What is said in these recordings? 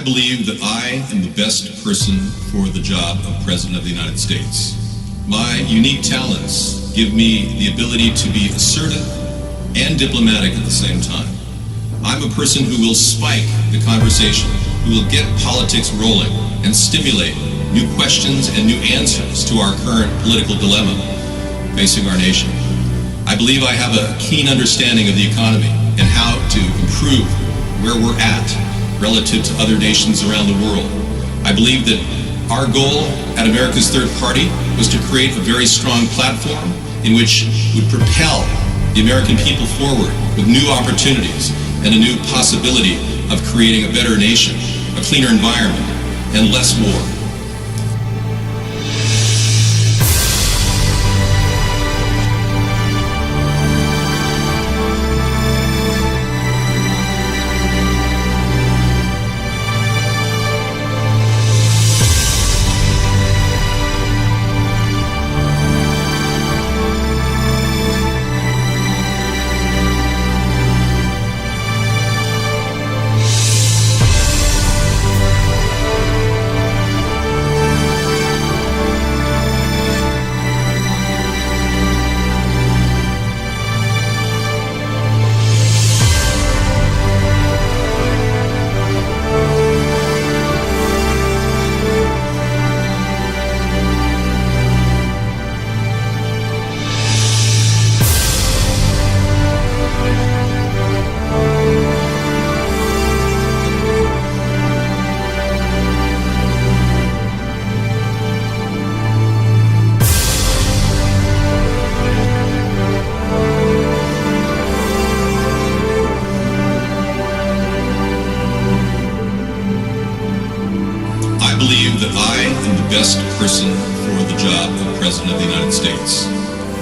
believe that I am the best person for the job of President of the United States. My unique talents give me the ability to be assertive and diplomatic at the same time. I'm a person who will spike the conversation, who will get politics rolling and stimulate new questions and new answers to our current political dilemma facing our nation. I believe I have a keen understanding of the economy and how to improve where we're at relative to other nations around the world. I believe that our goal at America's Third Party was to create a very strong platform in which would propel the American people forward with new opportunities and a new possibility of creating a better nation, a cleaner environment, and less war. I believe that I am the best person for the job of President of the United States.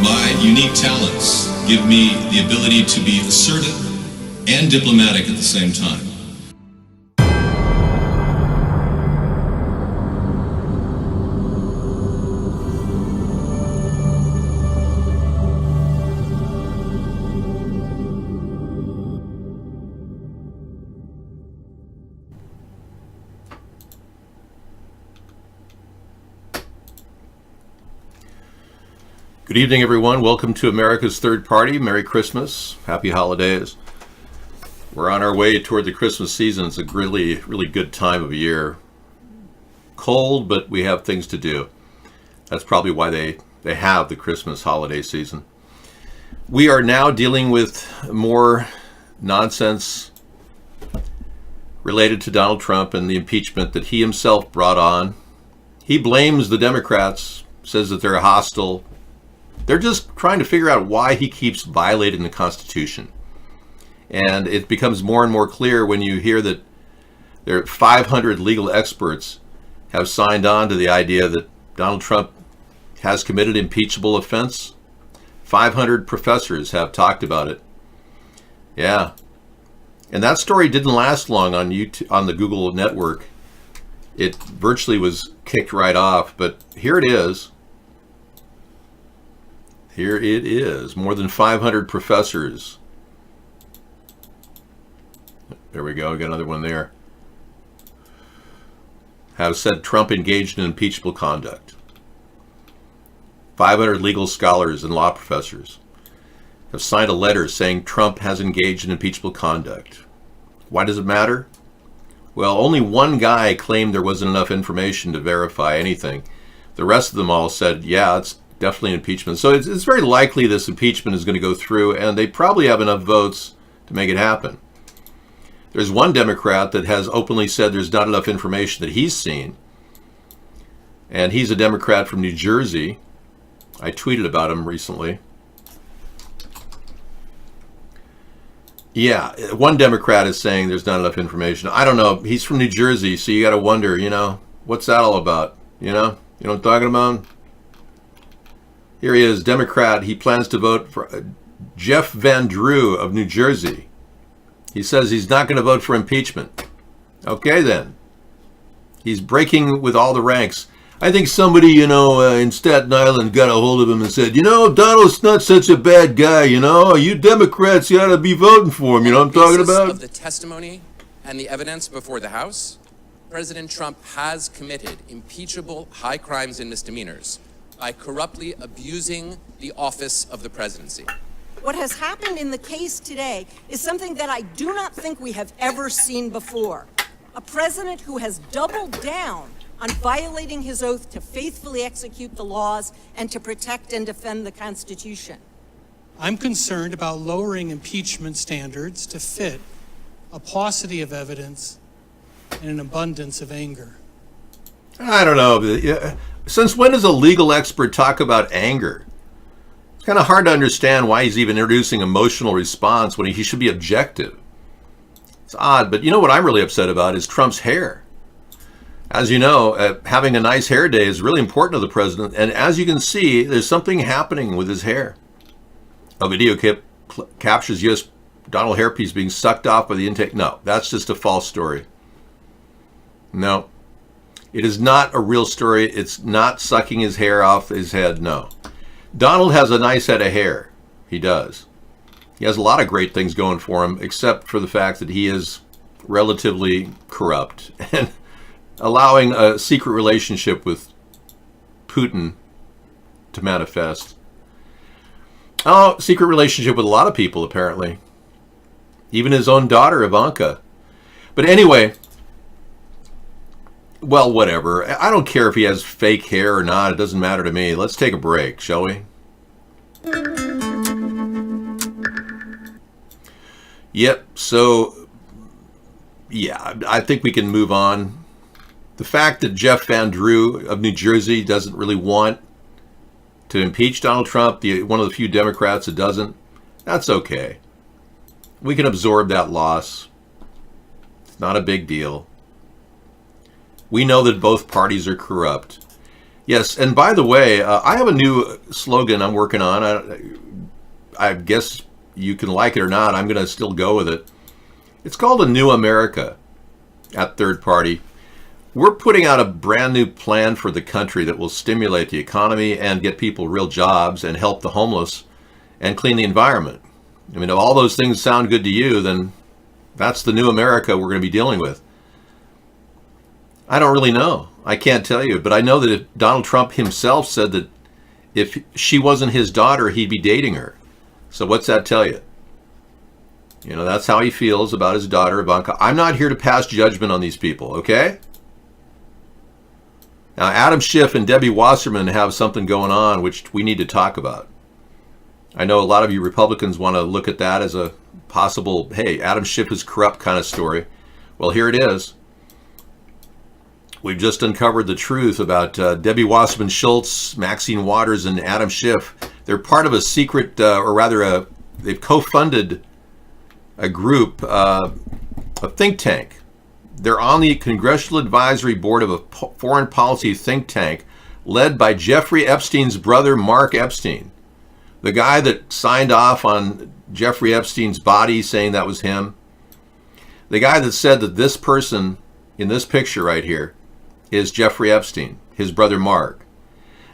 My unique talents give me the ability to be assertive and diplomatic at the same time. Good evening, everyone. Welcome to America's Third Party. Merry Christmas. Happy holidays. We're on our way toward the Christmas season. It's a really, really good time of year. Cold, but we have things to do. That's probably why they have the Christmas holiday season. We are now dealing with more nonsense related to Donald Trump and the impeachment that he himself brought on. He blames the Democrats, says that they're hostile. They're just trying to figure out why he keeps violating the Constitution. And it becomes more and more clear when you hear that there are 500 legal experts have signed on to the idea that Donald Trump has committed impeachable offense. 500 professors have talked about it. Yeah. And that story didn't last long on YouTube, on the Google network. It virtually was kicked right off, but here it is. Here it is. More than 500 professors. There we go. We got another one there. Have said Trump engaged in impeachable conduct. 500 legal scholars and law professors have signed a letter saying Trump has engaged in impeachable conduct. Why does it matter? Well, only one guy claimed there wasn't enough information to verify anything. The rest of them all said, yeah, it's definitely an impeachment. So it's very likely this impeachment is going to go through, and they probably have enough votes to make it happen. There's one Democrat that has openly said there's not enough information that he's seen, and he's a Democrat from New Jersey. I tweeted about him recently. Yeah, one Democrat is saying there's not enough information. I don't know. He's from New Jersey, so you got to wonder, what's that all about? You know what I'm talking about? Here he is, Democrat. He plans to vote for Jeff Van Drew of New Jersey. He says he's not going to vote for impeachment. Okay, then. He's breaking with all the ranks. I think somebody, in Staten Island got a hold of him and said, Donald's not such a bad guy, You Democrats, you ought to be voting for him, you know what I'm talking about? Of the testimony and the evidence before the House, President Trump has committed impeachable high crimes and misdemeanors by corruptly abusing the office of the presidency. What has happened in the case today is something that I do not think we have ever seen before. A president who has doubled down on violating his oath to faithfully execute the laws and to protect and defend the Constitution. I'm concerned about lowering impeachment standards to fit a paucity of evidence and an abundance of anger. I don't know. Since when does a legal expert talk about anger? It's kind of hard to understand why he's even introducing emotional response when he should be objective. It's odd, but you know what I'm really upset about is Trump's hair. As you know, having a nice hair day is really important to the president, and as you can see, there's something happening with his hair. A video captures U.S. Donald hairpiece being sucked off by the intake. No, that's just a false story. No, it is not a real story. It's not sucking his hair off his head. No. Donald has a nice head of hair. He does. He has a lot of great things going for him, except for the fact that he is relatively corrupt and allowing a secret relationship with Putin to manifest. Oh, secret relationship with a lot of people, apparently. Even his own daughter, Ivanka. But anyway, well, whatever. I don't care if he has fake hair or not. It doesn't matter to me. Let's take a break, shall we? Yep, so, yeah, I think we can move on. The fact that Jeff Van Drew of New Jersey doesn't really want to impeach Donald Trump, one of the few Democrats that doesn't, that's okay. We can absorb that loss. It's not a big deal. We know that both parties are corrupt. Yes, and by the way, I have a new slogan I'm working on. I guess you can like it or not. I'm going to still go with it. It's called A New America at Third Party. We're putting out a brand new plan for the country that will stimulate the economy and get people real jobs and help the homeless and clean the environment. I mean, if all those things sound good to you, then that's the new America we're going to be dealing with. I don't really know. I can't tell you, but I know that if Donald Trump himself said that if she wasn't his daughter, he'd be dating her. So what's that tell you? You know, that's how he feels about his daughter, Ivanka. I'm not here to pass judgment on these people, okay? Now, Adam Schiff and Debbie Wasserman have something going on which we need to talk about. I know a lot of you Republicans want to look at that as a possible, hey, Adam Schiff is corrupt kind of story. Well, here it is. We've just uncovered the truth about Debbie Wasserman Schultz, Maxine Waters, and Adam Schiff. They're part of a secret, they've co-funded a group, a think tank. They're on the Congressional Advisory Board of a foreign policy think tank led by Jeffrey Epstein's brother, Mark Epstein. The guy that signed off on Jeffrey Epstein's body saying that was him. The guy that said that this person in this picture right here is Jeffrey Epstein, his brother Mark.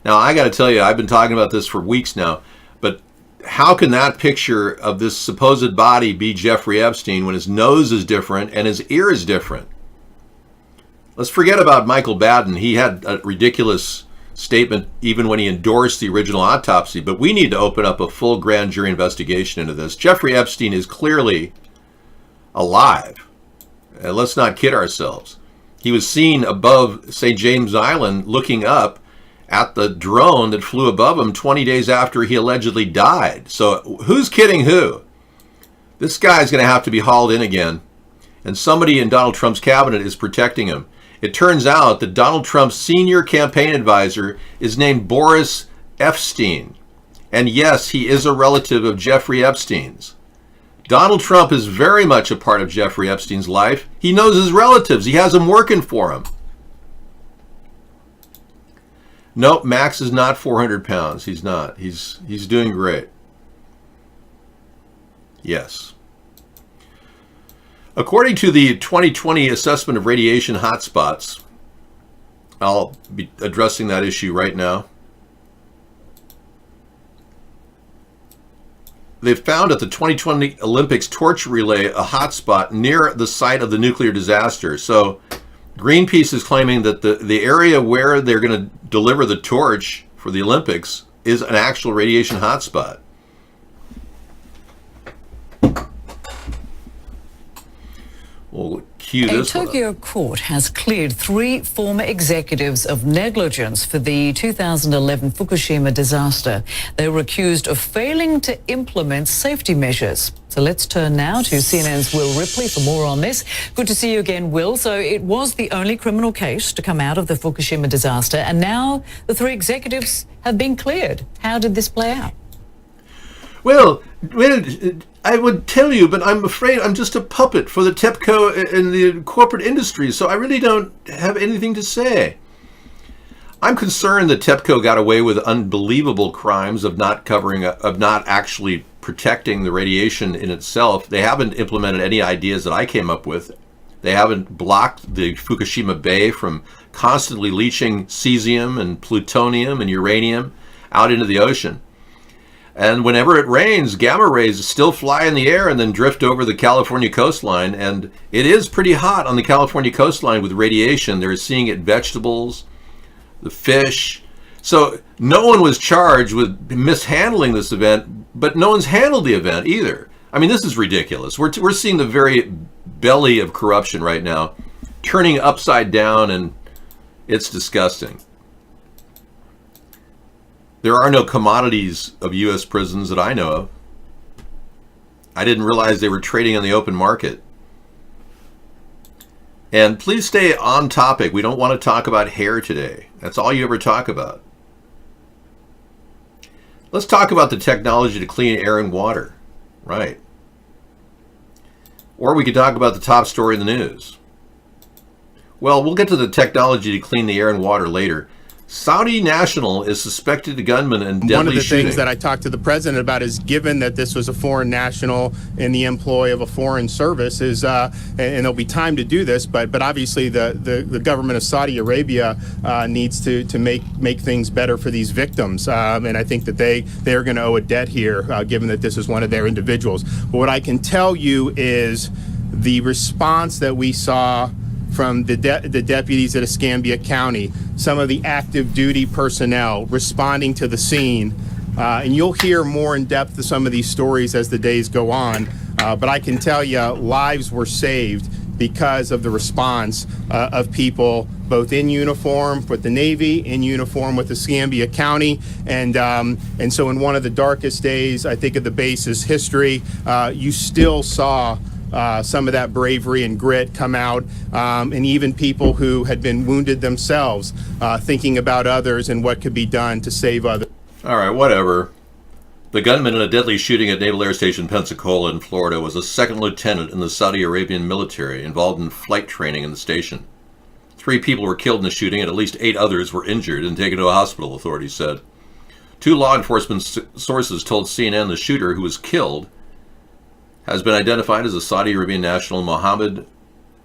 Now, I got to tell you, I've been talking about this for weeks now, but how can that picture of this supposed body be Jeffrey Epstein when his nose is different and his ear is different? Let's forget about Michael Baden. He had a ridiculous statement even when he endorsed the original autopsy, but we need to open up a full grand jury investigation into this. Jeffrey Epstein is clearly alive. Let's not kid ourselves. He was seen above St. James Island looking up at the drone that flew above him 20 days after he allegedly died. So who's kidding who? This guy's going to have to be hauled in again, and somebody in Donald Trump's cabinet is protecting him. It turns out that Donald Trump's senior campaign advisor is named Boris Epstein. And yes, he is a relative of Jeffrey Epstein's. Donald Trump is very much a part of Jeffrey Epstein's life. He knows his relatives. He has them working for him. Nope, Max is not 400 pounds. He's not. He's doing great. Yes. According to the 2020 assessment of radiation hotspots, I'll be addressing that issue right now. They've found at the 2020 Olympics torch relay a hotspot near the site of the nuclear disaster. So Greenpeace is claiming that the area where they're going to deliver the torch for the Olympics is an actual radiation hotspot. We'll cue A this one up. Tokyo court has cleared 3 former executives of negligence for the 2011 Fukushima disaster. They were accused of failing to implement safety measures. So let's turn now to CNN's Will Ripley for more on this. Good to see you again, Will. So it was the only criminal case to come out of the Fukushima disaster, and now the 3 executives have been cleared. How did this play out? Well, I would tell you, but I'm afraid I'm just a puppet for the TEPCO and the corporate industry, so I really don't have anything to say. I'm concerned that TEPCO got away with unbelievable crimes of not actually protecting the radiation in itself. They haven't implemented any ideas that I came up with. They haven't blocked the Fukushima Bay from constantly leaching cesium and plutonium and uranium out into the ocean. And whenever it rains, gamma rays still fly in the air and then drift over the California coastline. And it is pretty hot on the California coastline with radiation. They're seeing it in vegetables, the fish. So no one was charged with mishandling this event, but no one's handled the event either. I mean, this is ridiculous. We're seeing the very belly of corruption right now, turning upside down, and it's disgusting. There are no commodities of U.S. prisons that I know of. I didn't realize they were trading on the open market. And please stay on topic. We don't want to talk about hair today. That's all you ever talk about. Let's talk about the technology to clean air and water. Right. Or we could talk about the top story in the news. Well, we'll get to the technology to clean the air and water later. Saudi national is suspected of gunman and deadly shooting. One of the things that I talked to the president about is, given that this was a foreign national in the employ of a foreign service, is and there'll be time to do this, but obviously the government of Saudi Arabia needs to make things better for these victims, and I think that they're going to owe a debt here, given that this is one of their individuals. But what I can tell you is the response that we saw from the deputies at Escambia County, some of the active duty personnel responding to the scene. And you'll hear more in depth of some of these stories as the days go on. But I can tell you, lives were saved because of the response of people both in uniform with the Navy, in uniform with Escambia County. And so in one of the darkest days, I think, of the base's history, you still saw some of that bravery and grit come out, and even people who had been wounded themselves, thinking about others and what could be done to save others. All right, whatever. The gunman in a deadly shooting at Naval Air Station Pensacola in Florida was a second lieutenant in the Saudi Arabian military involved in flight training in the station. 3 people were killed in the shooting and at least 8 others were injured and taken to a hospital, authorities said. 2 law enforcement sources told CNN the shooter, who was killed, has been identified as a Saudi Arabian national, Mohammed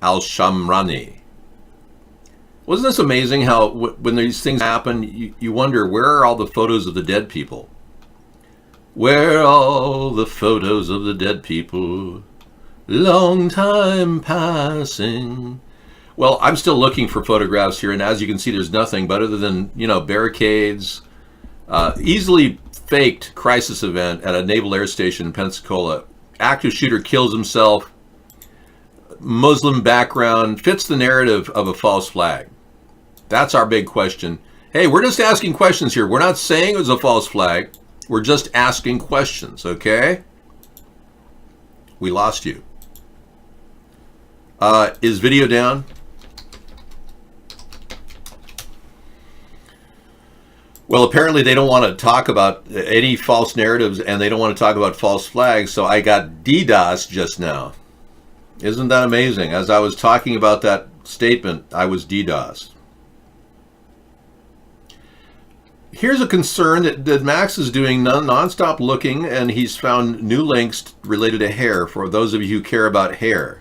al-Shamrani. Wasn't this amazing how when these things happen, you wonder, where are all the photos of the dead people? Where are all the photos of the dead people? Long time passing. Well, I'm still looking for photographs here, and as you can see, there's nothing but other than, barricades, easily faked crisis event at a naval air station in Pensacola. Active shooter kills himself, Muslim background, fits the narrative of a false flag. That's our big question. Hey, we're just asking questions here. We're not saying it was a false flag. We're just asking questions, okay? We lost you. Is video down? Well, apparently they don't want to talk about any false narratives, and they don't want to talk about false flags, so I got DDoS just now. Isn't that amazing? As I was talking about that statement, I was DDoSed. Here's a concern that Max is doing nonstop looking, and he's found new links related to hair for those of you who care about hair.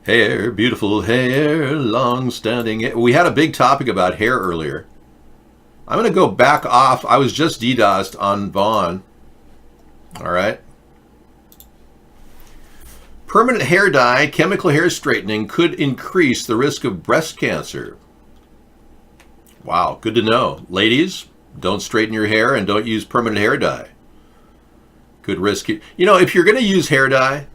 Hair, beautiful hair, long-standing hair. We had a big topic about hair earlier. I'm going to go back off. I was just DDoSed on Vaughn. All right. Permanent hair dye, chemical hair straightening could increase the risk of breast cancer. Wow, good to know. Ladies, don't straighten your hair and don't use permanent hair dye. Could risk it. You know, if you're going to use hair dye,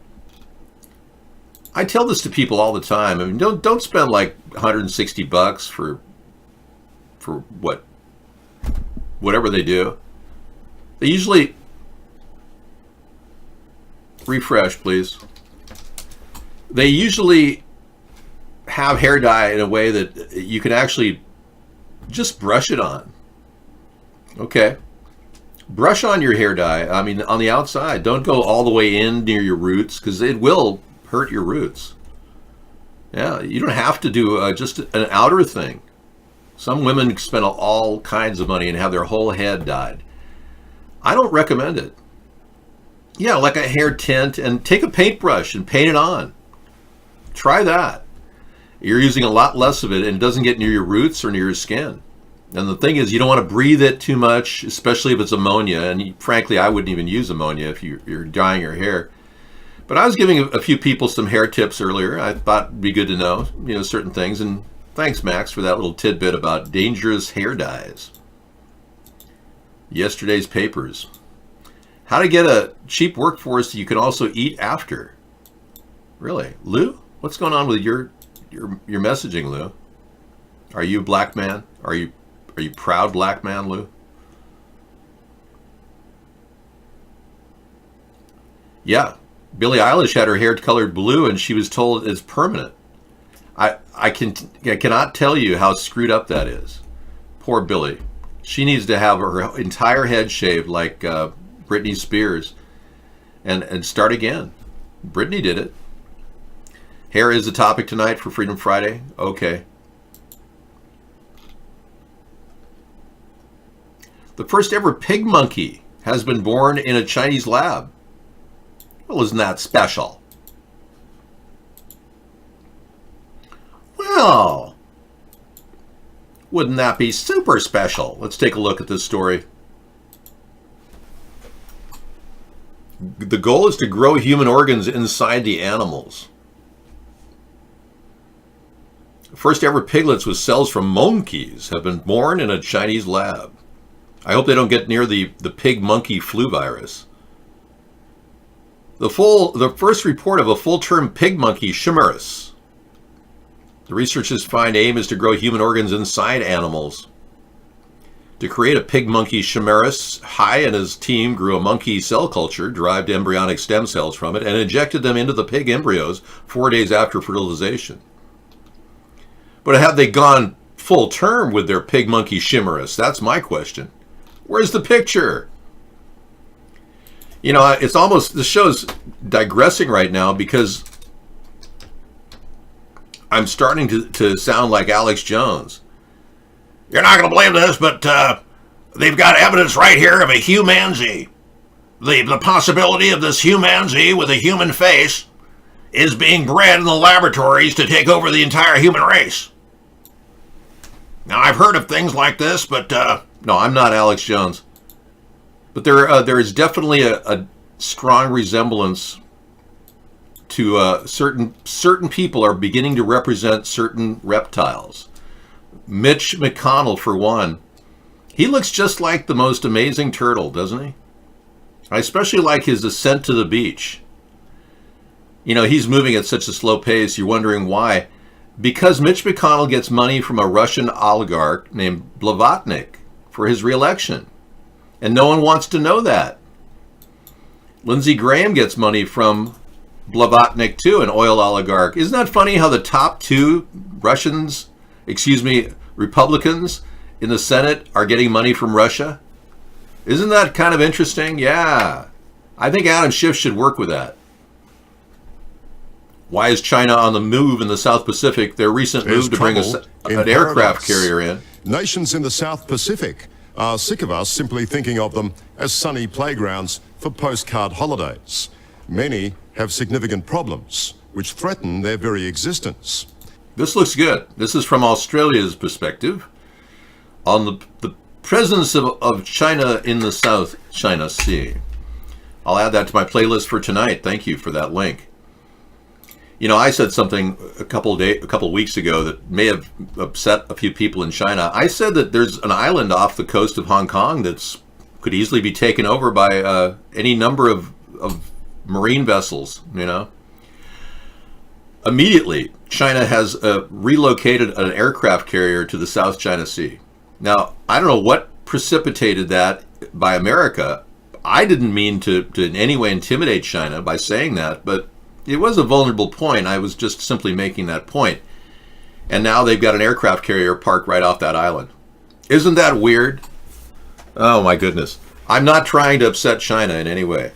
I tell this to people all the time. I mean, don't spend like $160 for whatever they do. They usually refresh, please. They usually have hair dye in a way that you can actually just brush it on. Okay. Brush on your hair dye. I mean, on the outside. Don't go all the way in near your roots, because it will hurt your roots. Yeah, you don't have to do just an outer thing. Some women spend all kinds of money and have their whole head dyed. I don't recommend it. Yeah, like a hair tint, and take a paintbrush and paint it on. Try that. You're using a lot less of it, and it doesn't get near your roots or near your skin. And the thing is, you don't want to breathe it too much, especially if it's ammonia. And frankly, I wouldn't even use ammonia if you're dyeing your hair. But I was giving a few people some hair tips earlier. I thought it'd be good to know, certain things. And thanks, Max, for that little tidbit about dangerous hair dyes. Yesterday's papers. How to get a cheap workforce that you can also eat after. Really? Lou? What's going on with your messaging, Lou? Are you a black man? Are you proud black man, Lou? Yeah. Billie Eilish had her hair colored blue and she was told it's permanent. I cannot tell you how screwed up that is. Poor Billie. She needs to have her entire head shaved like Britney Spears and start again. Britney did it. Hair is the topic tonight for Freedom Friday. Okay. The first ever pig monkey has been born in a Chinese lab. Well, isn't that special? Well, wouldn't that be super special? Let's take a look at this story. The goal is to grow human organs inside the animals. First ever piglets with cells from monkeys have been born in a Chinese lab. I hope they don't get near the pig monkey flu virus. The first report of a full-term pig monkey, Chimeras. The researchers find aim is to grow human organs inside animals. To create a pig monkey, Chimeras, Hai and his team grew a monkey cell culture, derived embryonic stem cells from it, and injected them into the pig embryos 4 days after fertilization. But have they gone full term with their pig monkey Chimeras? That's my question. Where's the picture? It's almost, the show's digressing right now because I'm starting to sound like Alex Jones. You're not going to believe this, but they've got evidence right here of a humanzee. The possibility of this humanzee with a human face is being bred in the laboratories to take over the entire human race. Now, I've heard of things like this, but no, I'm not Alex Jones. But there is definitely a strong resemblance to certain people are beginning to represent certain reptiles. Mitch McConnell, for one. He looks just like the most amazing turtle, doesn't he? I especially like his ascent to the beach. He's moving at such a slow pace, you're wondering why. Because Mitch McConnell gets money from a Russian oligarch named Blavatnik for his reelection. And no one wants to know that. Lindsey Graham gets money from Blavatnik too, an oil oligarch. Isn't that funny how the top two Republicans in the Senate are getting money from Russia? Isn't that kind of interesting? Yeah. I think Adam Schiff should work with that. Why is China on the move in the South Pacific? Their recent move to bring an aircraft carrier in. Nations in the South Pacific are sick of us simply thinking of them as sunny playgrounds for postcard holidays. Many have significant problems which threaten their very existence. This looks good. This is from Australia's perspective on the presence of China in the South China Sea. I'll add that to my playlist for tonight. Thank you for that link. You know, I said something a couple of weeks ago that may have upset a few people in China. I said that there's an island off the coast of Hong Kong that's could easily be taken over by any number of marine vessels, you know. Immediately, China has relocated an aircraft carrier to the South China Sea. Now, I don't know what precipitated that by America. I didn't mean to in any way intimidate China by saying that, but it was a vulnerable point. I was just simply making that point. And now they've got an aircraft carrier parked right off that island. Isn't that weird? Oh my goodness. I'm not trying to upset China in any way.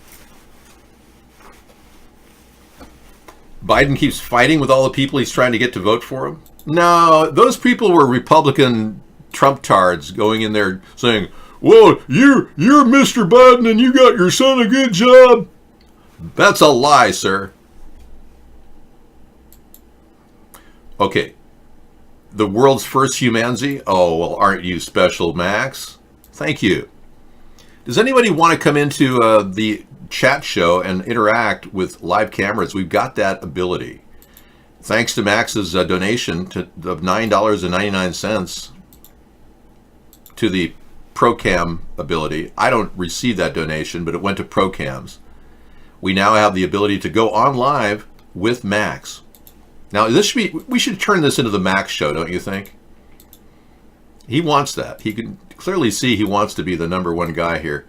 Biden keeps fighting with all the people he's trying to get to vote for him. No, those people were Republican Trump tards going in there saying, well, you're Mr. Biden and you got your son a good job. That's a lie, sir. Okay. The world's first humanity? Oh, well, aren't you special, Max? Thank you. Does anybody want to come into the chat show and interact with live cameras? We've got that ability. Thanks to Max's donation of $9.99 to the ProCam ability. I don't receive that donation, but it went to ProCams. We now have the ability to go on live with Max. Now, we should turn this into the Max show, don't you think? He wants that. He can clearly see he wants to be the number one guy here.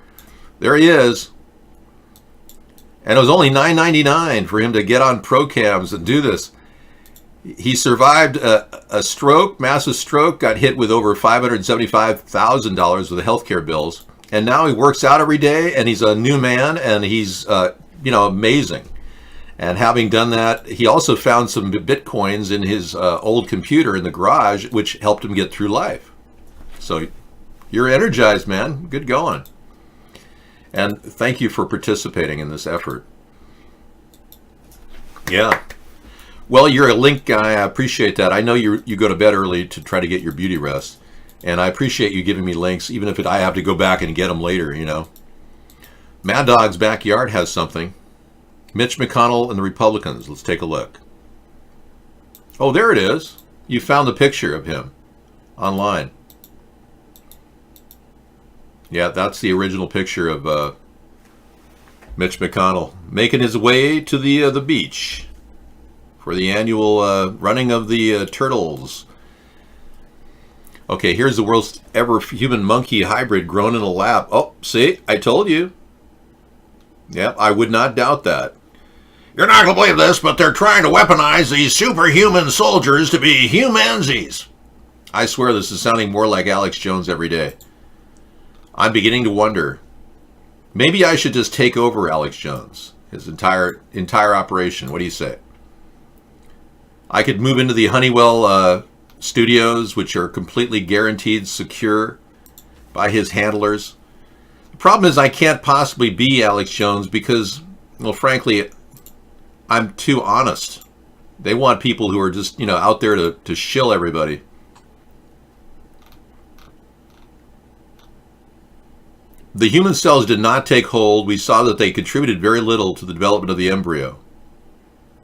There he is. And it was only $9.99 for him to get on ProCams and do this. He survived a stroke, massive stroke, got hit with over $575,000 with the healthcare bills. And now he works out every day, and he's a new man, and he's, amazing. And having done that, he also found some Bitcoins in his old computer in the garage, which helped him get through life. So you're energized, man. Good going. And thank you for participating in this effort. Yeah. Well, you're a link guy. I appreciate that. I know you go to bed early to try to get your beauty rest. And I appreciate you giving me links, even if I have to go back and get them later, you know. Mad Dog's Backyard has something. Mitch McConnell and the Republicans. Let's take a look. Oh, there it is. You found the picture of him online. Yeah, that's the original picture of Mitch McConnell making his way to the beach for the annual running of the turtles. Okay, here's the world's ever human-monkey hybrid grown in a lab. Oh, see? I told you. Yep, I would not doubt that. You're not going to believe this, but they're trying to weaponize these superhuman soldiers to be humansies. I swear this is sounding more like Alex Jones every day. I'm beginning to wonder, maybe I should just take over Alex Jones, his entire operation. What do you say? I could move into the Honeywell studios, which are completely guaranteed secure by his handlers. The problem is I can't possibly be Alex Jones because, well, frankly, I'm too honest. They want people who are just, out there to shill everybody. The human cells did not take hold. We saw that they contributed very little to the development of the embryo.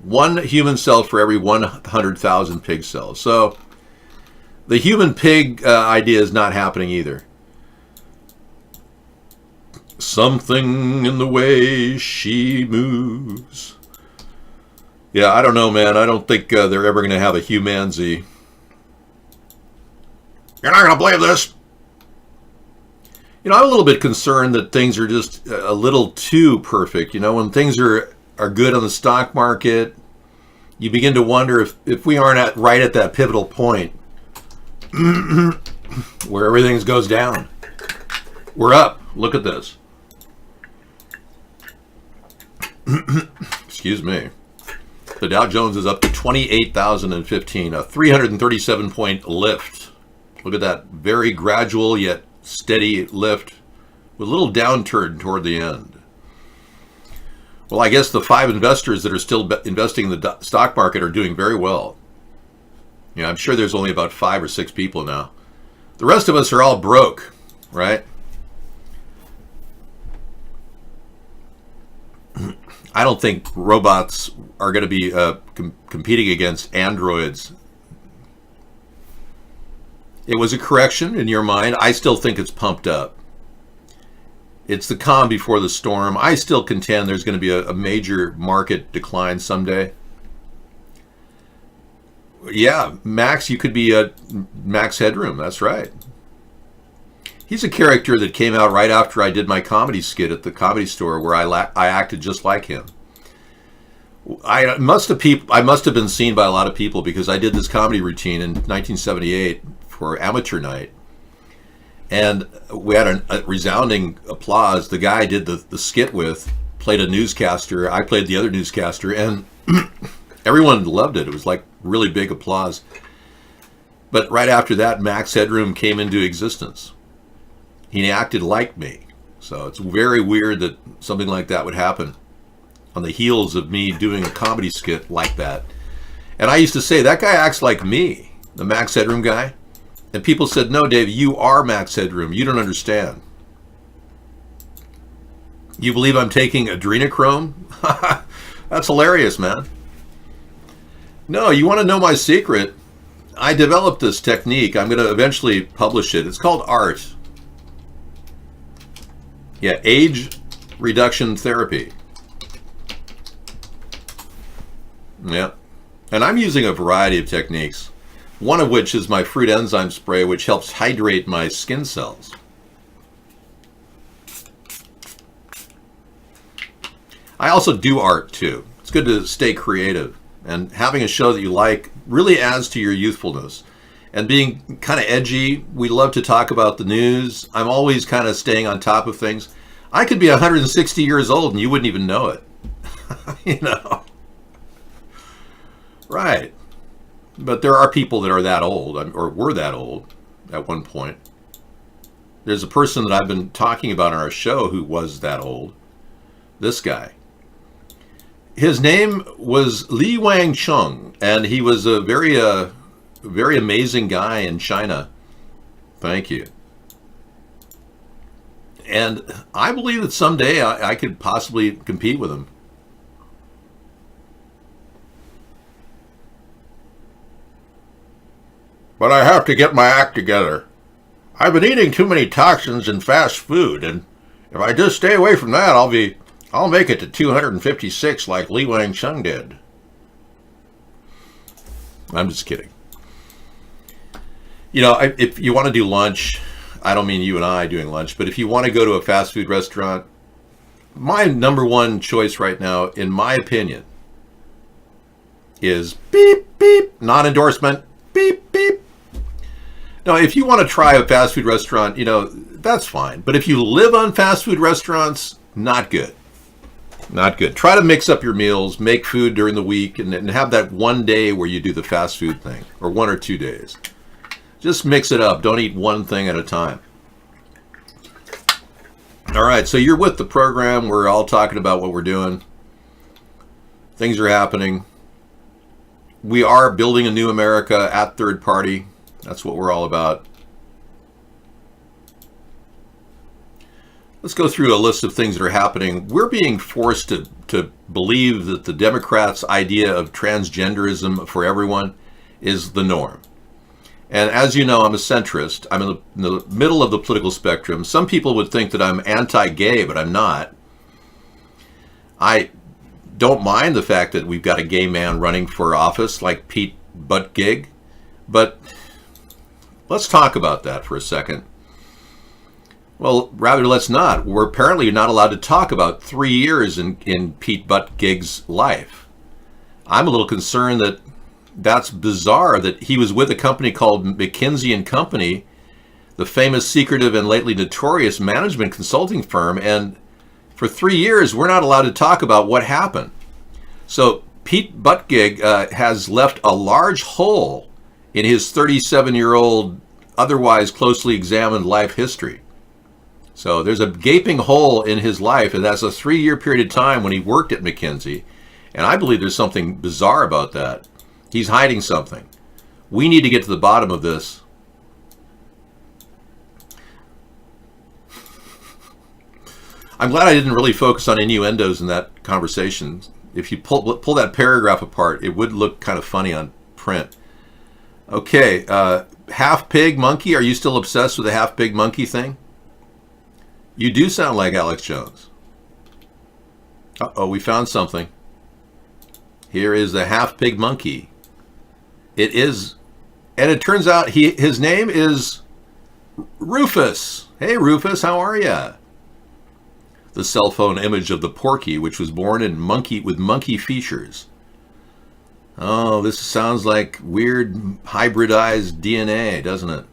1 human cell for every 100,000 pig cells. So the human pig idea is not happening either. Something in the way she moves. Yeah, I don't know, man. I don't think they're ever going to have a humanzy. You're not going to believe this. I'm a little bit concerned that things are just a little too perfect. When things are good on the stock market, you begin to wonder if we aren't right at that pivotal point where everything goes down. We're up. Look at this. Excuse me. The Dow Jones is up to 28,015, a 337-point lift. Look at that. Very gradual yet steady lift with a little downturn toward the end. Well, I guess the 5 investors that are still investing in the stock market are doing very well. I'm sure there's only about 5 or 6 people now. The rest of us are all broke, right? I don't think robots are going to be competing against androids. It was a correction in your mind. I still think it's pumped up. It's the calm before the storm. I still contend there's going to be a major market decline someday. Yeah, Max, you could be a Max Headroom. That's right. He's a character that came out right after I did my comedy skit at the Comedy Store, where I acted just like him. I must have been seen by a lot of people because I did this comedy routine in 1978 for Amateur Night, and we had a resounding applause. The guy I did the skit with played a newscaster. I played the other newscaster, and everyone loved it. It was like really big applause. But right after that, Max Headroom came into existence. He acted like me. So it's very weird that something like that would happen on the heels of me doing a comedy skit like that. And I used to say, that guy acts like me, the Max Headroom guy. And people said, no, Dave, you are Max Headroom. You don't understand. You believe I'm taking adrenochrome? That's hilarious, man. No, you want to know my secret? I developed this technique. I'm going to eventually publish it. It's called ART. Yeah, age reduction therapy. Yeah. And I'm using a variety of techniques, one of which is my fruit enzyme spray, which helps hydrate my skin cells. I also do art too. It's good to stay creative, and having a show that you like really adds to your youthfulness. And being kind of edgy, we love to talk about the news. I'm always kind of staying on top of things. I could be 160 years old and you wouldn't even know it. You know? Right. But there are people that are that old, or were that old at one point. There's a person that I've been talking about on our show who was that old. This guy. His name was Li Wang Chung, and he was a very amazing guy in China. Thank you. And I believe that someday I could possibly compete with him. But I have to get my act together. I've been eating too many toxins and fast food, and if I just stay away from that, I'll make it to 256 like Li Wang Chung did. I'm just kidding. You know, if you want to do lunch, I don't mean you and I doing lunch, but if you want to go to a fast food restaurant, my number one choice right now, in my opinion, is beep, beep, non-endorsement, beep, beep. Now, if you want to try a fast food restaurant, you know, that's fine. But if you live on fast food restaurants, not good. Not good. Try to mix up your meals, make food during the week, and have that one day where you do the fast food thing, or 1 or 2 days. Just mix it up. Don't eat one thing at a time. All right, so you're with the program. We're all talking about what we're doing. Things are happening. We are building a new America at Third Party. That's what we're all about. Let's go through a list of things that are happening. We're being forced to believe that the Democrats' idea of transgenderism for everyone is the norm. And as you know, I'm a centrist. I'm in the middle of the political spectrum. Some people would think that I'm anti-gay, but I'm not. I don't mind the fact that we've got a gay man running for office like Pete Buttigieg, but let's talk about that for a second. Well, rather, let's not. We're apparently not allowed to talk about 3 years in Pete Buttigieg's life. I'm a little concerned that that's bizarre that he was with a company called McKinsey & Company, the famous, secretive, and lately notorious management consulting firm, and for 3 years, we're not allowed to talk about what happened. So Pete Buttigieg has left a large hole in his 37-year-old, otherwise closely examined life history. So there's a gaping hole in his life, and that's a 3-year period of time when he worked at McKinsey. And I believe there's something bizarre about that. He's hiding something. We need to get to the bottom of this. I'm glad I didn't really focus on innuendos in that conversation. If you pull that paragraph apart, it would look kind of funny on print. Okay, half pig monkey. Are you still obsessed with the half pig monkey thing? You do sound like Alex Jones. Uh-oh, we found something. Here is the half pig monkey. It is, and it turns out his name is Rufus. Hey Rufus, how are ya? The cell phone image of the Porky, which was born in with monkey features. Oh, this sounds like weird hybridized DNA, doesn't it?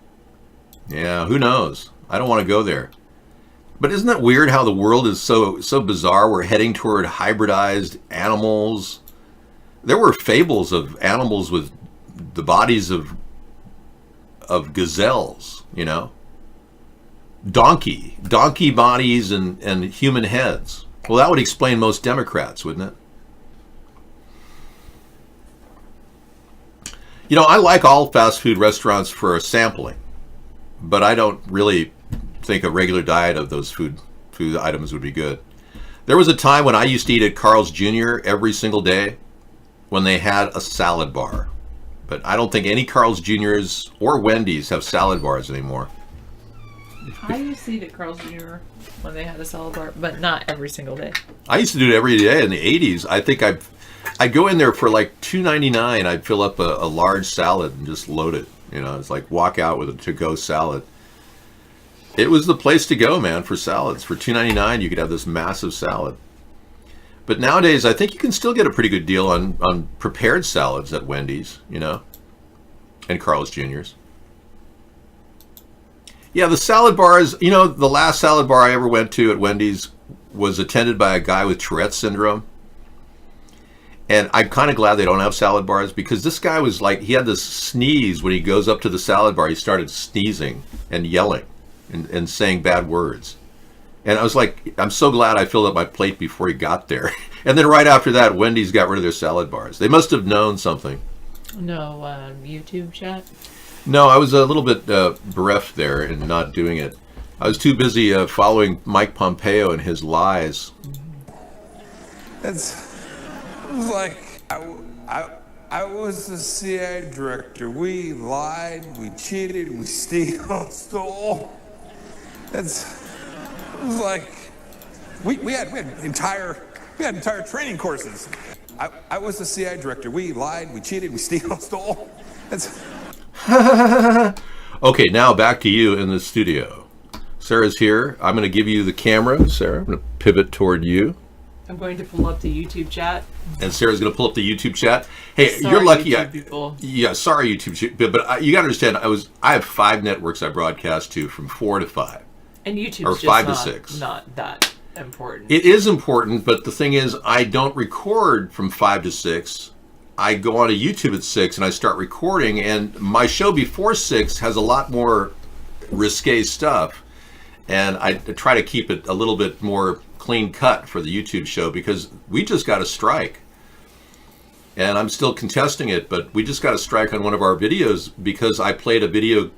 Yeah, who knows? I don't want to go there. But isn't that weird how the world is so bizarre? We're heading toward hybridized animals. There were fables of animals with the bodies of gazelles, you know? Donkey bodies and human heads. Well, that would explain most Democrats, wouldn't it? You know, I like all fast food restaurants for sampling, but I don't really think a regular diet of those food items would be good. There was a time when I used to eat at Carl's Jr. every single day when they had a salad bar. But I don't think any Carl's Jr.'s or Wendy's have salad bars anymore. I used to eat at Carl's Jr. when they had a salad bar, but not every single day. I used to do it every day in the 80s. I think I'd go in there for like $2.99. I'd fill up a large salad and just load it. You know, it's like walk out with a to-go salad. It was the place to go, man, for salads. For $2.99, you could have this massive salad. But nowadays, I think you can still get a pretty good deal on prepared salads at Wendy's, you know, and Carl's Jr.'s. Yeah, the salad bars, you know, the last salad bar I ever went to at Wendy's was attended by a guy with Tourette's syndrome. And I'm kind of glad they don't have salad bars because this guy was like, he had this sneeze when he goes up to the salad bar. He started sneezing and yelling and saying bad words. And I was like, I'm so glad I filled up my plate before he got there. And then right after that, Wendy's got rid of their salad bars. They must have known something. No YouTube chat? No, I was a little bit bereft there in not doing it. I was too busy following Mike Pompeo and his lies. It's like I was the CIA director. We lied, we cheated, we stole. It's like we had entire training courses. I was the CIA director. We lied, we cheated, we stole. It's Okay, now back to you in the studio. Sarah's here. I'm going to give you the camera, Sarah. I'm going to pivot toward you. I'm going to pull up the YouTube chat. And Sarah's going to pull up the YouTube chat. Hey, Sorry, you're lucky. YouTube people. Yeah, sorry, YouTube. But you got to understand, I have 5 networks I broadcast to from 4 to 5. And YouTube's or just 5 to 6. Not that important. It is important, but the thing is, I don't record from 5 to 6. I go on to YouTube at 6 and I start recording, and my show before 6 has a lot more risque stuff, and I try to keep it a little bit more clean cut for the YouTube show because we just got a strike, and I'm still contesting it, but we just got a strike on one of our videos because I played a video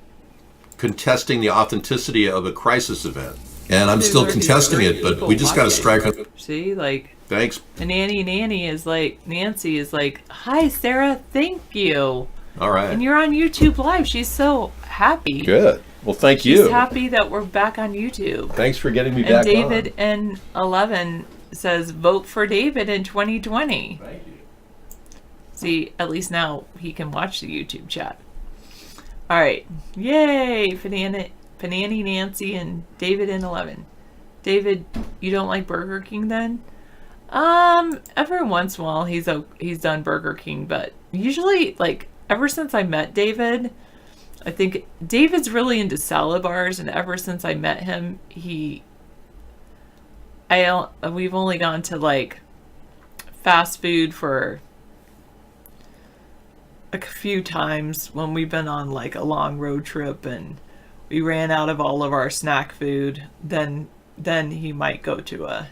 contesting the authenticity of a crisis event, and I'm still contesting it, but we just got a strike on. See, like, thanks. And Nancy is like, hi Sarah, thank you. All right. And you're on YouTube Live. She's so happy. Good. Well, thank you. She's happy that we're back on YouTube. Thanks for getting me and back David on. N11 says, vote for David in 2020. Thank you. See, at least now he can watch the YouTube chat. All right. Yay, Panani Nancy and David N11. David, you don't like Burger King then? Every once in a while he's done Burger King, but usually, like, ever since I met David, I think David's really into salad bars, and ever since I met him, we've only gone to like fast food for a few times when we've been on like a long road trip and we ran out of all of our snack food. Then he might go to a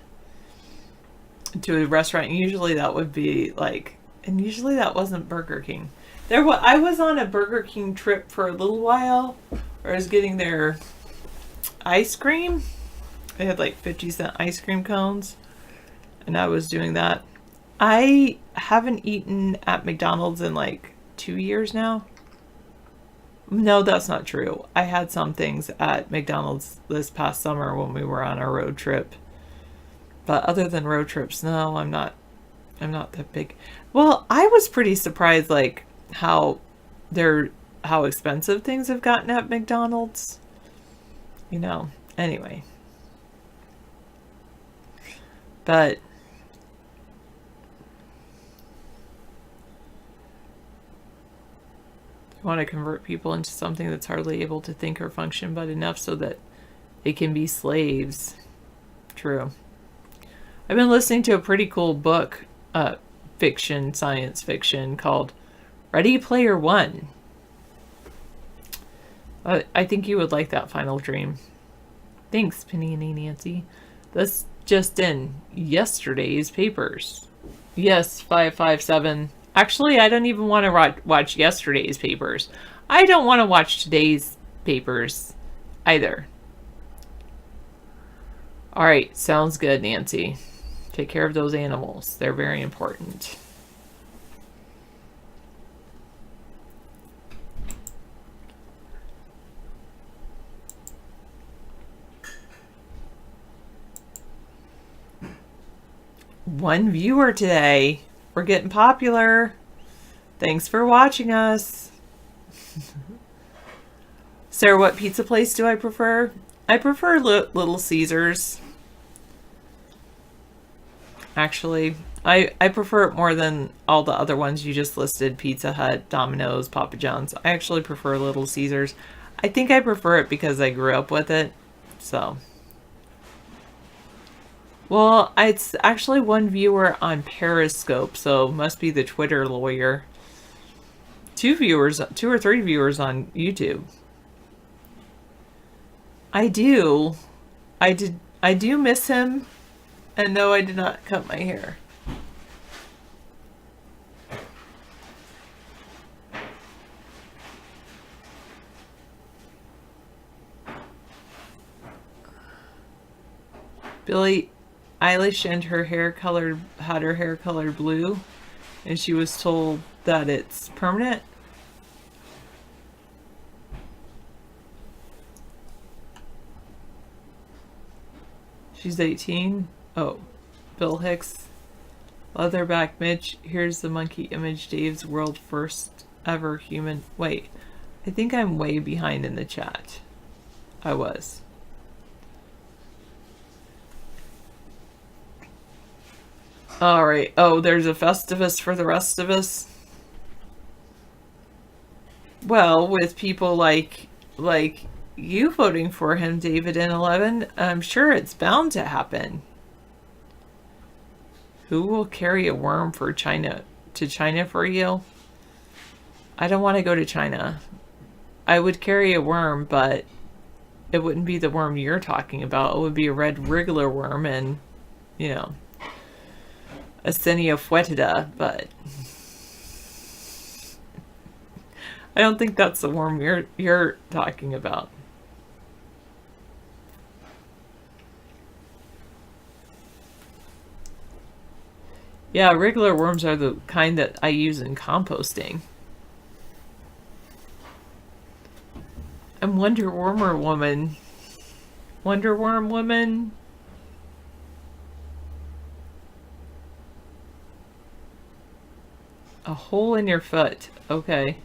restaurant. Usually that would be like, and usually that wasn't Burger King. I was on a Burger King trip for a little while, where I was getting their ice cream, They had like 50-cent ice cream cones, and I was doing that. I haven't eaten at McDonald's in like 2 years now. No, that's not true. I had some things at McDonald's this past summer when we were on our road trip. But other than road trips, no, I'm not that big. Well, I was pretty surprised like how expensive things have gotten at McDonald's. You know, anyway. But you want to convert people into something that's hardly able to think or function, but enough so that they can be slaves. True. I've been listening to a pretty cool book, science fiction, called Ready Player One. I think you would like that, Final Dream. Thanks, Panini Nancy. That's just in yesterday's papers. Yes, 557. Actually, I don't even want to watch yesterday's papers. I don't want to watch today's papers either. All right, sounds good, Nancy. Take care of those animals. They're very important. One viewer today. We're getting popular. Thanks for watching us. Sarah, what pizza place do I prefer? I prefer Little Caesars. Actually, I prefer it more than all the other ones you just listed. Pizza Hut, Domino's, Papa John's. I actually prefer Little Caesars. I think I prefer it because I grew up with it. So... Well, it's actually one viewer on Periscope, so must be the Twitter lawyer. 2 or 3 viewers on YouTube. I do miss him, and no, I did not cut my hair. Billie Eilish and her had her hair colored blue, and she was told that it's permanent. She's 18. Oh, Bill Hicks. Leatherback Mitch. Here's the monkey image. Dave's world first ever human. Wait, I think I'm way behind in the chat. I was. All right. Oh, there's a Festivus for the rest of us. Well, with people like you voting for him, David in 11, I'm sure it's bound to happen. Who will carry a worm to China for you? I don't want to go to China. I would carry a worm, but it wouldn't be the worm you're talking about. It would be a red wriggler worm and, you know, Asenia foetida, but I don't think that's the worm you're talking about. Yeah, regular worms are the kind that I use in composting. I'm Wonder Worm Woman. Wonder Worm Woman. A hole in your foot. Okay.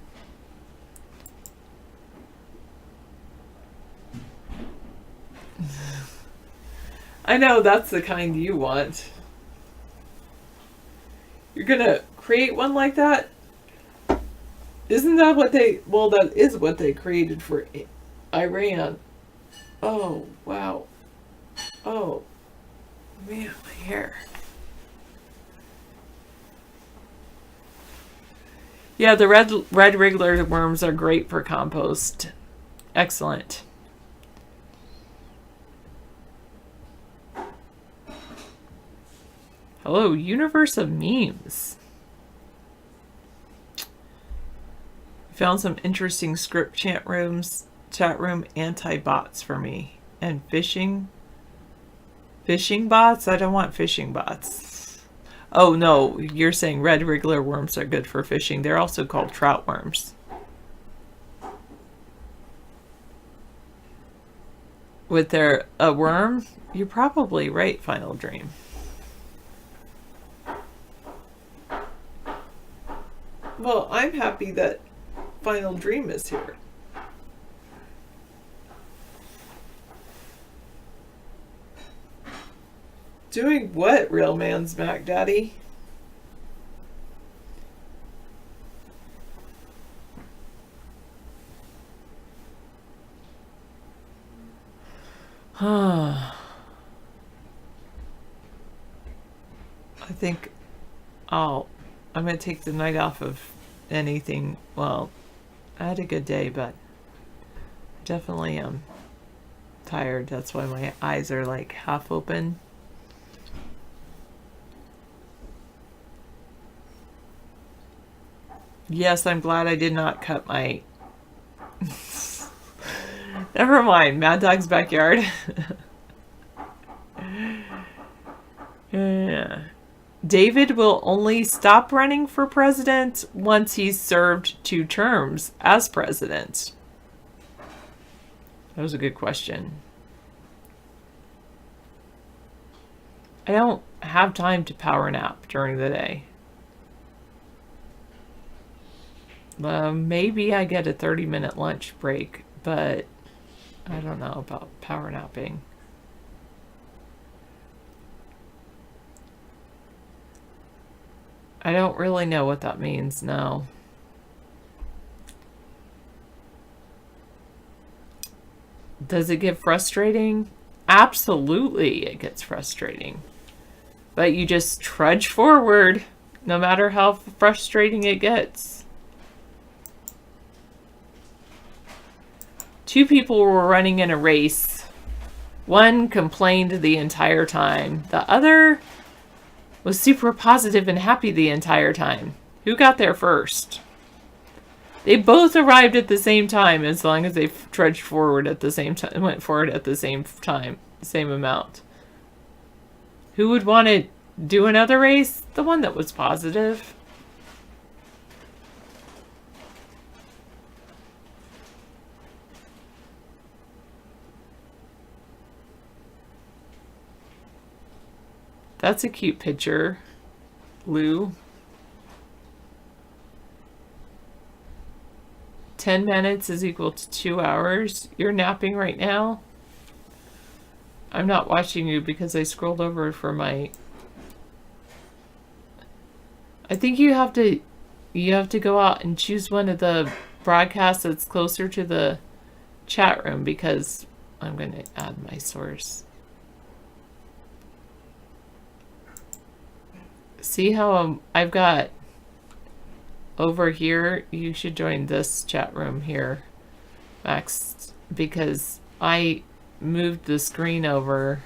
I know that's the kind you want. You're gonna create one like that? Isn't that what they... Well, that is what they created for Iran. Oh, wow. Oh, man, my hair. Yeah, the red wriggler worms are great for compost. Excellent. Hello, universe of memes. Found some interesting script chat room anti-bots for me. And phishing Fishing bots? I don't want fishing bots. Oh no, you're saying red wriggler worms are good for fishing. They're also called trout worms. With their a worm? You're probably right, Final Dream. Well, I'm happy that Final Dream is here. Doing what, Real Man's Mac Daddy? I think I'm going to take the night off of anything. Well, I had a good day, but definitely am tired. That's why my eyes are like half open. Yes, I'm glad I did not cut my... Never mind, Mad Dog's backyard. Yeah. David will only stop running for president once he's served 2 terms as president. That was a good question. I don't have time to power nap during the day. Maybe I get a 30-minute lunch break, but I don't know about power napping. I don't really know what that means, no. Does it get frustrating? Absolutely, it gets frustrating. But you just trudge forward, no matter how frustrating it gets. 2 people were running in a race. One complained the entire time. The other was super positive and happy the entire time. Who got there first? They both arrived at the same time, as long as they trudged forward at the same time, went forward at the same time, same amount. Who would want to do another race? The one that was positive. That's a cute picture, Lou. 10 minutes is equal to 2 hours. You're napping right now? I'm not watching you because I scrolled over for my... I think you have to go out and choose one of the broadcasts that's closer to the chat room, because I'm going to add my source. See how I've got over here? You should join this chat room here, Max, because I moved the screen over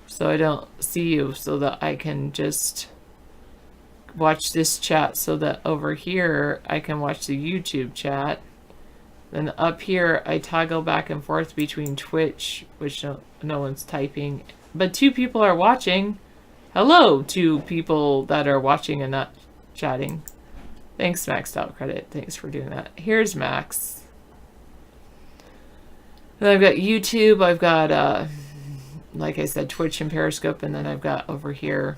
so I don't see you, so that I can just watch this chat, so that over here I can watch the YouTube chat. Then up here I toggle back and forth between Twitch, which no one's typing, but 2 people are watching. Hello to people that are watching and not chatting. Thanks, Maxed Out Credit. Thanks for doing that. Here's Max. Then I've got YouTube. I've got, like I said, Twitch and Periscope. And then I've got over here,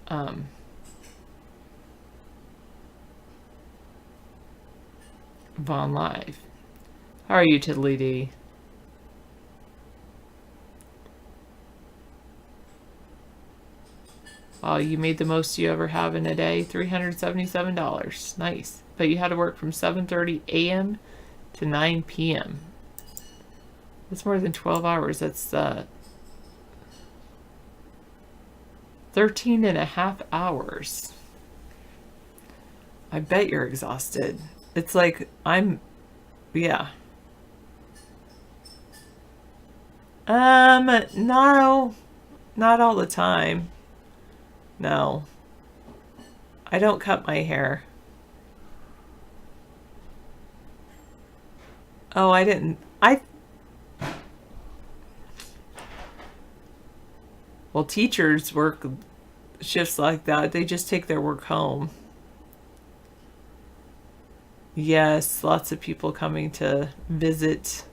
Vaughn Live. How are you, Tiddly D? Oh, you made the most you ever have in a day, $377. Nice. But you had to work from 7:30 a.m. to 9 p.m. That's more than 12 hours. That's 13 and a half hours. I bet you're exhausted. It's like yeah. No, not all the time. No. I don't cut my hair. Oh, I didn't. Well, teachers work shifts like that. They just take their work home. Yes, lots of people coming to visit.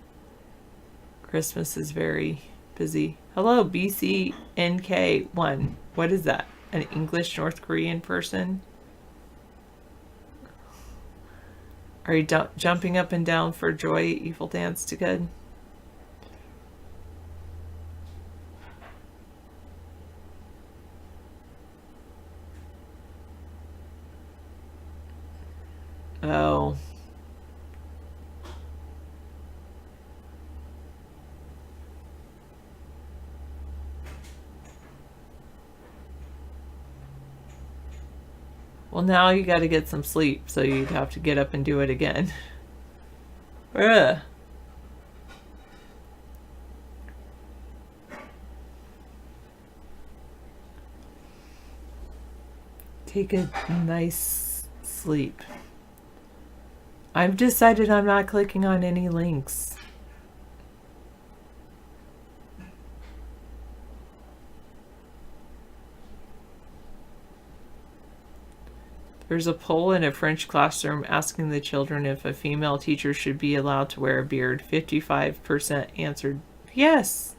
Christmas is very busy. Hello, BCNK1. What is that? An English North Korean person? Are you jumping up and down for joy? Evil dance to good. Oh. Well, now you got to get some sleep, so you'd have to get up and do it again. Ugh. Take a nice sleep. I've decided I'm not clicking on any links. There's a poll in a French classroom asking the children if a female teacher should be allowed to wear a beard. 55% answered yes.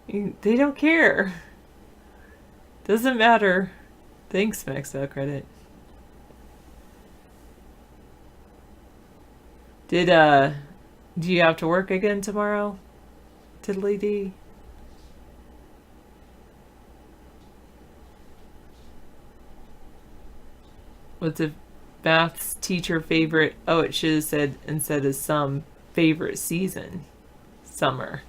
They don't care. Doesn't matter. Thanks, Maxwell Credit. Do you have to work again tomorrow? Tiddly dee. What's a maths teacher favorite? Oh, it should have said instead of some favorite season. Summer.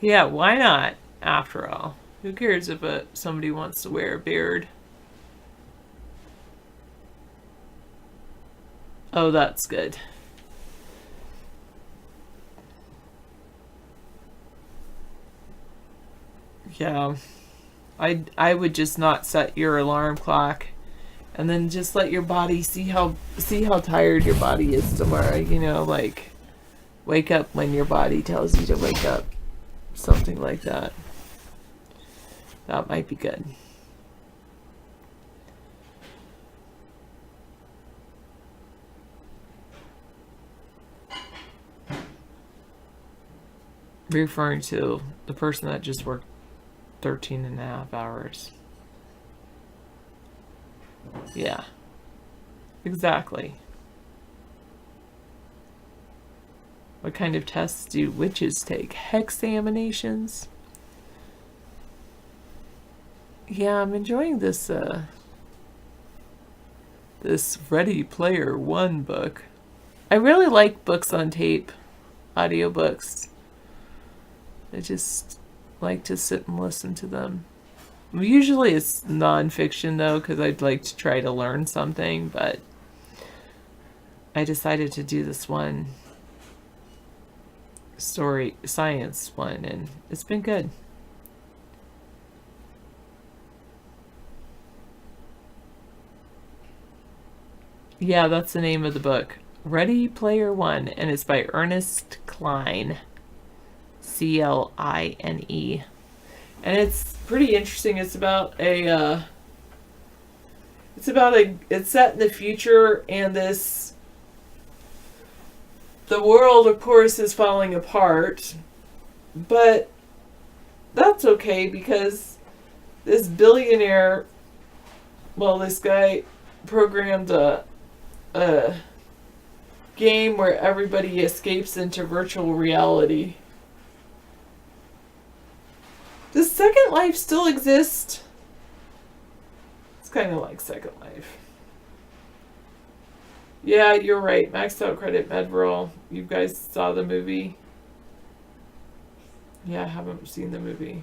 Yeah, why not? After all, who cares if somebody wants to wear a beard? Oh, that's good. Yeah, I would just not set your alarm clock, and then just let your body see how tired your body is tomorrow. You know, like wake up when your body tells you to wake up, something like that. That might be good. Referring to the person that just worked 13 and a half hours. Yeah, exactly. What kind of tests do witches take? Hexaminations? Yeah, I'm enjoying this this Ready Player One book. I really like books on tape, audiobooks. I just like to sit and listen to them. Usually it's nonfiction though, because I'd like to try to learn something, but I decided to do this one story science one, and it's been good. Yeah, that's the name of the book. Ready Player One, and it's by Ernest Cline. C-L-I-N-E. And it's pretty interesting. It's set in the future, and the world, of course, is falling apart, but that's okay because this billionaire, this guy programmed a game where everybody escapes into virtual reality. Does Second Life still exist? It's kind of like Second Life. Yeah, you're right. Maxed Out Credit Medroll. You guys saw the movie? Yeah, I haven't seen the movie.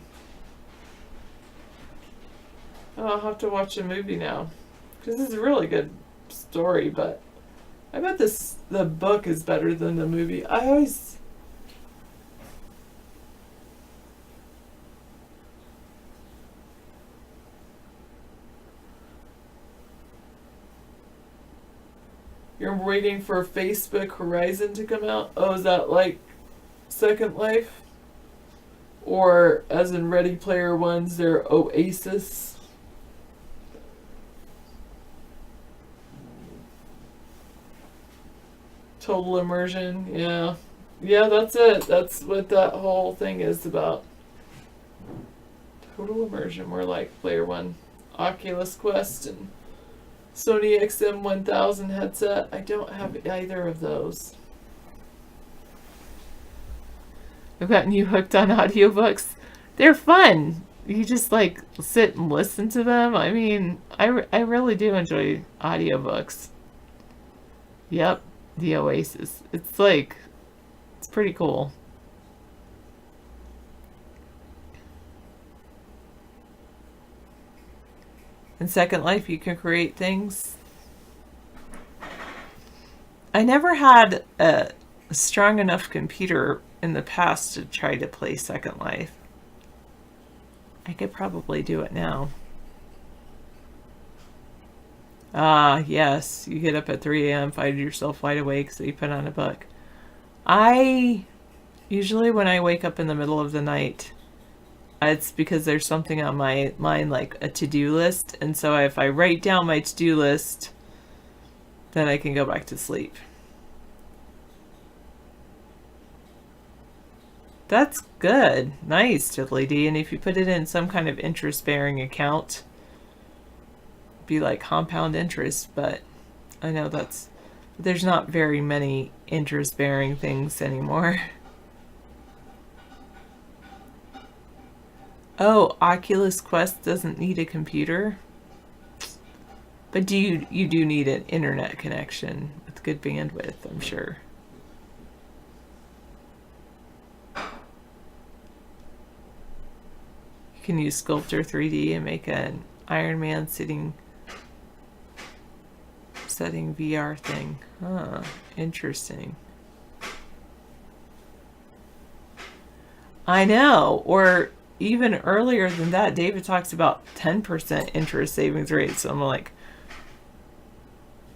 Oh, I'll have to watch the movie now. Because it's a really good story, but I bet the book is better than the movie. You're waiting for Facebook Horizon to come out? Oh, is that like Second Life? Or, as in Ready Player One's, their Oasis? Total immersion, yeah. Yeah, that's it. That's what that whole thing is about. Total immersion, more like Player One. Oculus Quest and Sony XM1000 headset. I don't have either of those. I've gotten you hooked on audiobooks. They're fun. You just like sit and listen to them. I mean, I really do enjoy audiobooks. Yep, the Oasis. It's like, it's pretty cool. In Second Life, you can create things. I never had a strong enough computer in the past to try to play Second Life. I could probably do it now. Ah, yes. You get up at 3 a.m., find yourself wide awake, so you put on a book. Usually when I wake up in the middle of the night, it's because there's something on my mind, like a to-do list. And so if I write down my to-do list, then I can go back to sleep. That's good. Nice, Tiddly D. And if you put it in some kind of interest-bearing account, it'd be like compound interest. But I know there's not very many interest-bearing things anymore. Oh, Oculus Quest doesn't need a computer? But you do need an internet connection with good bandwidth, I'm sure. You can use Sculptor 3D and make an Iron Man setting VR thing. Huh, interesting. I know, or even earlier than that, David talks about 10% interest savings rate. So I'm like,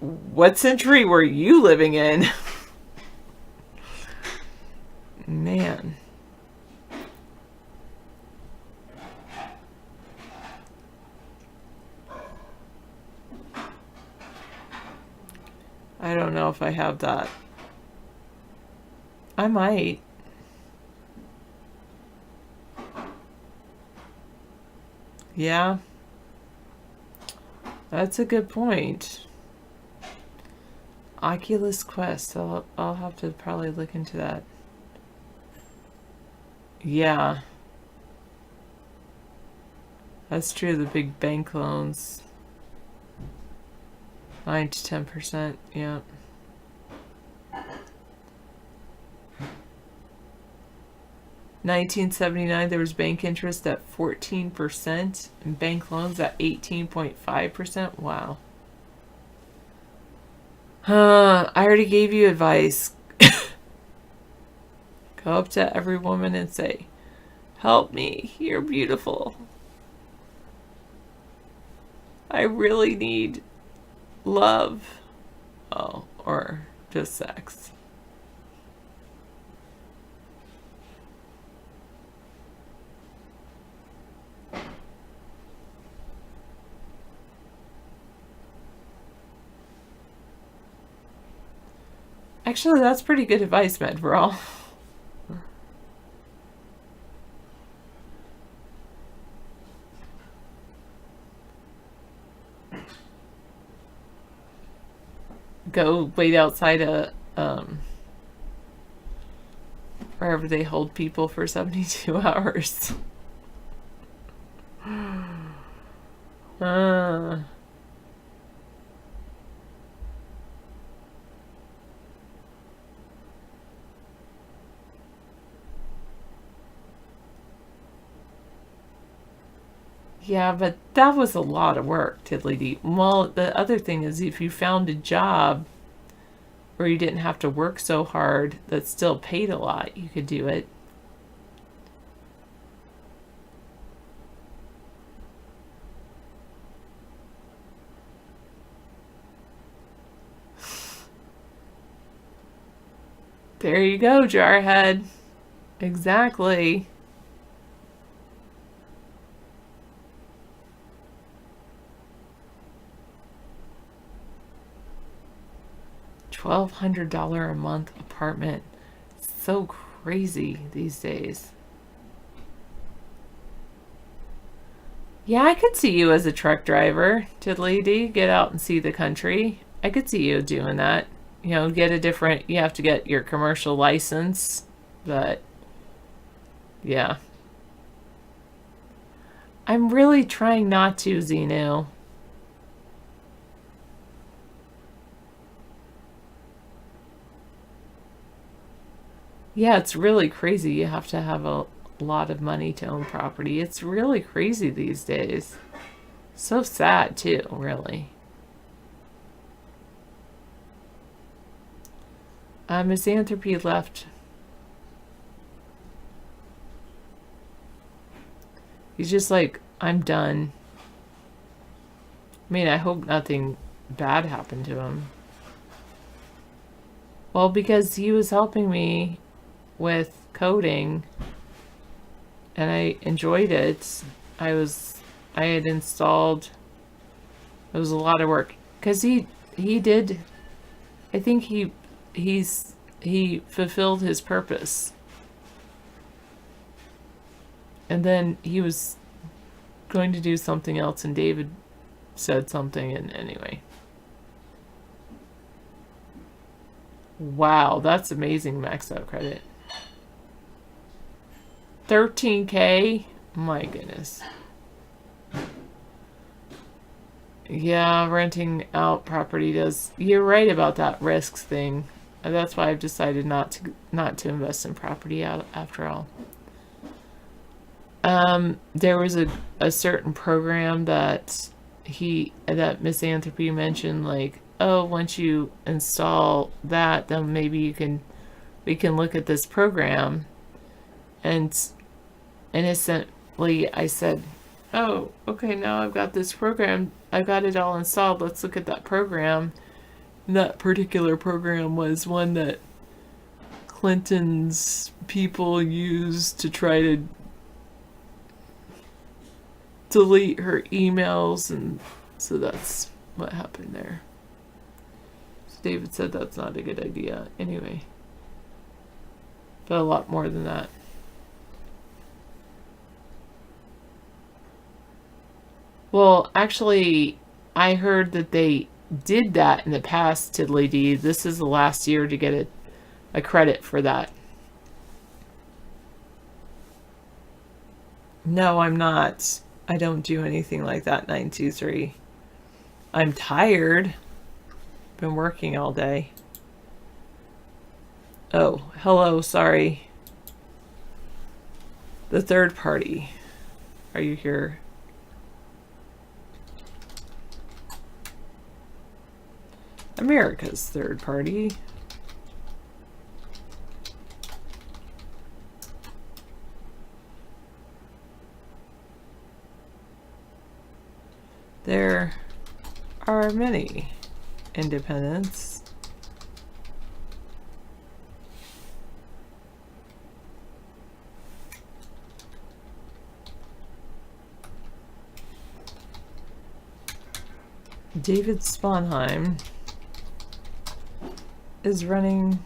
what century were you living in? Man. I don't know if I have that. I might. Yeah. That's a good point. Oculus Quest. I'll have to probably look into that. Yeah. That's true, the big bank loans. 9 to 10%, yeah. $19.79, there was bank interest at 14% and bank loans at 18.5%. Wow. I already gave you advice. Go up to every woman and say, "Help me, you're beautiful. I really need love." Oh, or just sex. Actually, that's pretty good advice, Medveral. Go wait outside a wherever they hold people for 72 hours. Yeah, but that was a lot of work, Tiddly Dee. Well, the other thing is, if you found a job where you didn't have to work so hard that still paid a lot, you could do it. There you go, Jarhead. Exactly. $1,200 a month apartment. So crazy these days. Yeah, I could see you as a truck driver, Tiddly D. Get out and see the country. I could see you doing that. You know, get a different, you have to get your commercial license, but yeah. I'm really trying not to, Xenu. Yeah, it's really crazy. You have to have a lot of money to own property. It's really crazy these days. So sad, too, really. Misanthropy left. He's just like, I'm done. I mean, I hope nothing bad happened to him. Well, because he was helping me with coding and I enjoyed it. I had installed, it was a lot of work because he did, I think he fulfilled his purpose. And then he was going to do something else and David said something, and anyway. Wow, that's amazing maxed out credit. 13K? My goodness. Yeah, renting out property does. You're right about that risks thing. And that's why I've decided not to invest in property after all. There was a certain program that Misanthropy mentioned, like, oh, once you install that, then maybe we can look at this program. And innocently I said, oh, okay, now I've got this program, I've got it all installed, let's look at that program. And that particular program was one that Clinton's people used to try to delete her emails, and so that's what happened there. So David said that's not a good idea anyway. But a lot more than that. Well, actually, I heard that they did that in the past, Tiddly D. This is the last year to get a credit for that. No, I'm not. I don't do anything like that, 923. I'm tired. Been working all day. Oh, hello, sorry. The third party. Are you here? America's third party. There are many independents. David Sponheim is running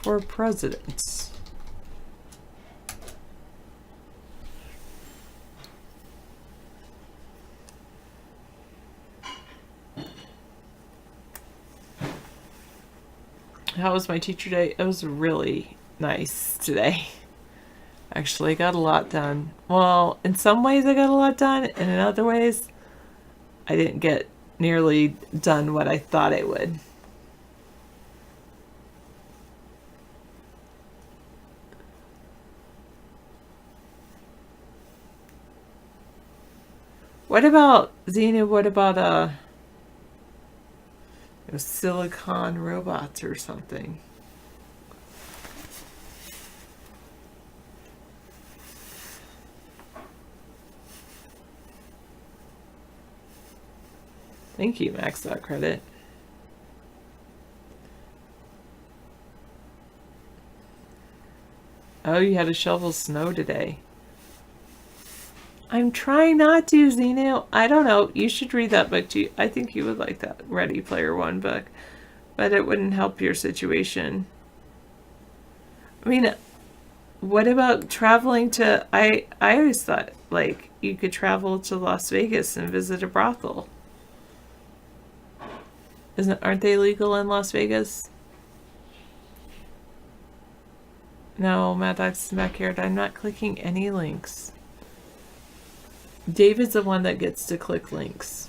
for president. How was my teacher day? It was really nice today. Actually, I got a lot done. Well, in some ways I got a lot done, and in other ways I didn't get nearly done what I thought I would. What about Xenu? What about silicon robots or something? Thank you, Max. That credit. Oh, you had to shovel snow today. I'm trying not to, Zeno. I don't know. You should read that book too. I think you would like that Ready Player One book. But it wouldn't help your situation. I mean, what about traveling to... I always thought, like, you could travel to Las Vegas and visit a brothel. Aren't they legal in Las Vegas? No, Mad Dog's backyard. I'm not clicking any links. David's the one that gets to click links.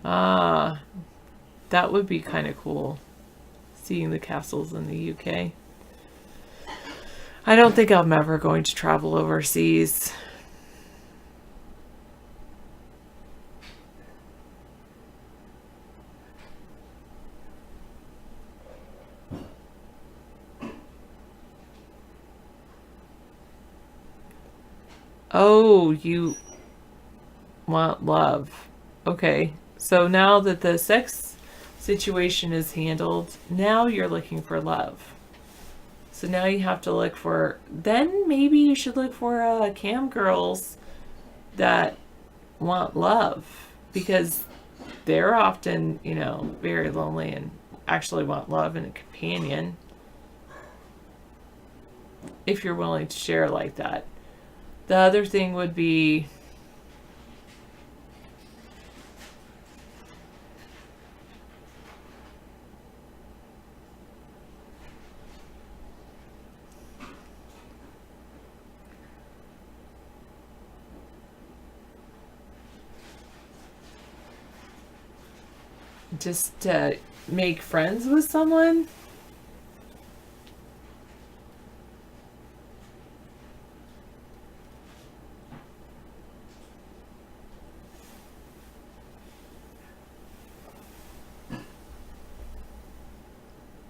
Ah, that would be kind of cool. Seeing the castles in the UK. I don't think I'm ever going to travel overseas. Oh, you want love. Okay, so now that the sex situation is handled, now you're looking for love. So now you have to look for, then maybe you should look for cam girls that want love, because they're often, you know, very lonely and actually want love and a companion. If you're willing to share like that. The other thing would be just to make friends with someone.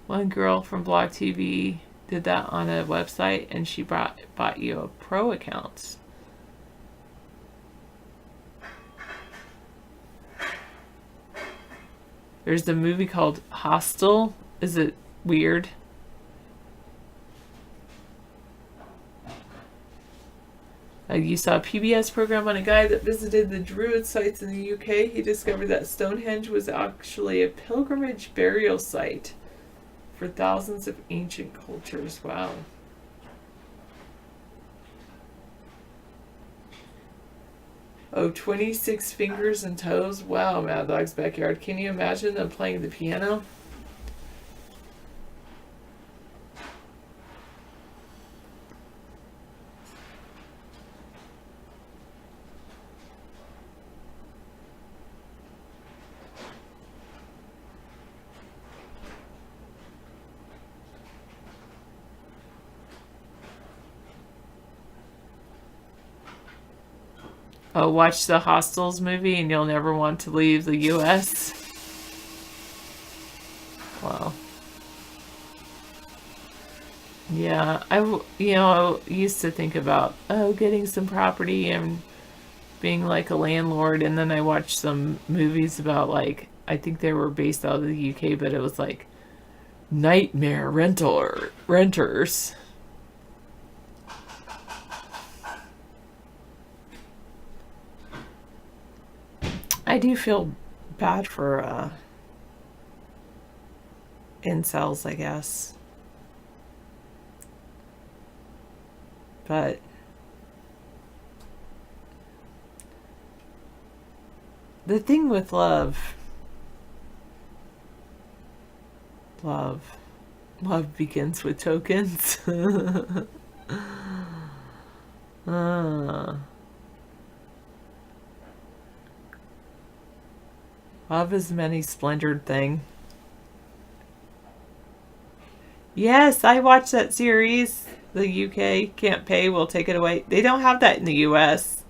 One girl from Blog TV did that on a website, and she bought you a pro account. There's the movie called Hostel. Is it weird? You saw a PBS program on a guy that visited the Druid sites in the UK. He discovered that Stonehenge was actually a pilgrimage burial site for thousands of ancient cultures. Wow. Oh, 26 fingers and toes. Wow, Mad Dog's backyard. Can you imagine them playing the piano? Oh, watch the Hostels movie and you'll never want to leave the U.S. Wow. Yeah, I used to think about, getting some property and being like a landlord, and then I watched some movies about, like, I think they were based out of the UK, but it was like nightmare renters. I do feel bad for incels, I guess. But the thing with love begins with tokens. Love is many splendored thing. Yes, I watched that series. The UK can't pay, we'll take it away. They don't have that in the US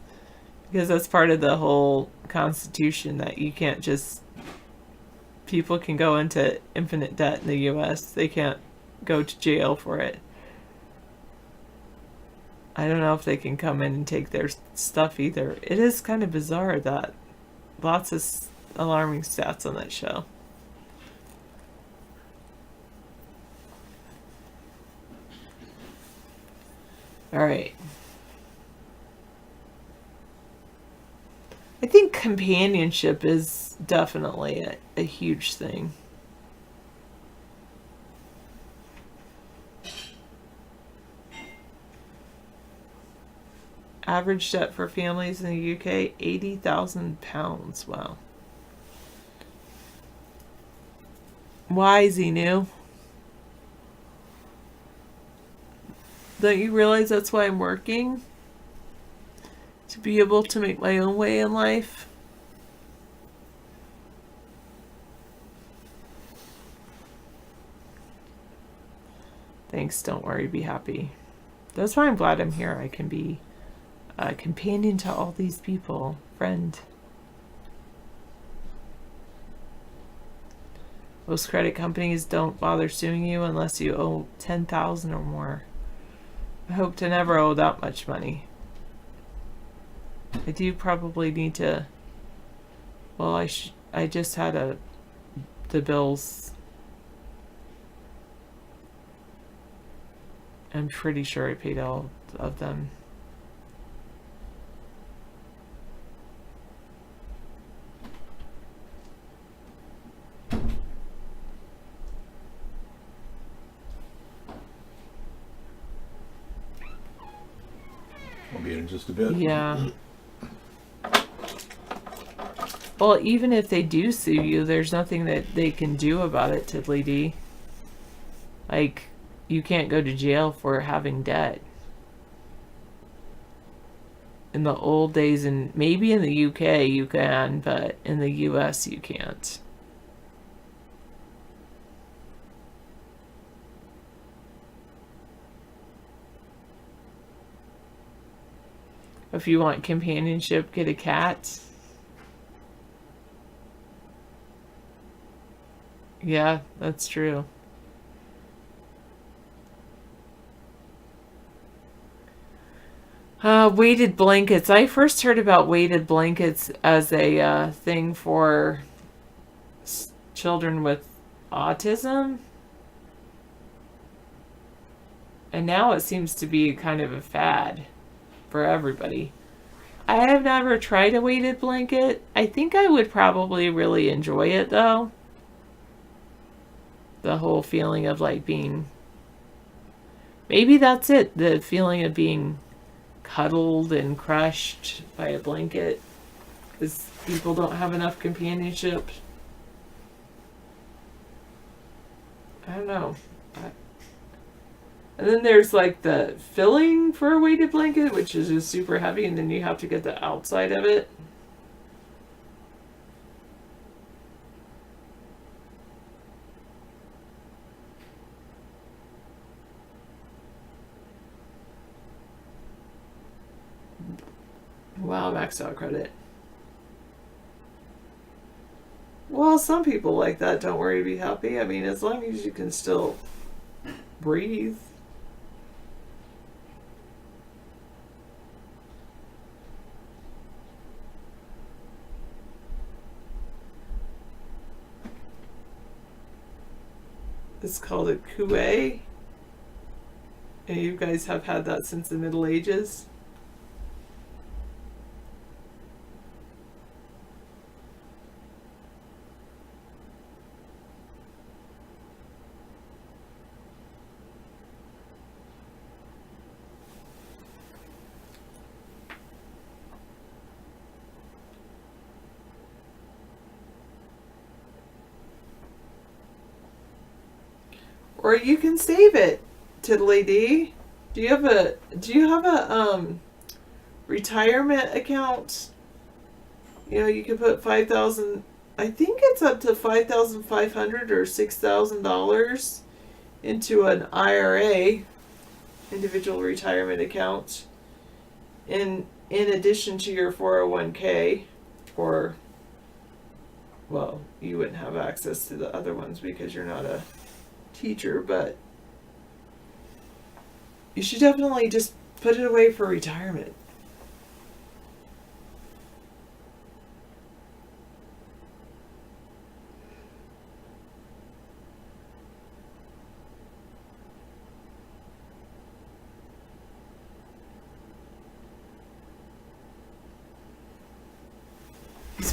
because that's part of the whole Constitution, that you can't just... People can go into infinite debt in the US. They can't go to jail for it. I don't know if they can come in and take their stuff either. It is kind of bizarre that lots of alarming stats on that show. All right. I think companionship is definitely a huge thing. Average debt for families in the UK, £80,000. Wow. Why, Xenu? Don't you realize that's why I'm working? To be able to make my own way in life? Thanks, don't worry, be happy. That's why I'm glad I'm here. I can be a companion to all these people. Friend. Most credit companies don't bother suing you unless you owe $10,000 or more. I hope to never owe that much money. I do probably need to. Well, I just had the bills. I'm pretty sure I paid all of them. I'll be in just a bit. Yeah. Well, even if they do sue you, there's nothing that they can do about it, Tiddly D. Like, you can't go to jail for having debt. In the old days, and maybe in the UK you can, but in the US you can't. If you want companionship, get a cat. Yeah, that's true. Weighted blankets. I first heard about weighted blankets as a thing for children with autism. And now it seems to be kind of a fad for everybody. I have never tried a weighted blanket. I think I would probably really enjoy it though. The whole feeling of like being, maybe that's it, the feeling of being cuddled and crushed by a blanket, because people don't have enough companionship. I don't know. And then there's like the filling for a weighted blanket, which is just super heavy, and then you have to get the outside of it. Wow, maxed out credit. Well, some people like that. Don't worry, be happy. I mean, as long as you can still breathe. It's called a coué. And you guys have had that since the Middle Ages. Or you can save it, Tiddly D. Do you have a retirement account? You know, you can put 5,000. I think it's up to 5,500 or $6,000 into an IRA, individual retirement account, in addition to your 401k, or, well, you wouldn't have access to the other ones because you're not a teacher, but you should definitely just put it away for retirement.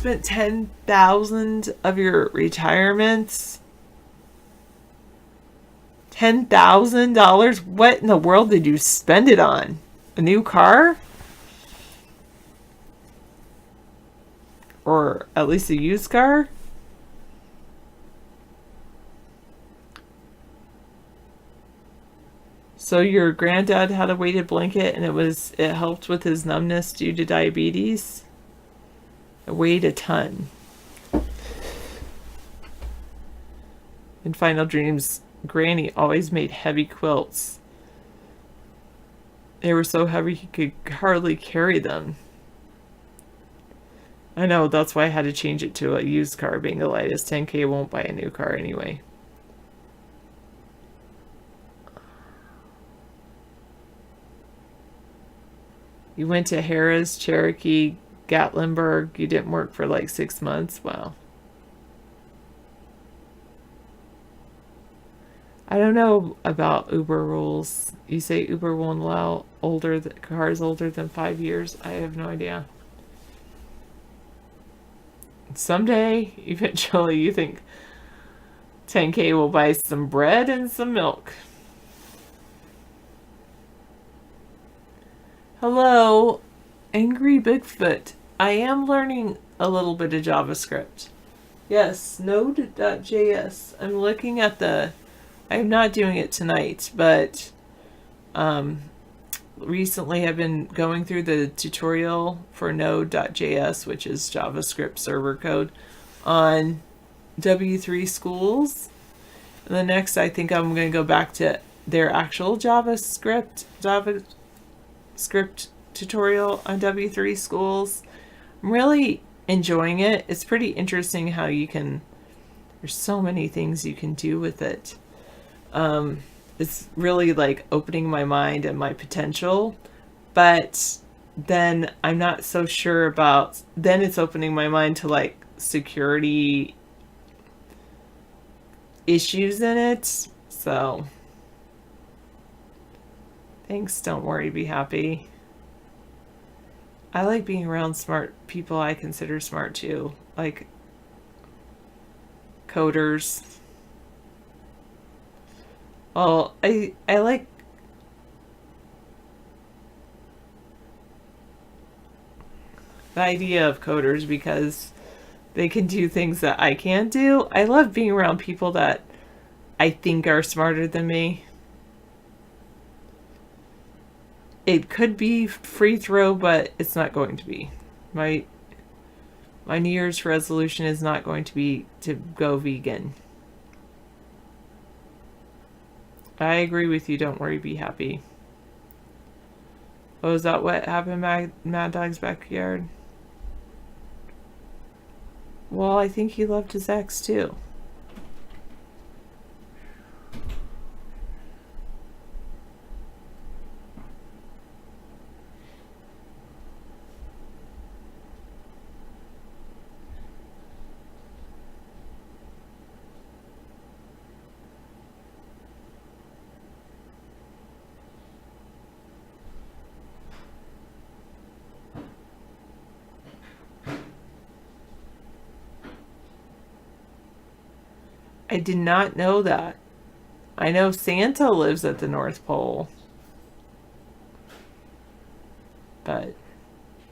spent $10,000 of your retirement. $10,000? What in the world did you spend it on? A new car? Or at least a used car? So your granddad had a weighted blanket and it helped with his numbness due to diabetes? It weighed a ton. In Final Dreams, Granny always made heavy quilts. They were so heavy he could hardly carry them. I know, that's why I had to change it to a used car, being the lightest. 10K won't buy a new car anyway. You went to Harris, Cherokee, Gatlinburg. You didn't work for like 6 months. Wow. I don't know about Uber rules. You say Uber won't allow cars older than 5 years. I have no idea. Someday, eventually, you think 10K will buy some bread and some milk. Hello, Angry Bigfoot. I am learning a little bit of JavaScript. Yes, Node.js. I'm looking at I'm not doing it tonight, but recently I've been going through the tutorial for Node.js, which is JavaScript server code, on W3 Schools. And the next, I think I'm going to go back to their actual JavaScript tutorial on W3 Schools. I'm really enjoying it. It's pretty interesting how there's so many things you can do with it. It's really like opening my mind and my potential, but then I'm not so sure then it's opening my mind to like security issues in it. So thanks, don't worry, be happy. I like being around smart people I consider smart too, like coders. Well, I like the idea of coders because they can do things that I can't do. I love being around people that I think are smarter than me. It could be free throw, but it's not going to be. My New Year's resolution is not going to be to go vegan. I agree with you. Don't worry, be happy. Oh, is that what happened at Mad Dog's backyard? Well, I think he loved his ex too. I did not know that. I know Santa lives at the North Pole. But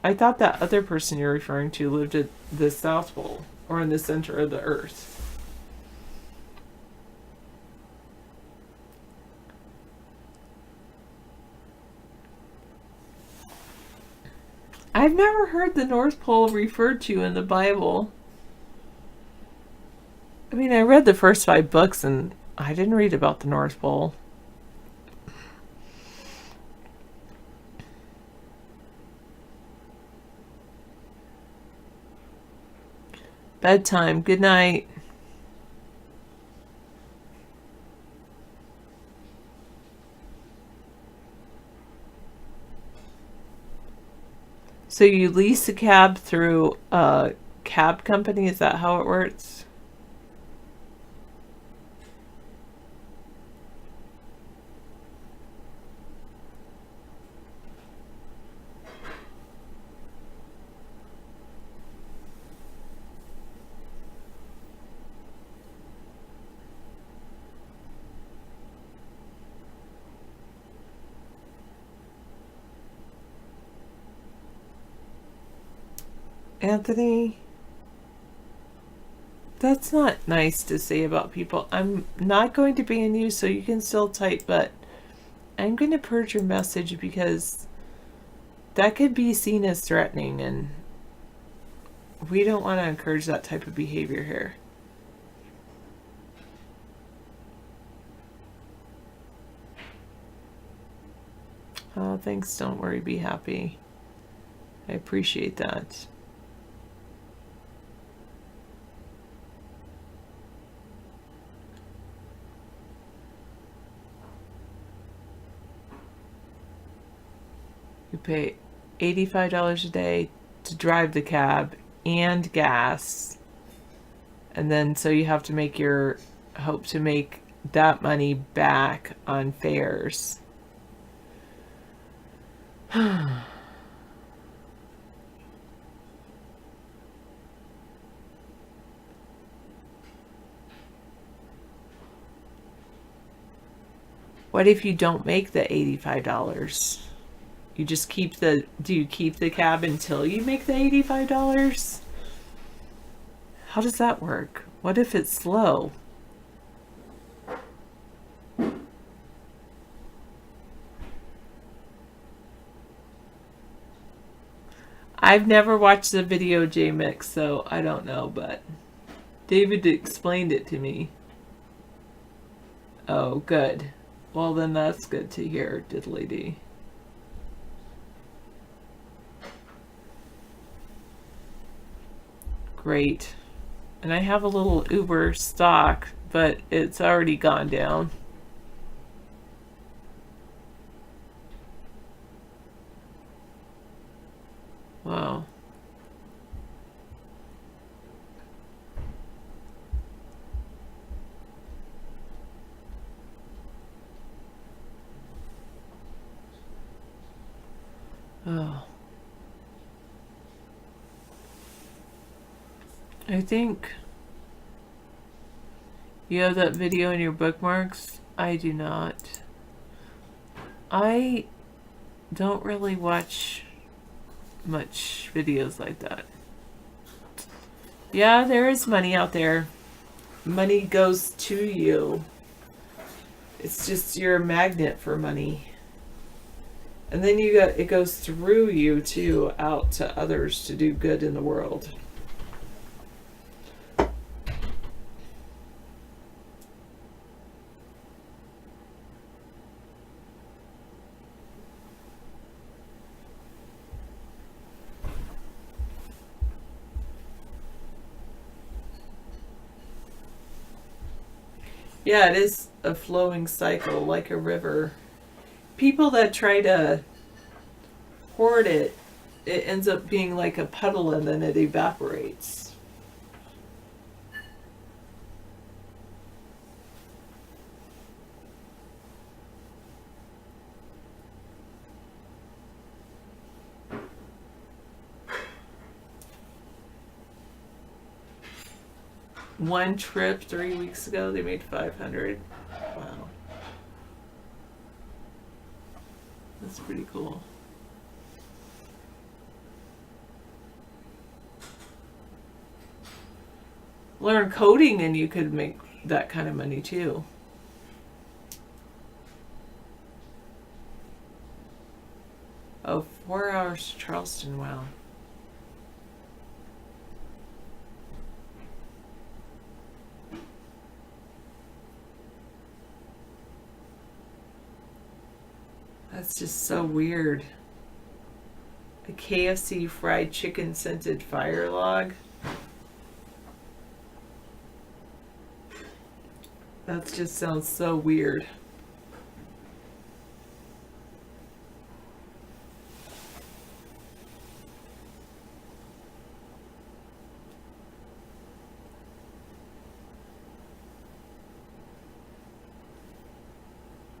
I thought that other person you're referring to lived at the South Pole, or in the center of the Earth. I've never heard the North Pole referred to in the Bible. I mean, I read the first 5 books and I didn't read about the North Pole. Bedtime. Good night. So you lease a cab through a cab company? Is that how it works? Anthony, that's not nice to say about people. I'm not going to ban you, so you can still type, but I'm going to purge your message because that could be seen as threatening, and we don't want to encourage that type of behavior here. Oh, thanks. Don't worry. Be happy. I appreciate that. You pay $85 a day to drive the cab and gas. And then so you have to hope to make that money back on fares. What if you don't make the $85? You just do you keep the cab until you make the $85? How does that work? What if it's slow? I've never watched the video, J-Mix, so I don't know, but David explained it to me. Oh, good. Well, then that's good to hear, diddly dee. Great. And I have a little Uber stock, but it's already gone down. Wow. Oh. I think you have that video in your bookmarks. I do not. I don't really watch much videos like that. Yeah, there is money out there. Money goes to you. It's just you're a magnet for money. And then it goes through you too, out to others to do good in the world. Yeah, it is a flowing cycle like a river. People that try to hoard it, it ends up being like a puddle and then it evaporates. One trip 3 weeks ago, they made 500. Wow. That's pretty cool. Learn coding and you could make that kind of money too. Oh, 4 hours to Charleston, wow. That's just so weird. A KFC fried chicken scented fire log. That just sounds so weird.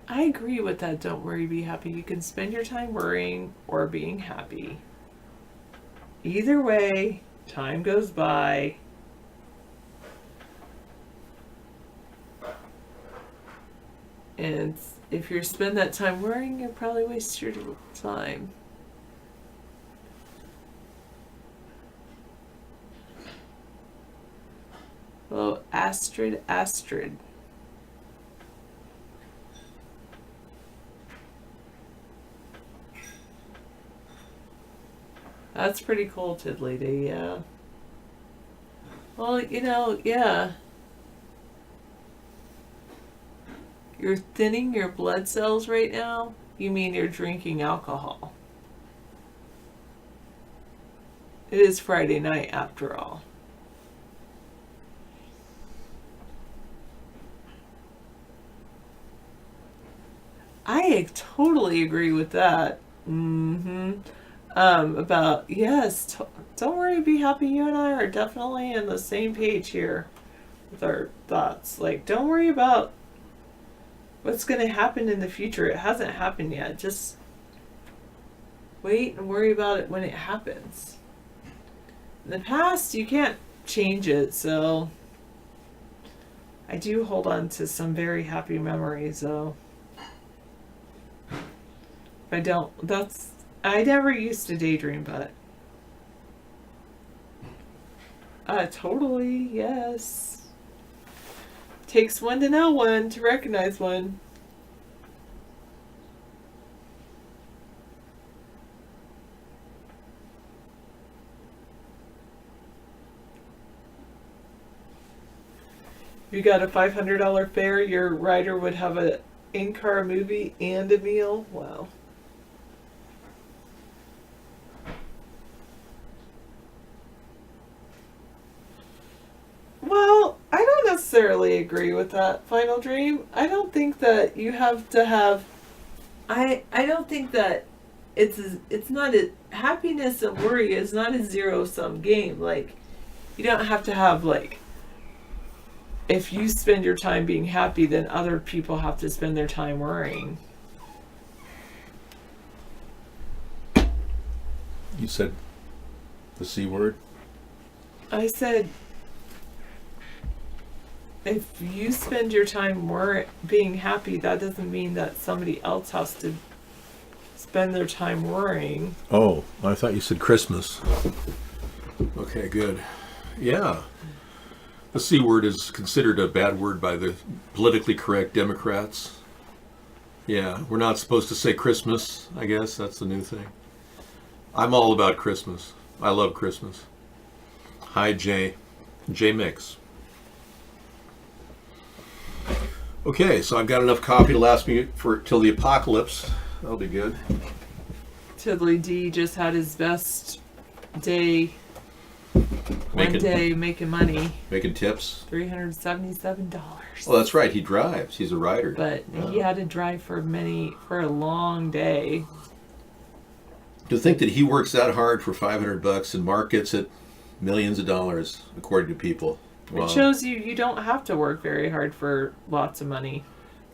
I agree with that. Don't worry, be happy. You can spend your time worrying or being happy. Either way, time goes by. And if you spend that time worrying, you'll probably waste your time. Astrid. That's pretty cool, Tiddly D, yeah. Well, yeah. You're thinning your blood cells right now? You mean you're drinking alcohol? It is Friday night after all. I totally agree with that. About, yes, don't worry, be happy. You and I are definitely on the same page here with our thoughts. Like, don't worry about what's going to happen in the future. It hasn't happened yet. Just wait and worry about it when it happens. In the past, you can't change it, so I do hold on to some very happy memories, though. I never used to daydream, but totally, yes. Takes one to know one, to recognize one. If you got a $500 fare, your rider would have an in-car movie and a meal. Wow. Well, I don't necessarily agree with that, Final Dream. I don't think that you have to have... I don't think that it's not a... Happiness and worry is not a zero-sum game. Like, you don't have to have, like... If you spend your time being happy, then other people have to spend their time worrying. You said the C word? I said... If you spend your time being happy, that doesn't mean that somebody else has to spend their time worrying. Oh, I thought you said Christmas. Okay, good. Yeah. The C word is considered a bad word by the politically correct Democrats. Yeah, we're not supposed to say Christmas, I guess. That's the new thing. I'm all about Christmas. I love Christmas. Hi, Jay. Jay Mix. Okay, so I've got enough coffee to last me till the apocalypse. That'll be good. Tiddly D just had his best day. One day making money. Making tips. $377. Well, that's right. He drives. He's a rider. But he had to drive for a long day. To think that he works that hard for $500 and Mark gets it millions of dollars, according to people. Wow. It shows you don't have to work very hard for lots of money.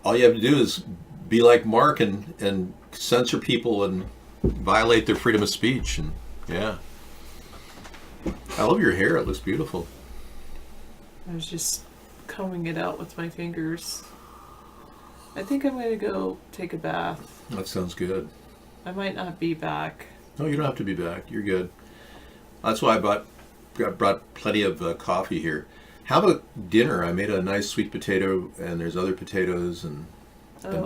All you have to do is be like Mark and censor people and violate their freedom of speech. And yeah. I love your hair. It looks beautiful. I was just combing it out with my fingers. I think I'm going to go take a bath. That sounds good. I might not be back. No, you don't have to be back. You're good. That's why I brought plenty of coffee here. How about dinner? I made a nice sweet potato, and there's other potatoes and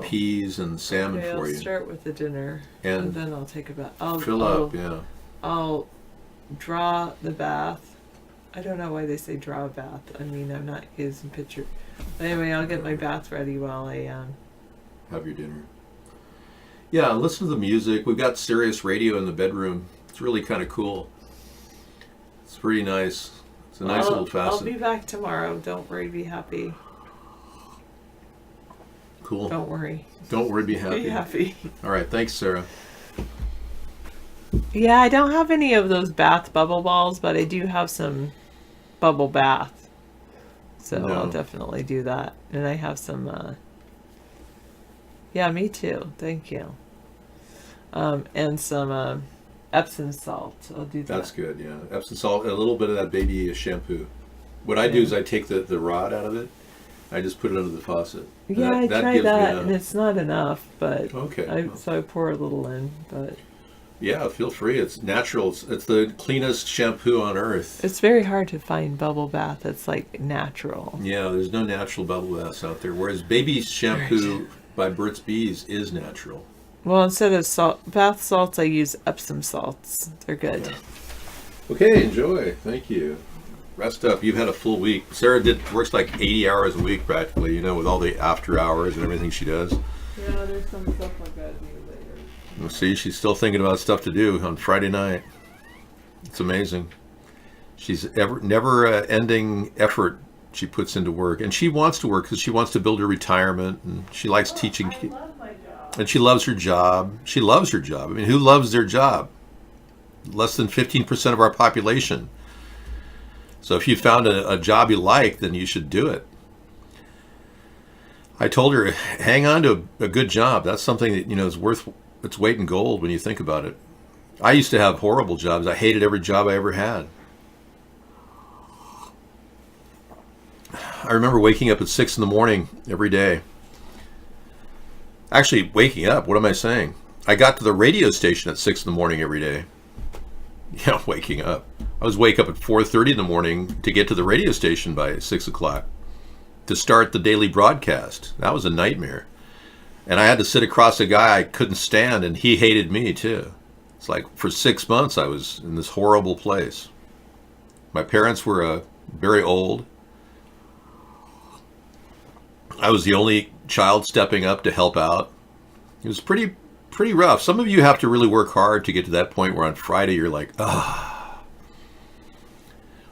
peas and salmon for you. I'll start with the dinner, and then I'll take a bath. Fill up, yeah. I'll draw the bath. I don't know why they say draw a bath. I mean, I'm not using picture. But anyway, I'll get my bath ready while I have your dinner. Yeah, listen to the music. We've got Sirius Radio in the bedroom. It's really kind of cool. It's pretty nice. It's a nice little facet. I'll be back tomorrow. Don't worry, be happy. Cool. Don't worry. Don't worry, be happy. Be happy. All right, thanks, Sarah. Yeah, I don't have any of those bath bubble balls, but I do have some bubble bath. So I'll definitely do that. And I have some, yeah, me too. Thank you. And some Epsom salt. I'll do that. That's good, yeah. Epsom salt, a little bit of that baby shampoo. What I do is I take the rod out of it. I just put it under the faucet. Yeah, I tried that, and it's not enough, but okay. so I pour a little in, but Yeah, feel free. It's natural. It's the cleanest shampoo on earth. It's very hard to find bubble bath that's like natural. Yeah, there's no natural bubble baths out there. Whereas baby shampoo by Burt's Bees is natural. Well, instead of bath salts, I use Epsom salts. They're good. Yeah. Okay, enjoy. Thank you. Rest up. You've had a full week. Sarah works like 80 hours a week practically, with all the after hours and everything she does. Yeah, there's some stuff I gotta do later. Well, see, she's still thinking about stuff to do on Friday night. It's amazing. She's never ending effort she puts into work, and she wants to work because she wants to build her retirement, and she likes teaching. I love my job. And she loves her job. She loves her job. I mean, who loves their job? Less than 15% of our population. So if you found a job you like, then you should do it. I told her, hang on to a good job. That's something that, is worth its weight in gold when you think about it. I used to have horrible jobs. I hated every job I ever had. I remember waking up at 6 in the morning every day. Actually, waking up, what am I saying? I got to the radio station at 6 in the morning every day. Yeah, waking up. I was wake up at 4:30 in the morning to get to the radio station by 6 o'clock to start the daily broadcast. That was a nightmare. And I had to sit across a guy I couldn't stand, and he hated me too. It's like for 6 months I was in this horrible place. My parents were very old. I was the only child stepping up to help out. It was pretty rough. Some of you have to really work hard to get to that point where on Friday you're like, ah.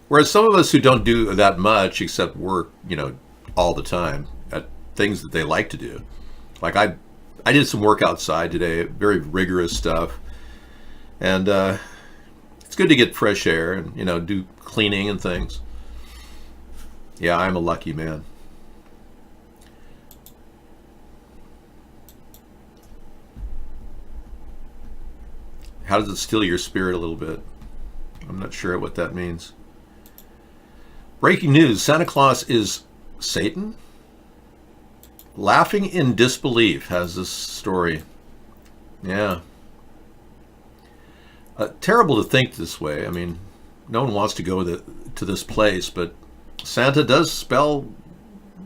Whereas some of us who don't do that much except work, all the time at things that they like to do. Like I did some work outside today, very rigorous stuff. And it's good to get fresh air and, do cleaning and things. Yeah, I'm a lucky man. How does it steal your spirit a little bit? I'm not sure what that means. Breaking news, Santa Claus is Satan? Laughing in Disbelief has this story. Yeah. Terrible to think this way. I mean, no one wants to go to this place, but Santa does spell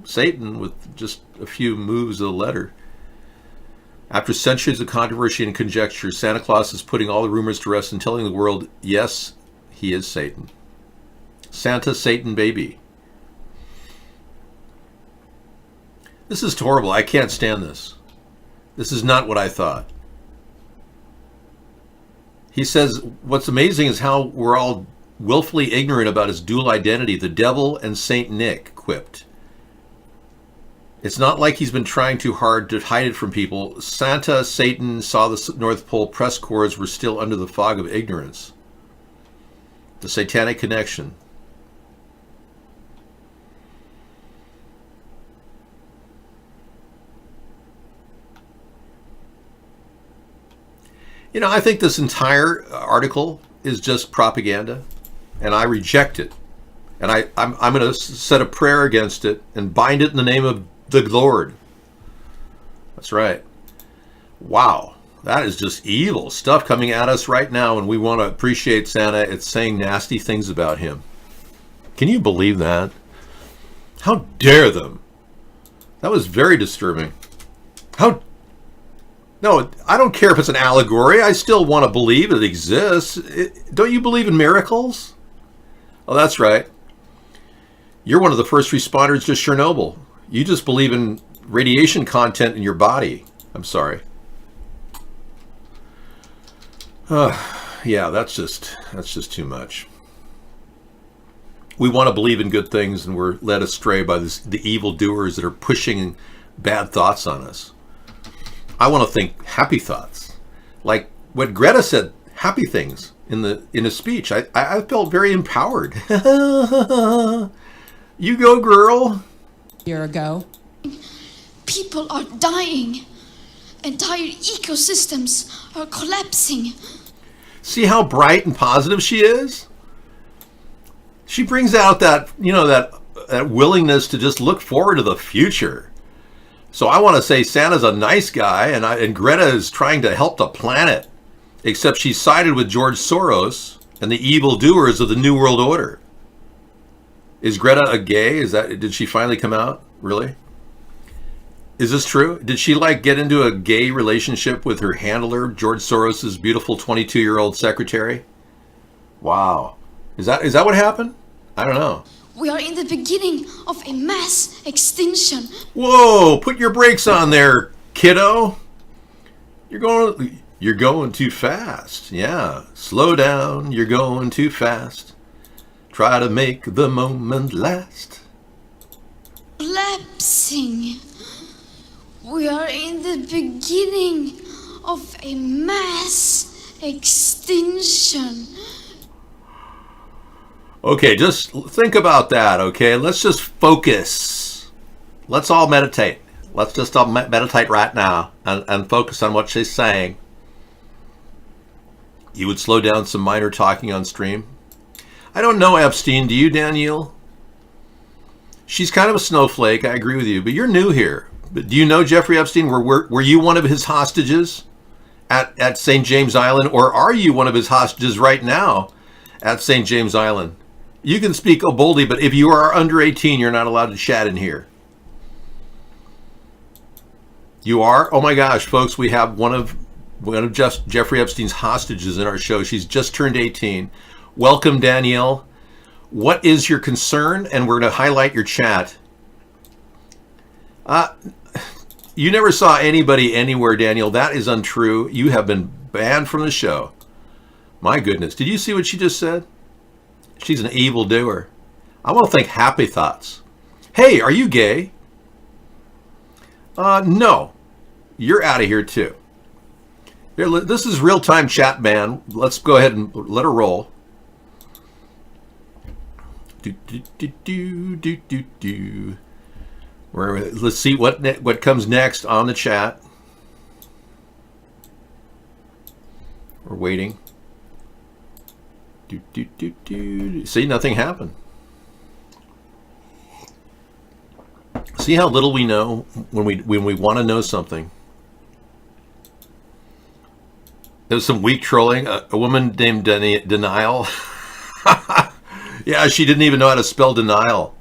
Satan with just a few moves of the letter. After centuries of controversy and conjecture, Santa Claus is putting all the rumors to rest and telling the world, yes, he is Satan. Santa, Satan, baby. This is horrible. I can't stand this. This is not what I thought. He says, what's amazing is how we're all willfully ignorant about his dual identity, the devil and Saint Nick, quipped. It's not like he's been trying too hard to hide it from people. Santa, Satan saw the North Pole press corps were still under the fog of ignorance. The satanic connection. I think this entire article is just propaganda, and I reject it. And I'm going to set a prayer against it and bind it in the name of the Lord. That's right. Wow. That is just evil stuff coming at us right now, and we want to appreciate Santa. It's saying nasty things about him. Can you believe that? How dare them? That was very disturbing. No, I don't care if it's an allegory. I still want to believe it exists. Don't you believe in miracles? Oh, that's right. You're one of the first responders to Chernobyl. You just believe in radiation content in your body. I'm sorry. Yeah, that's just too much. We want to believe in good things, and we're led astray by the evildoers that are pushing bad thoughts on us. I want to think happy thoughts, like what Greta said. Happy things in a speech. I felt very empowered. You go, girl. A year ago. People are dying. Entire ecosystems are collapsing. See how bright and positive she is? She brings out that willingness to just look forward to the future. So I want to say Santa's a nice guy, and Greta is trying to help the planet. except she sided with George Soros and the evildoers of the New World Order. Is Greta a gay? Did she finally come out? Really? Is this true? Did she get into a gay relationship with her handler, George Soros's beautiful 22-year-old secretary? Wow. Is that what happened? I don't know. We are in the beginning of a mass extinction. Whoa, put your brakes on there, kiddo. You're going too fast. Yeah, slow down, you're going too fast. Try to make the moment last. Collapsing. We are in the beginning of a mass extinction. Okay, just think about that, okay? Let's just focus. Let's all meditate. Let's just all meditate right now and focus on what she's saying. You would slow down some minor talking on stream? I don't know, Epstein. Do you, Danielle? She's kind of a snowflake, I agree with you, but you're new here. But do you know Jeffrey Epstein? Were you one of his hostages at St. James Island, or are you one of his hostages right now at St. James Island? You can speak boldly, but if you are under 18, you're not allowed to chat in here. You are? Oh my gosh, folks, we have one of Jeffrey Epstein's hostages in our show. She's just turned 18. Welcome, Danielle. What is your concern? And we're going to highlight your chat. You never saw anybody anywhere, Daniel. That is untrue. You have been banned from the show. My goodness. Did you see what she just said? She's an evildoer. I want to think happy thoughts. Hey, are you gay? No. You're out of here too. Here, this is real-time chat, man. Let's go ahead and let her roll. Let's see what comes next on the chat. We're waiting. See, nothing happened. See how little we know when we want to know something. There was some weak trolling. A woman named Denial. Yeah, she didn't even know how to spell denial.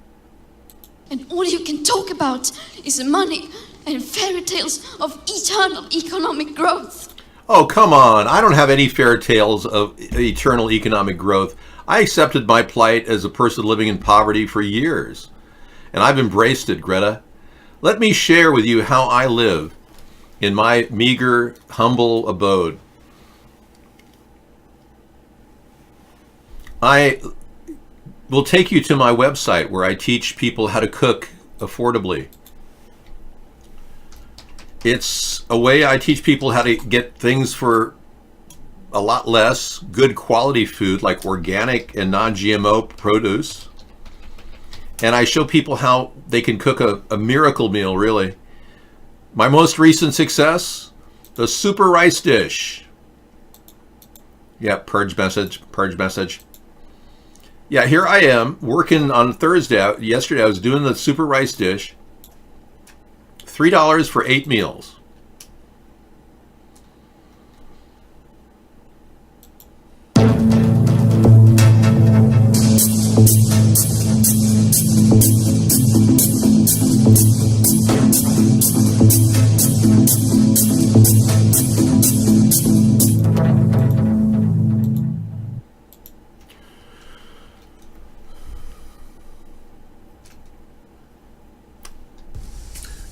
And all you can talk about is money and fairy tales of eternal economic growth. Oh, come on. I don't have any fairy tales of eternal economic growth. I accepted my plight as a person living in poverty for years. And I've embraced it, Greta. Let me share with you how I live in my meager, humble abode. I will take you to my website where I teach people how to cook affordably. It's a way I teach people how to get things for a lot less, good quality food like organic and non-GMO produce. And I show people how they can cook a miracle meal, really. My most recent success, the super rice dish. Yeah, purge message. Yeah, here I am working on Thursday. Yesterday I was doing the super rice dish. $3 for 8 meals.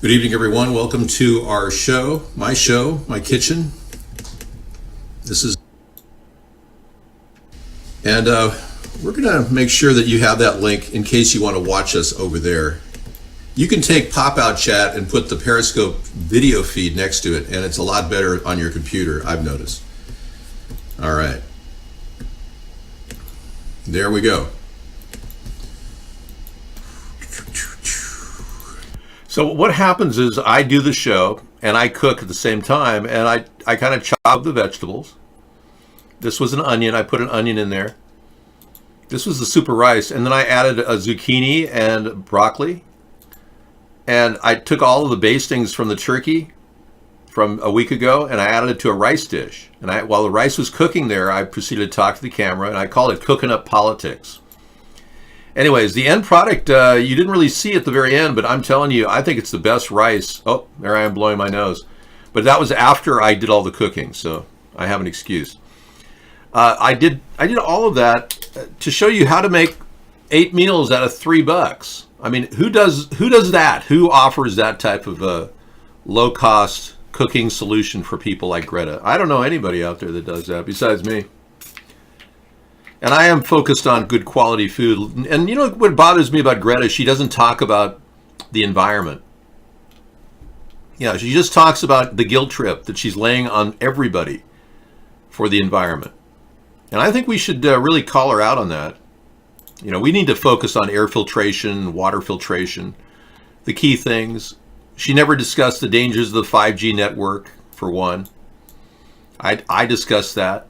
Good evening, everyone. Welcome to our show, my kitchen. And we're going to make sure that you have that link in case you want to watch us over there. You can take Pop-Out Chat and put the Periscope video feed next to it, and it's a lot better on your computer, I've noticed. All right. There we go. So what happens is I do the show and I cook at the same time, and I kind of chop the vegetables. This was an onion. I put an onion in there. This was the super rice, and then I added a zucchini and broccoli. And I took all of the bastings from the turkey, from a week ago, and I added it to a rice dish. And while the rice was cooking there, I proceeded to talk to the camera, and I called it Cooking Up Politics. Anyways, the end product, you didn't really see at the very end, but I'm telling you, I think it's the best rice. Oh, there I am blowing my nose. But that was after I did all the cooking, so I have an excuse. I did all of that to show you how to make 8 meals out of $3. I mean, who does that? Who offers that type of low-cost cooking solution for people like Greta? I don't know anybody out there that does that besides me. And I am focused on good quality food. And you know what bothers me about Greta? She doesn't talk about the environment. Yeah, she just talks about the guilt trip that she's laying on everybody for the environment. And I think we should really call her out on that. You know, we need to focus on air filtration, water filtration, the key things. She never discussed the dangers of the 5G network, for one. I discuss that.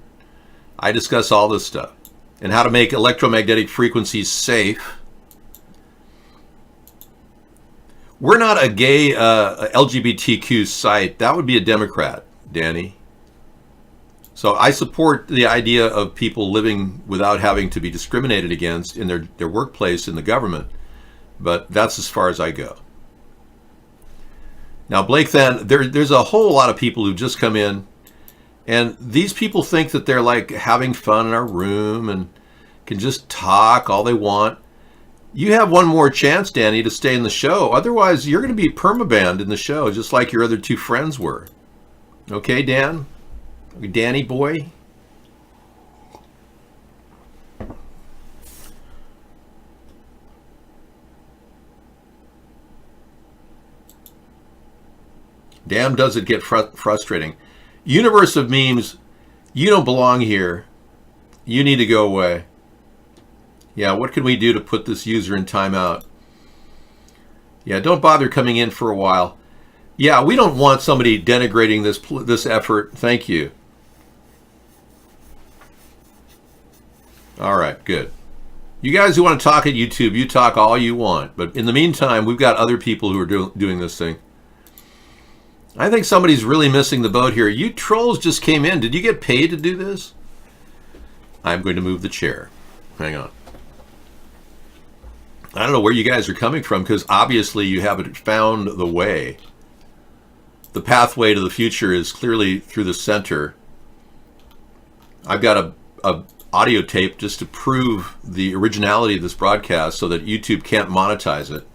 I discuss all this stuff. And how to make electromagnetic frequencies safe. We're not a gay LGBTQ site. That would be a Democrat, Danny. So I support the idea of people living without having to be discriminated against in their workplace in the government. But that's as far as I go. Now, Blake, then, there's a whole lot of people who've just come in. And these people think that they're like having fun in our room and can just talk all they want. You have one more chance, Danny, to stay in the show. Otherwise, you're going to be permabanned in the show, just like your other two friends were. Okay, Dan? Danny boy? Damn, does it get frustrating. Universe of memes, you don't belong here. You need to go away. Yeah, what can we do to put this user in timeout? Yeah, don't bother coming in for a while. Yeah, we don't want somebody denigrating this effort. Thank you. All right, good. You guys who want to talk at YouTube, you talk all you want. But in the meantime, we've got other people who are doing this thing. I think somebody's really missing the boat here. You trolls just came in. Did you get paid to do this? I'm going to move the chair. Hang on. I don't know where you guys are coming from because obviously you haven't found the way. The pathway to the future is clearly through the center. I've got a audio tape just to prove the originality of this broadcast so that YouTube can't monetize it.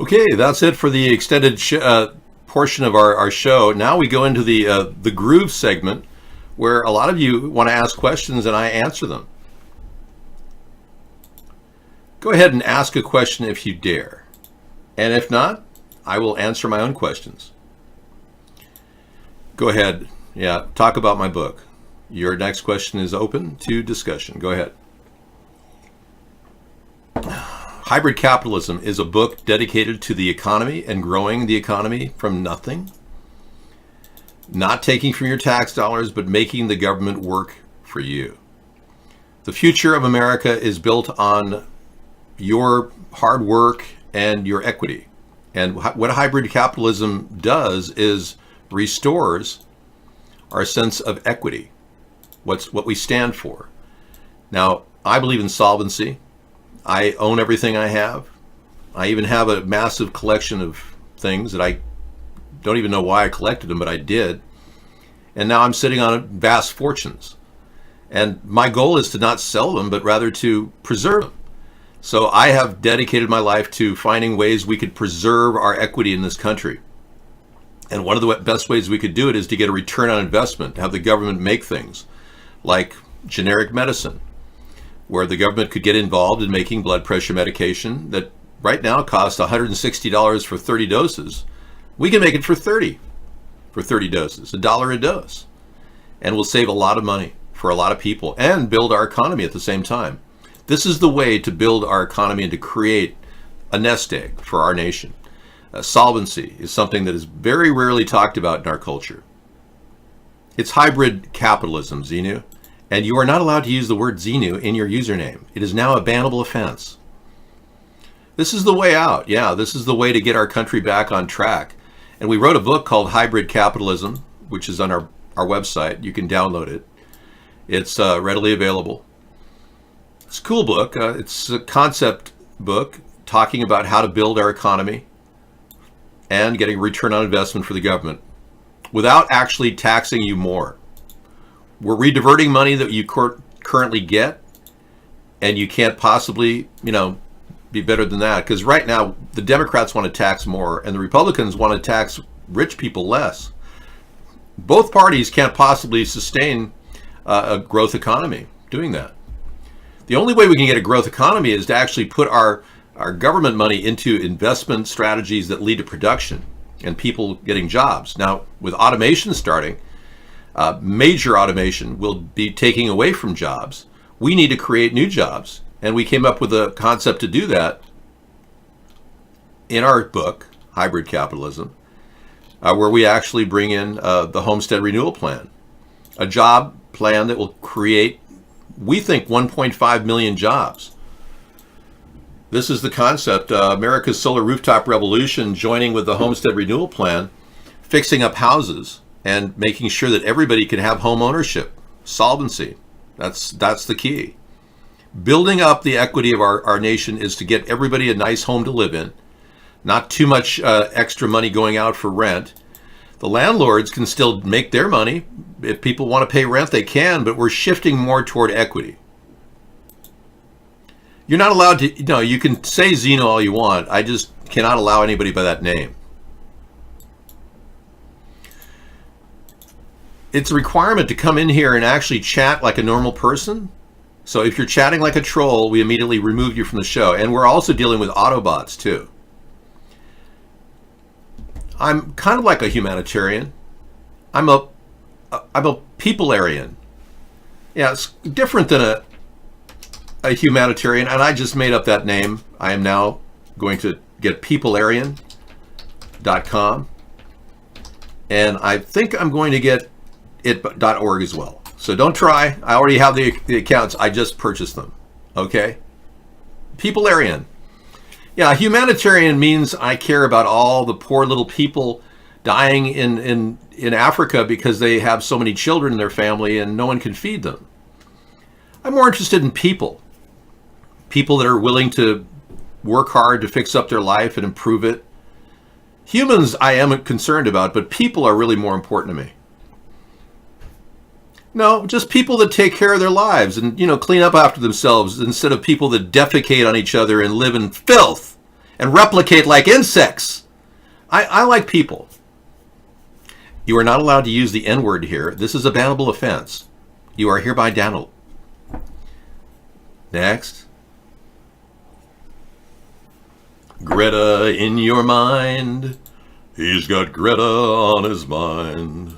Okay, that's it for the extended portion of our show. Now we go into the groove segment, where a lot of you want to ask questions and I answer them. Go ahead and ask a question if you dare. And if not, I will answer my own questions. Go ahead. Yeah, talk about my book. Your next question is open to discussion. Go ahead. Hybrid Capitalism is a book dedicated to the economy and growing the economy from nothing. Not taking from your tax dollars, but making the government work for you. The future of America is built on your hard work and your equity. And what hybrid capitalism does is restores our sense of equity, what we stand for. Now, I believe in solvency. I own everything I have. I even have a massive collection of things that I don't even know why I collected them, but I did. And now I'm sitting on vast fortunes. And my goal is to not sell them, but rather to preserve them. So I have dedicated my life to finding ways we could preserve our equity in this country. And one of the best ways we could do it is to get a return on investment, have the government make things like generic medicine, where the government could get involved in making blood pressure medication that right now costs $160 for 30 doses. We can make it for 30 doses, $1 a dose. And we'll save a lot of money for a lot of people and build our economy at the same time. This is the way to build our economy and to create a nest egg for our nation. Solvency is something that is very rarely talked about in our culture. It's hybrid capitalism, Xenu, and you are not allowed to use the word Xenu in your username. It is now a bannable offense. This is the way out. Yeah, this is the way to get our country back on track. And we wrote a book called Hybrid Capitalism, which is on our website. You can download it. It's readily available. It's a cool book. It's a concept book talking about how to build our economy and getting a return on investment for the government without actually taxing you more. We're rediverting money that you currently get, and you can't possibly, be better than that. Because right now, the Democrats want to tax more, and the Republicans want to tax rich people less. Both parties can't possibly sustain a growth economy doing that. The only way we can get a growth economy is to actually put our government money into investment strategies that lead to production and people getting jobs. Now, with automation starting, major automation will be taking away from jobs. We need to create new jobs. And we came up with a concept to do that in our book, Hybrid Capitalism, where we actually bring in the Homestead Renewal Plan, a job plan that will create, we think, 1.5 million jobs. This is the concept, America's Solar Rooftop Revolution joining with the Homestead Renewal Plan, fixing up houses and making sure that everybody can have home ownership, solvency. That's the key. Building up the equity of our nation is to get everybody a nice home to live in, not too much extra money going out for rent. The landlords can still make their money. If people want to pay rent, they can, but we're shifting more toward equity. You're not allowed to, you can say Xenu all you want. I just cannot allow anybody by that name. It's a requirement to come in here and actually chat like a normal person. So if you're chatting like a troll, we immediately remove you from the show. And we're also dealing with Autobots too. I'm kind of like a humanitarian. I'm a peoplearian. Yeah, it's different than a humanitarian, and I just made up that name. I am now going to get peoplearian.com, and I think I'm going to get it.org as well. So don't try. I already have the accounts. I just purchased them. Okay? Peoplearian. Yeah, humanitarian means I care about all the poor little people dying in Africa because they have so many children in their family and no one can feed them. I'm more interested in people. People that are willing to work hard to fix up their life and improve it. Humans I am concerned about, but people are really more important to me. No, just people that take care of their lives and, clean up after themselves instead of people that defecate on each other and live in filth and replicate like insects. I like people. You are not allowed to use the N-word here. This is a bannable offense. You are hereby downloaded. Next. Greta in your mind. He's got Greta on his mind.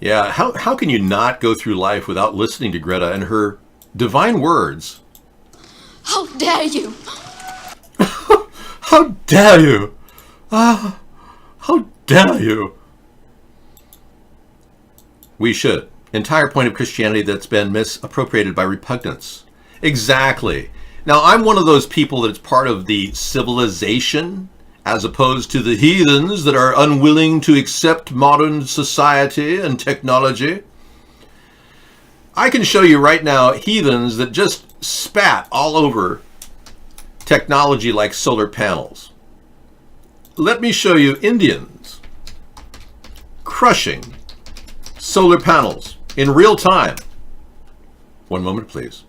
Yeah, how can you not go through life without listening to Greta and her divine words? How dare you? How dare you? How dare you? We should. Entire point of Christianity that's been misappropriated by repugnance. Exactly. Now, I'm one of those people that's part of the civilization, as opposed to the heathens that are unwilling to accept modern society and technology. I can show you right now heathens that just spat all over technology like solar panels. Let me show you Indians crushing solar panels in real time. One moment, please.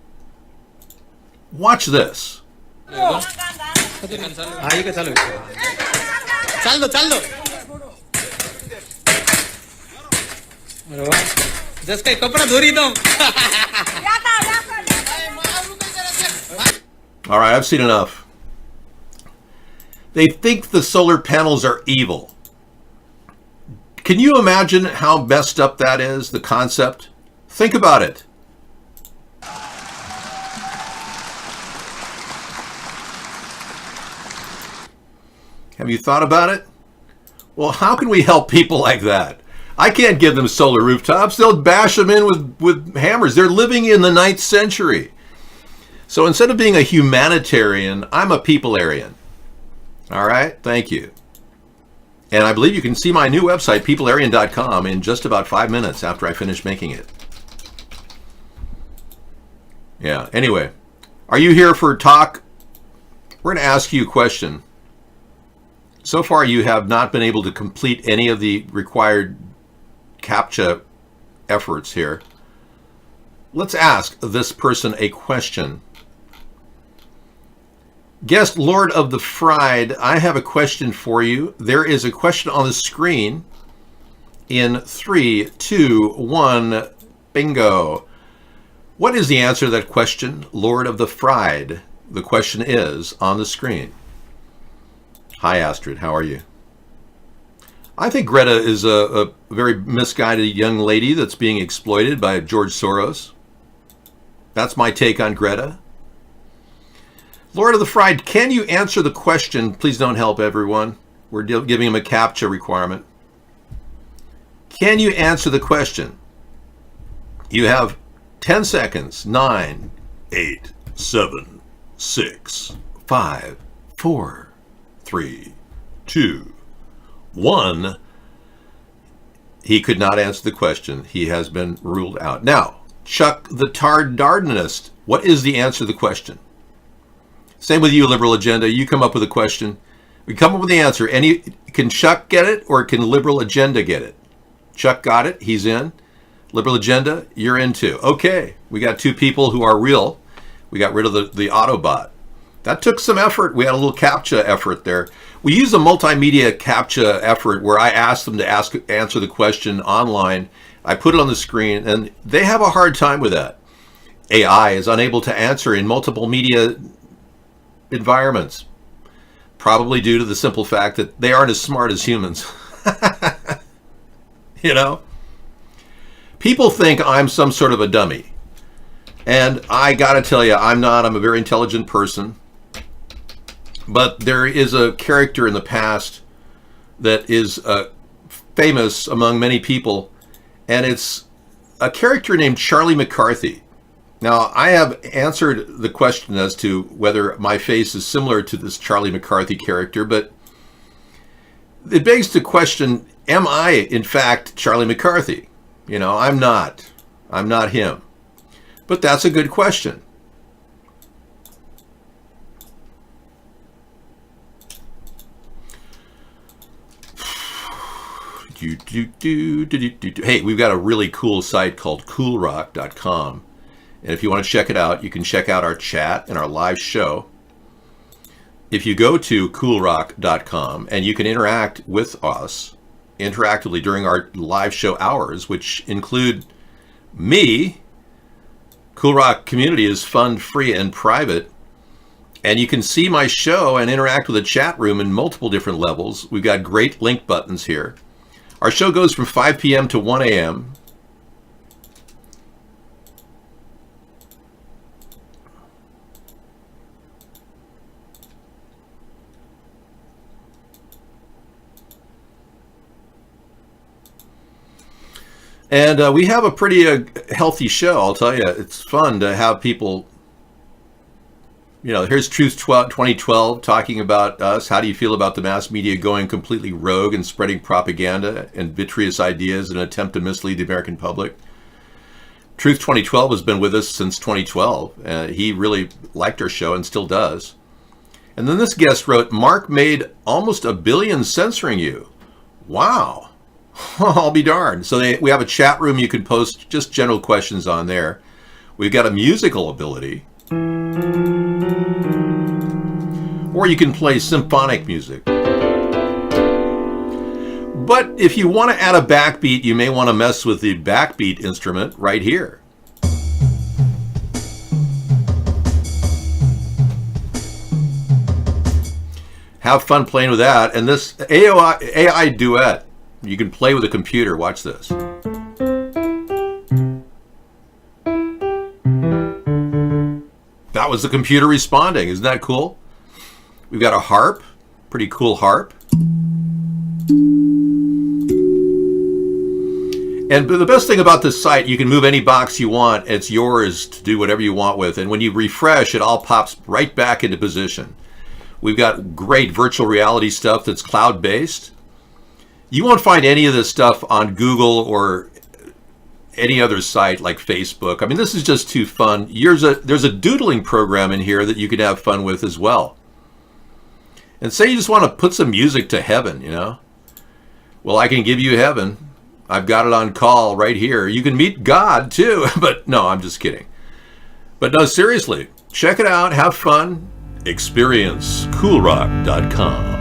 Watch this. All right, I've seen enough. They think the solar panels are evil. Can you imagine how messed up that is, the concept? Think about it. Have you thought about it? Well, how can we help people like that? I can't give them solar rooftops. They'll bash them in with hammers. They're living in the 9th century. So instead of being a humanitarian, I'm a peoplearian. All right? Thank you. And I believe you can see my new website, peoplearian.com, in just about 5 minutes after I finish making it. Yeah, anyway. Are you here for talk? We're going to ask you a question. So far, you have not been able to complete any of the required CAPTCHA efforts here. Let's ask this person a question. Guest Lord of the Fried, I have a question for you. There is a question on the screen in 3, 2, 1, bingo. What is the answer to that question, Lord of the Fried? The question is on the screen. Hi, Astrid. How are you? I think Greta is a very misguided young lady that's being exploited by George Soros. That's my take on Greta. Lord of the Fried, can you answer the question? Please don't help everyone. We're giving him a CAPTCHA requirement. Can you answer the question? You have 10 seconds. 9, 8, 7, 6, 5, 4, 3, 2, 1. He could not answer the question. He has been ruled out. Now, Chuck the Tardardanist, what is the answer to the question? Same with you, Liberal Agenda. You come up with a question. We come up with the answer. Can Chuck get it or can Liberal Agenda get it? Chuck got it. He's in. Liberal Agenda, you're in too. Okay, we got 2 people who are real. We got rid of the Autobot. That took some effort. We had a little CAPTCHA effort there. We use a multimedia CAPTCHA effort where I ask them to answer the question online. I put it on the screen, and they have a hard time with that. AI is unable to answer in multiple media environments, probably due to the simple fact that they aren't as smart as humans. You know? People think I'm some sort of a dummy. And I gotta tell you, I'm not. I'm a very intelligent person. But there is a character in the past that is famous among many people, and it's a character named Charlie McCarthy. Now, I have answered the question as to whether my face is similar to this Charlie McCarthy character, but it begs the question, am I, in fact, Charlie McCarthy? You know, I'm not. I'm not him. But that's a good question. Hey, we've got a really cool site called coolrock.com. And if you want to check it out, you can check out our chat and our live show. if you go to coolrock.com and you can interact with us interactively during our live show hours, which include me. Cool Rock community is fun, free, and private. And you can see my show and interact with the chat room in multiple different levels. We've got great link buttons here. Our show goes from 5 p.m. to 1 a.m. And we have a pretty healthy show, I'll tell you. It's fun to have people, here's Truth 2012 talking about us. How do you feel about the mass media going completely rogue and spreading propaganda and vitreous ideas in an attempt to mislead the American public? Truth 2012 has been with us since 2012. He really liked our show and still does. And then this guest wrote, Mark made almost $1 billion censoring you. Wow. I'll be darned. So we have a chat room you can post just general questions on there. We've got a musical ability. Or you can play symphonic music. But if you want to add a backbeat, you may want to mess with the backbeat instrument right here. Have fun playing with that. And this AI duet, you can play with a computer. Watch this. That was the computer responding. Isn't that cool? We've got a harp. Pretty cool harp. And the best thing about this site, you can move any box you want. It's yours to do whatever you want with. And when you refresh, it all pops right back into position. We've got great virtual reality stuff that's cloud-based. You won't find any of this stuff on Google or any other site like Facebook. I mean, this is just too fun. There's a doodling program in here that you can have fun with as well. And say you just want to put some music to heaven, Well, I can give you heaven. I've got it on call right here. You can meet God too. But no, I'm just kidding. But no, seriously, check it out. Have fun. Experience coolrock.com.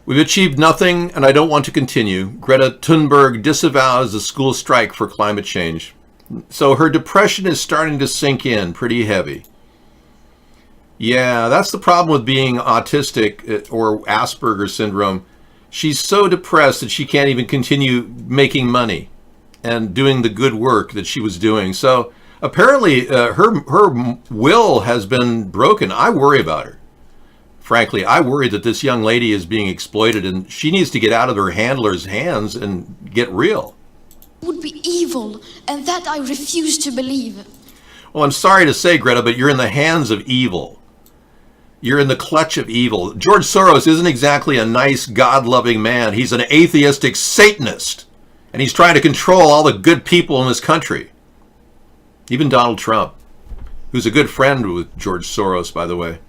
We've achieved nothing, and I don't want to continue. Greta Thunberg disavows the school strike for climate change. So her depression is starting to sink in pretty heavy. Yeah, that's the problem with being autistic or Asperger's syndrome. She's so depressed that she can't even continue making money and doing the good work that she was doing. So apparently her will has been broken. I worry about her. Frankly, I worry that this young lady is being exploited and she needs to get out of her handler's hands and get real. Would be evil, and that I refuse to believe. Well, I'm sorry to say, Greta, but you're in the hands of evil. You're in the clutch of evil. George Soros isn't exactly a nice, God-loving man. He's an atheistic Satanist, and he's trying to control all the good people in this country. Even Donald Trump, who's a good friend with George Soros, by the way.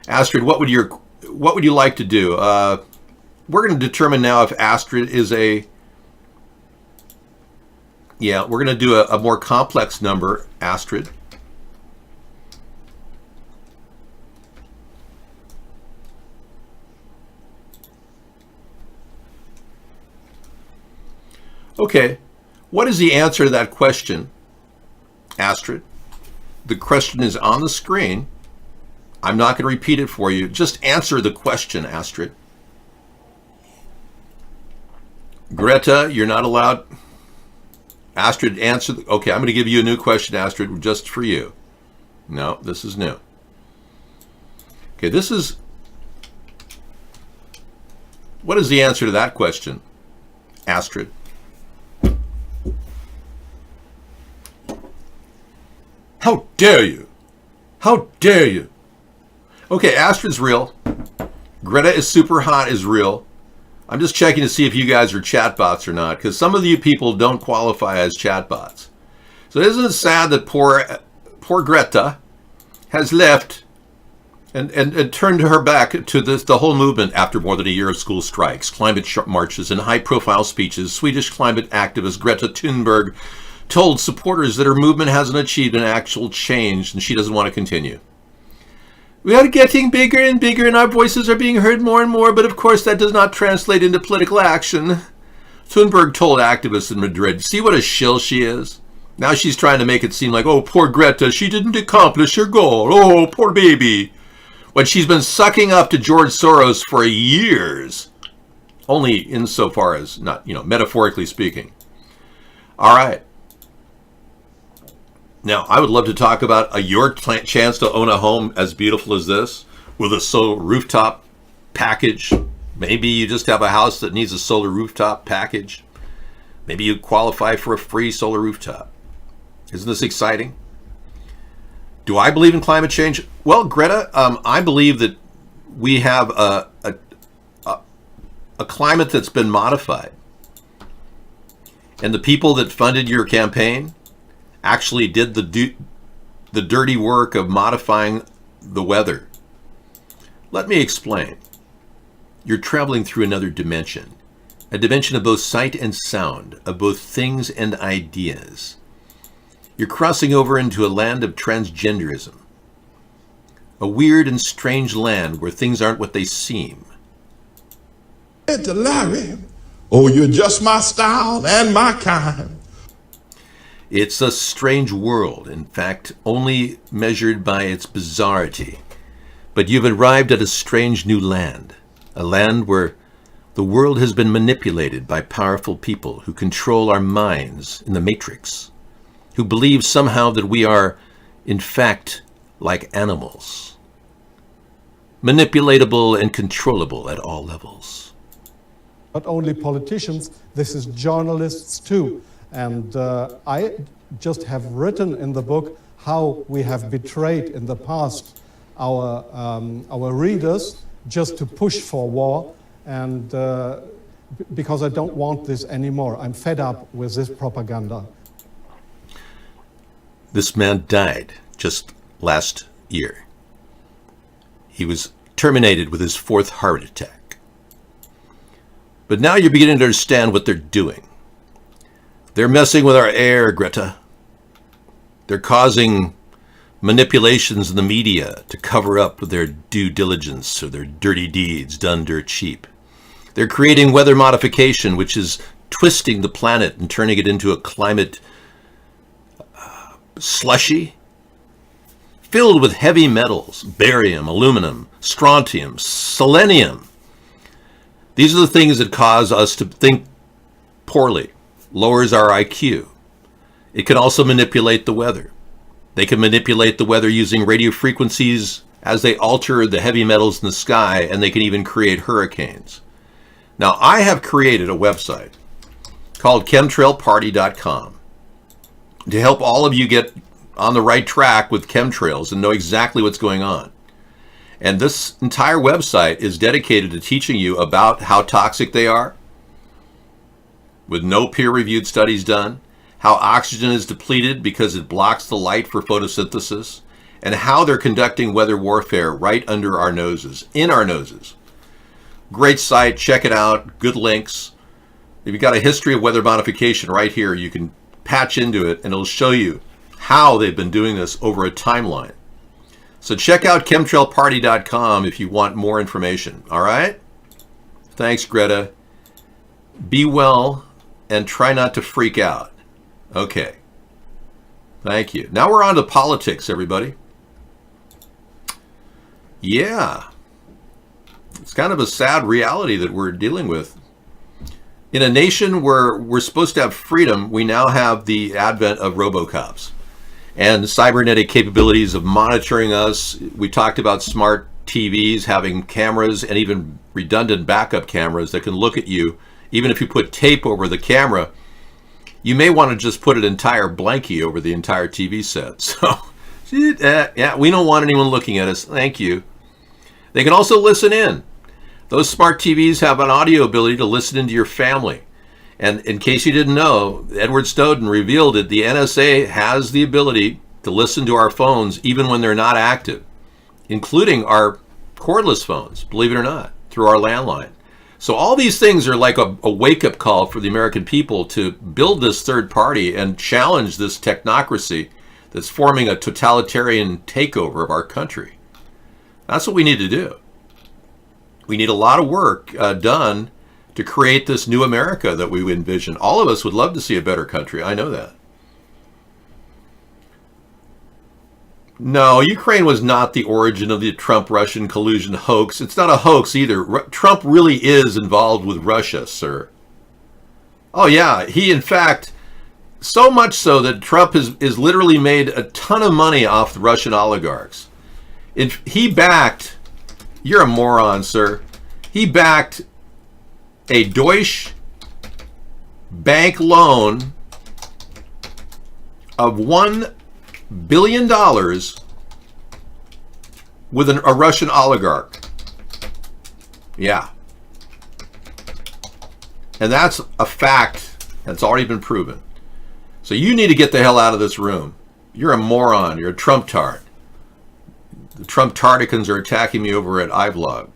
Astrid, what would you like to do? We're going to determine now if Astrid is a... Yeah, we're going to do a more complex number, Astrid. Okay, what is the answer to that question, Astrid? The question is on the screen. I'm not going to repeat it for you. Just answer the question, Astrid. Greta, you're not allowed... Astrid, answer... Okay, I'm going to give you a new question, Astrid, just for you. No, this is new. Okay, this is... What is the answer to that question, Astrid? How dare you? How dare you? Okay, Astrid's real. Greta is super hot is real. I'm just checking to see if you guys are chatbots or not, because some of you people don't qualify as chatbots. So isn't it sad that poor Greta has left and turned her back to the whole movement after more than a year of school strikes, climate marches, and high-profile speeches? Swedish climate activist Greta Thunberg told supporters that her movement hasn't achieved an actual change and she doesn't want to continue. We are getting bigger and bigger and our voices are being heard more and more, but of course that does not translate into political action. Thunberg told activists in Madrid, see what a shill she is? Now she's trying to make it seem like, oh, poor Greta, she didn't accomplish her goal. Oh, poor baby. When she's been sucking up to George Soros for years. Only insofar as, not, metaphorically speaking. All right. Now, I would love to talk about your chance to own a home as beautiful as this with a solar rooftop package. Maybe you just have a house that needs a solar rooftop package. Maybe you qualify for a free solar rooftop. Isn't this exciting? Do I believe in climate change? Well, Greta, I believe that we have a climate that's been modified. And the people that funded your campaign actually did the dirty work of modifying the weather. Let me explain. You're traveling through another dimension, a dimension of both sight and sound, of both things and ideas. You're crossing over into a land of transgenderism, a weird and strange land where things aren't what they seem. To Larry, oh, you're just my style and my kind. It's a strange world, in fact, only measured by its bizarrity. But you've arrived at a strange new land, a land where the world has been manipulated by powerful people who control our minds in the matrix, who believe somehow that we are, in fact, like animals, manipulatable and controllable at all levels. Not only politicians, this is journalists too. And I just have written in the book how we have betrayed in the past our readers just to push for war, and because I don't want this anymore. I'm fed up with this propaganda. This man died just last year. He was terminated with his 4th heart attack. But now you're beginning to understand what they're doing. They're messing with our air, Greta. They're causing manipulations in the media to cover up their due diligence or their dirty deeds done dirt cheap. They're creating weather modification, which is twisting the planet and turning it into a climate slushy filled with heavy metals, barium, aluminum, strontium, selenium. These are the things that cause us to think poorly. Lowers our IQ. It can also manipulate the weather. They can manipulate the weather using radio frequencies as they alter the heavy metals in the sky, and they can even create hurricanes. Now, I have created a website called chemtrailparty.com to help all of you get on the right track with chemtrails and know exactly what's going on. And this entire website is dedicated to teaching you about how toxic they are, with no peer-reviewed studies done, how oxygen is depleted because it blocks the light for photosynthesis, and how they're conducting weather warfare right under our noses, in our noses. Great site, check it out, good links. If you've got a history of weather modification right here, you can patch into it and it'll show you how they've been doing this over a timeline. So check out chemtrailparty.com if you want more information, all right? Thanks, Greta. Be well and try not to freak out. Okay. Thank you. Now we're on to politics, everybody. Yeah. It's kind of a sad reality that we're dealing with. In a nation where we're supposed to have freedom, we now have the advent of robocops and cybernetic capabilities of monitoring us. We talked about smart TVs having cameras and even redundant backup cameras that can look at you. Even if you put tape over the camera, you may want to just put an entire blankie over the entire TV set. So, yeah, we don't want anyone looking at us. Thank you. They can also listen in. Those smart TVs have an audio ability to listen into your family. And in case you didn't know, Edward Snowden revealed that the NSA has the ability to listen to our phones even when they're not active, including our cordless phones, believe it or not, through our landline. So all these things are like a wake-up call for the American people to build this third party and challenge this technocracy that's forming a totalitarian takeover of our country. That's what we need to do. We need a lot of work done to create this new America that we envision. All of us would love to see a better country. I know that. No, Ukraine was not the origin of the Trump-Russian collusion hoax. It's not a hoax either. Trump really is involved with Russia, sir. Oh yeah, he in fact, so much so that Trump is literally made a ton of money off the Russian oligarchs. He backed, you're a moron, sir. He backed a Deutsche Bank loan of $1 billion with a Russian oligarch. Yeah. And that's a fact that's already been proven. So you need to get the hell out of this room. You're a moron. You're a Trump tard. The Trump Tarticans are attacking me over at iVlog.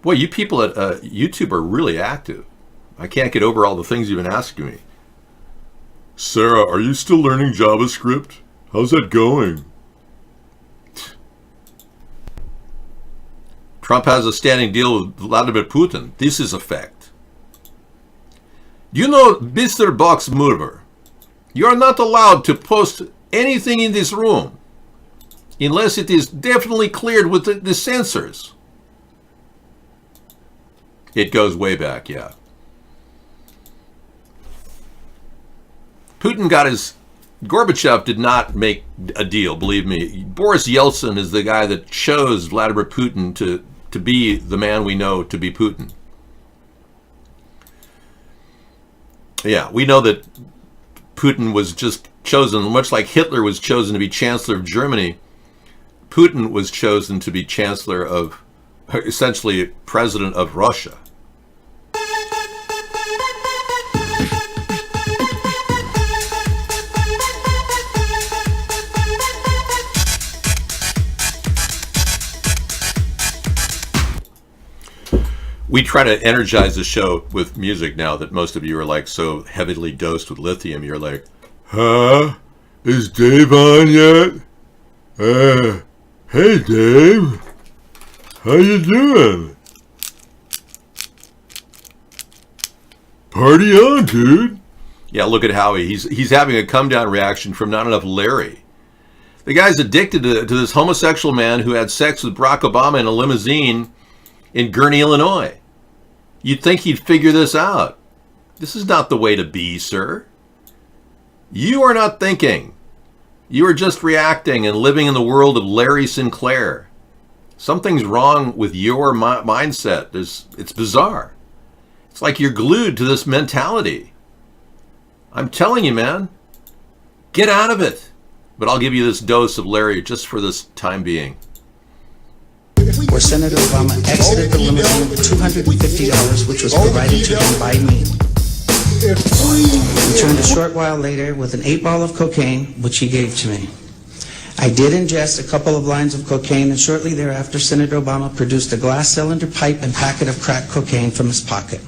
Boy, you people at YouTube are really active. I can't get over all the things you've been asking me. Sarah, are you still learning JavaScript? How's that going? Trump has a standing deal with Vladimir Putin. This is a fact. You know, Mr. Box Mover, you are not allowed to post anything in this room unless it is definitely cleared with the censors. It goes way back, yeah. Putin got his... Gorbachev did not make a deal, believe me. Boris Yeltsin is the guy that chose Vladimir Putin to be the man we know to be Putin. Yeah, we know that Putin was just chosen, much like Hitler was chosen to be Chancellor of Germany. Putin was chosen to be Chancellor of, essentially, President of Russia. We try to energize the show with music now that most of you are like so heavily dosed with lithium. You're like, huh? Is Dave on yet? Hey Dave, how you doing? Party on, dude. Yeah, look at Howie. He's having a come down reaction from not enough Larry. The guy's addicted to this homosexual man who had sex with Barack Obama in a limousine in Gurnee, Illinois. You'd think he'd figure this out. This is not the way to be, sir. You are not thinking. You are just reacting and living in the world of Larry Sinclair. Something's wrong with your mindset. It's bizarre. It's like you're glued to this mentality. I'm telling you, man, get out of it. But I'll give you this dose of Larry just for this time being. Where Senator Obama exited the limousine with $250, which was provided to him by me. Returned a short while later with an 8-ball of cocaine, which he gave to me. I did ingest a couple of lines of cocaine, and shortly thereafter, Senator Obama produced a glass cylinder pipe and packet of crack cocaine from his pocket.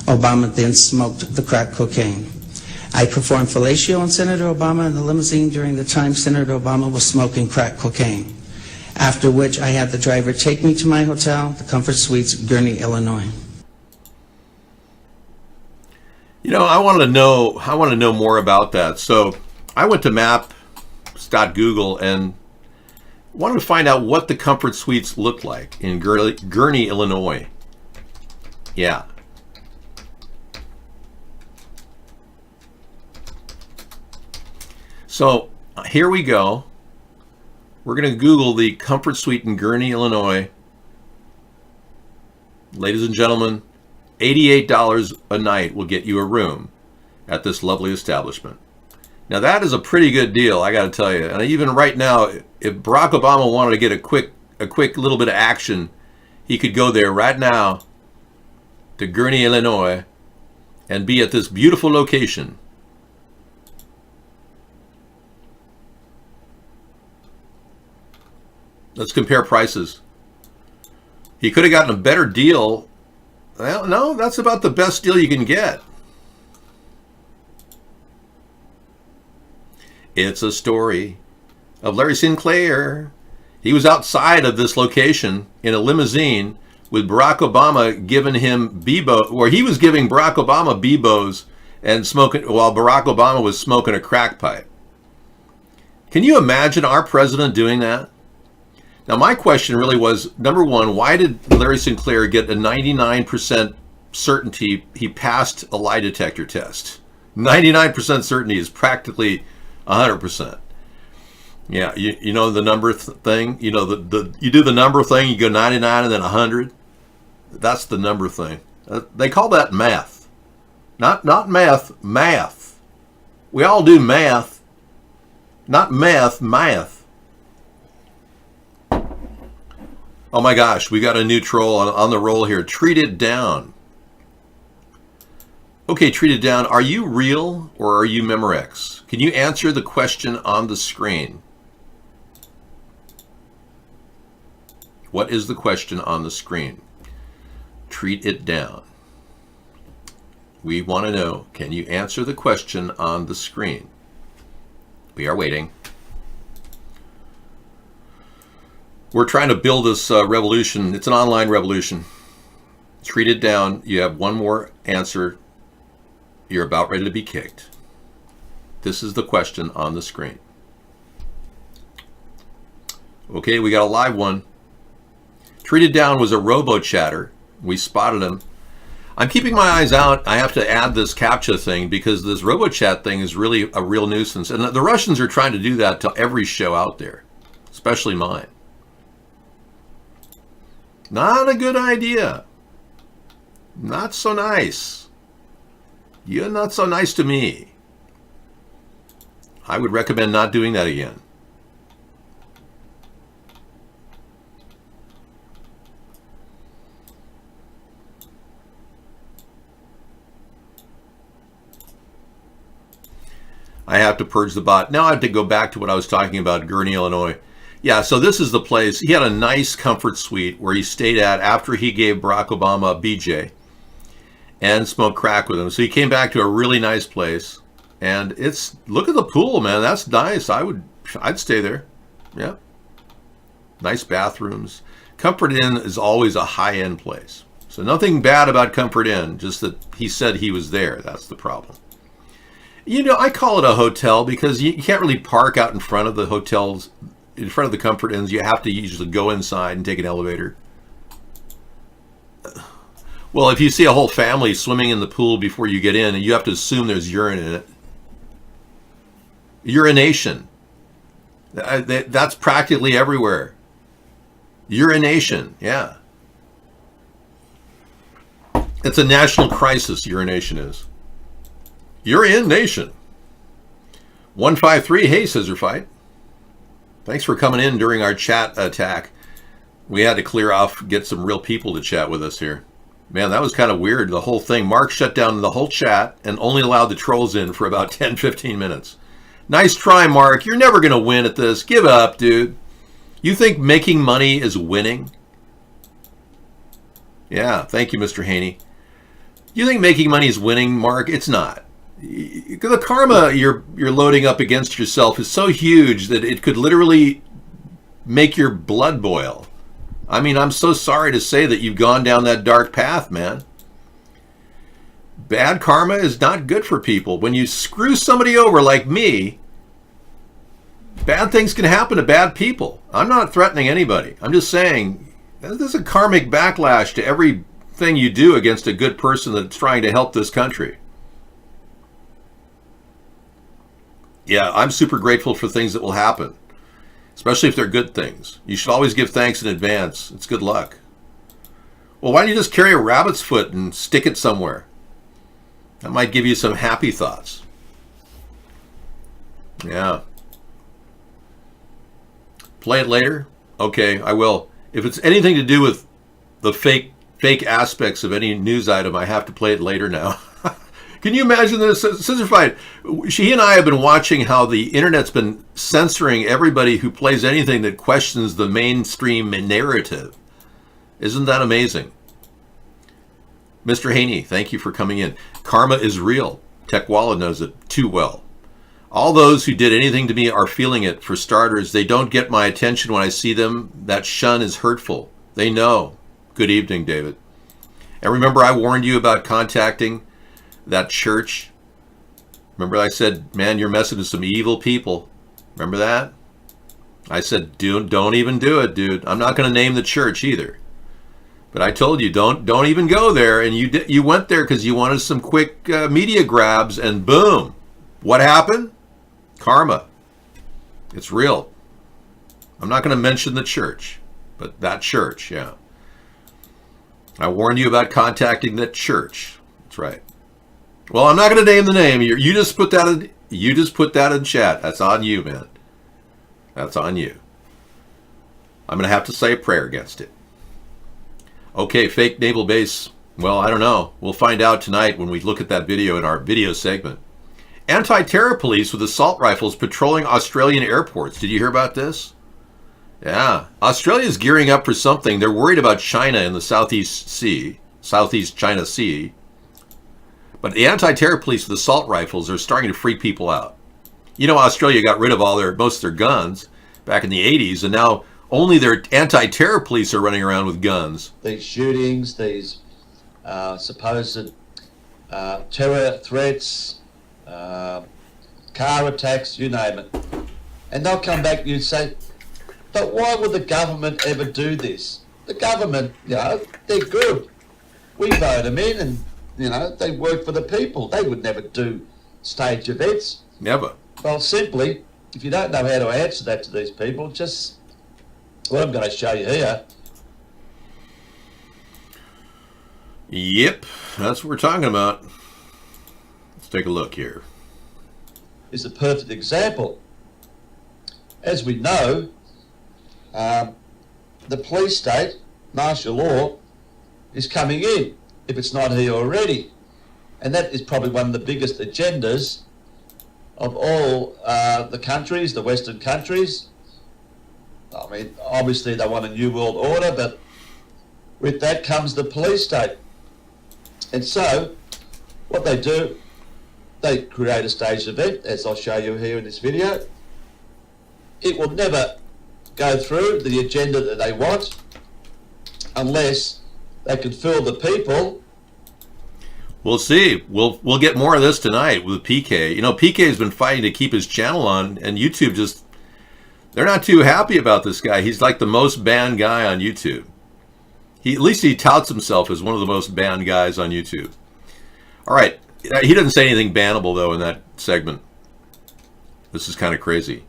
Obama then smoked the crack cocaine. I performed fellatio on Senator Obama in the limousine during the time Senator Obama was smoking crack cocaine. After which I had the driver take me to my hotel, the Comfort Suites, Gurnee, Illinois. You know, I want to know more about that. So I went to maps.google and wanted to find out what the Comfort Suites looked like in Gurnee, Illinois. Yeah. So here we go. We're going to Google the Comfort Suite in Gurnee, Illinois. Ladies and gentlemen, $88 a night will get you a room at this lovely establishment. Now that is a pretty good deal, I got to tell you. And even right now, if Barack Obama wanted to get a quick little bit of action, he could go there right now to Gurnee, Illinois, and be at this beautiful location. Let's compare prices. He could have gotten a better deal. Well, no, that's about the best deal you can get. It's a story of Larry Sinclair. He was outside of this location in a limousine with Barack Obama giving him Bebo, where he was giving Barack Obama Bebos and smoking, while Barack Obama was smoking a crack pipe. Can you imagine our president doing that? Now, my question really was, number one, why did Larry Sinclair get a 99% certainty he passed a lie detector test? 99% certainty is practically 100%. Yeah, you know the number thing? You know, you do the number thing, you go 99 and then 100. That's the number thing. They call that math. Not meth, math. We all do math. Not meth, math. Oh my gosh, we got a new troll on the roll here. Treat it down. Okay, Treat it down. Are you real or are you Memorex? Can you answer the question on the screen? What is the question on the screen? Treat it down. We want to know, can you answer the question on the screen? We are waiting. We're trying to build this revolution. It's an online revolution. Treat it down. You have one more answer. You're about ready to be kicked. This is the question on the screen. Okay, we got a live one. Treat it down was a robo-chatter. We spotted him. I'm keeping my eyes out. I have to add this CAPTCHA thing because this robo-chat thing is really a real nuisance. And the Russians are trying to do that to every show out there, especially mine. Not a good idea. Not so nice. You're not so nice to me. I would recommend not doing that again. I have to purge the bot. Now I have to go back to what I was talking about, Gurney, Illinois. Yeah, so this is the place. He had a nice comfort suite where he stayed at after he gave Barack Obama a BJ and smoked crack with him. So he came back to a really nice place. And it's, look at the pool, man. That's nice. I'd stay there. Yeah. Nice bathrooms. Comfort Inn is always a high-end place. So nothing bad about Comfort Inn, just that he said he was there. That's the problem. You know, I call it a hotel because you can't really park out in front of the hotels, in front of the Comfort Inns. You have to usually go inside and take an elevator. Well, if you see a whole family swimming in the pool before you get in, you have to assume there's urine in it. Urination. That's practically everywhere. Urination, yeah. It's a national crisis, urination is. You're in nation. 153, hey, Scissor Fight. Thanks for coming in during our chat attack. We had to clear off, get some real people to chat with us here. Man, that was kind of weird, the whole thing. Mark shut down the whole chat and only allowed the trolls in for about 10-15 minutes. Nice try, Mark. You're never going to win at this. Give up, dude. You think making money is winning? Yeah, thank you, Mr. Haney. You think making money is winning, Mark? It's not. The karma you're loading up against yourself is so huge that it could literally make your blood boil. I mean, I'm so sorry to say that you've gone down that dark path, man. Bad karma is not good for people. When you screw somebody over like me, bad things can happen to bad people. I'm not threatening anybody. I'm just saying there's a karmic backlash to everything you do against a good person that's trying to help this country. Yeah, I'm super grateful for things that will happen, especially if they're good things. You should always give thanks in advance. It's good luck. Well, why don't you just carry a rabbit's foot and stick it somewhere? That might give you some happy thoughts. Yeah. Play it later? Okay, I will. If it's anything to do with the fake aspects of any news item, I have to play it later now. Can you imagine this? Scissor Fight, he and I have been watching how the internet's been censoring everybody who plays anything that questions the mainstream narrative. Isn't that amazing? Mr. Haney, thank you for coming in. Karma is real. Tekwala knows it too well. All those who did anything to me are feeling it. For starters, they don't get my attention when I see them. That shun is hurtful. They know. Good evening, David. And remember, I warned you about contacting that church. Remember I said, man, you're messing with some evil people. Remember that? I said, dude, don't even do it, dude. I'm not going to name the church either. But I told you, don't even go there. And you went there because you wanted some quick media grabs, and boom. What happened? Karma. It's real. I'm not going to mention the church, but that church, yeah. I warned you about contacting that church. That's right. Well, I'm not going to name the name. You just put that in chat. That's on you, man. That's on you. I'm going to have to say a prayer against it. Okay, fake naval base. Well, I don't know. We'll find out tonight when we look at that video in our video segment. Anti-terror police with assault rifles patrolling Australian airports. Did you hear about this? Yeah. Australia's gearing up for something. They're worried about China in the Southeast China Sea. But the anti-terror police with assault rifles are starting to freak people out. You know, Australia got rid of most of their guns back in the 80s, and now only their anti-terror police are running around with guns. These shootings, these supposed terror threats, car attacks, you name it. And they'll come back and you say, but why would the government ever do this? The government, you know, they're good. We vote them in and, you know, they work for the people. They would never do stage events. Never. Well, simply, if you don't know how to answer that to these people, just what I'm going to show you here. Yep, that's what we're talking about. Let's take a look here. Is a perfect example. As we know, the police state, martial law, is coming in, if it's not here already. And that is probably one of the biggest agendas of all the countries, the Western countries. I mean, obviously they want a new world order, but with that comes the police state. And so, what they do, they create a staged event, as I'll show you here in this video. It will never go through the agenda that they want unless they can fool the people. We'll see. We'll get more of this tonight with PK. You know, PK has been fighting to keep his channel on, and YouTube just, they're not too happy about this guy. He's like the most banned guy on YouTube. At least he touts himself as one of the most banned guys on YouTube. All right. He doesn't say anything bannable, though, in that segment. This is kind of crazy.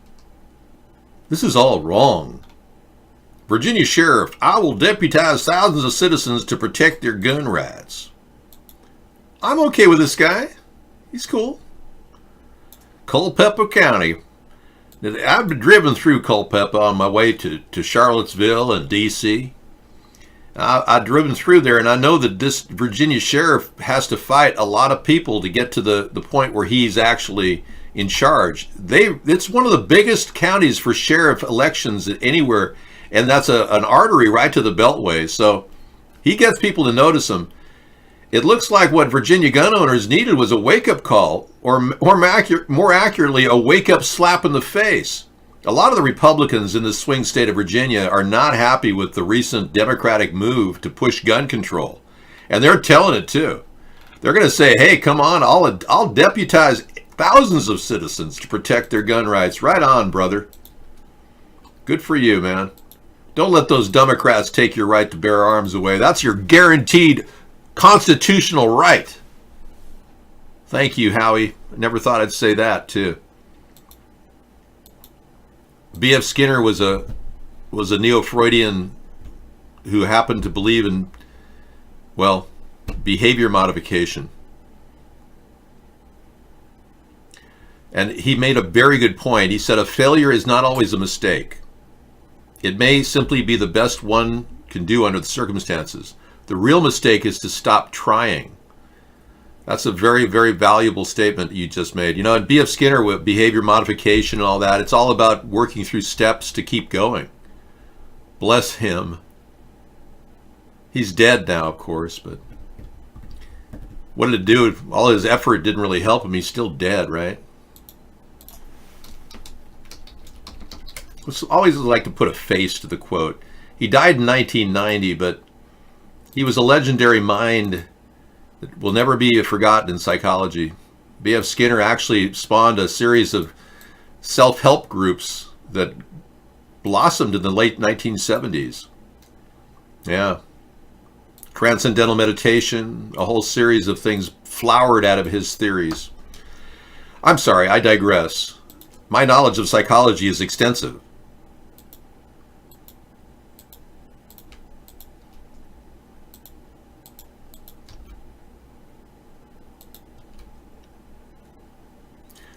This is all wrong. Virginia Sheriff, I will deputize thousands of citizens to protect their gun rights. I'm okay with this guy. He's cool. Culpeper County. I've been driven through Culpeper on my way to Charlottesville and D.C. I've driven through there, and I know that this Virginia sheriff has to fight a lot of people to get to the point where he's actually in charge. It's one of the biggest counties for sheriff elections anywhere, and that's an artery right to the Beltway. So he gets people to notice him. It looks like what Virginia gun owners needed was a wake-up call, or more accurately, a wake-up slap in the face. A lot of the Republicans in the swing state of Virginia are not happy with the recent Democratic move to push gun control. And they're telling it too. They're going to say, hey, come on, I'll deputize thousands of citizens to protect their gun rights. Right on, brother. Good for you, man. Don't let those Democrats take your right to bear arms away. That's your guaranteed constitutional right. Thank you, Howie. I never thought I'd say that, too. B.F. Skinner was a neo-Freudian who happened to believe in, well, behavior modification. And he made a very good point. He said a failure is not always a mistake. It may simply be the best one can do under the circumstances. The real mistake is to stop trying. That's a very, very valuable statement you just made. You know, and B.F. Skinner with behavior modification and all that, it's all about working through steps to keep going. Bless him. He's dead now, of course, but what did it do? All his effort didn't really help him. He's still dead, right? I always like to put a face to the quote. He died in 1990, but he was a legendary mind that will never be forgotten in psychology. B.F. Skinner actually spawned a series of self-help groups that blossomed in the late 1970s. Yeah. Transcendental meditation, a whole series of things flowered out of his theories. I'm sorry, I digress. My knowledge of psychology is extensive.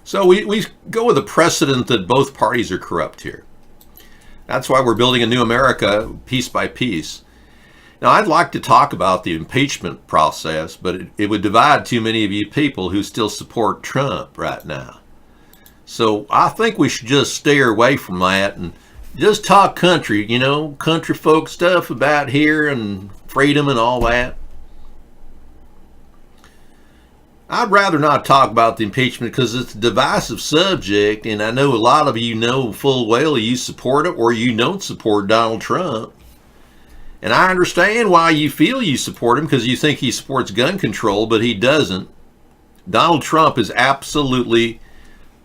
So we go with the precedent that both parties are corrupt here. That's why we're building a new America piece by piece. Now, I'd like to talk about the impeachment process, but it would divide too many of you people who still support Trump right now. So I think we should just steer away from that and just talk country, you know, country folk stuff about here and freedom and all that. I'd rather not talk about the impeachment because it's a divisive subject, and I know a lot of you know full well you support it or you don't support Donald Trump. And I understand why you feel you support him, because you think he supports gun control, but he doesn't. Donald Trump is absolutely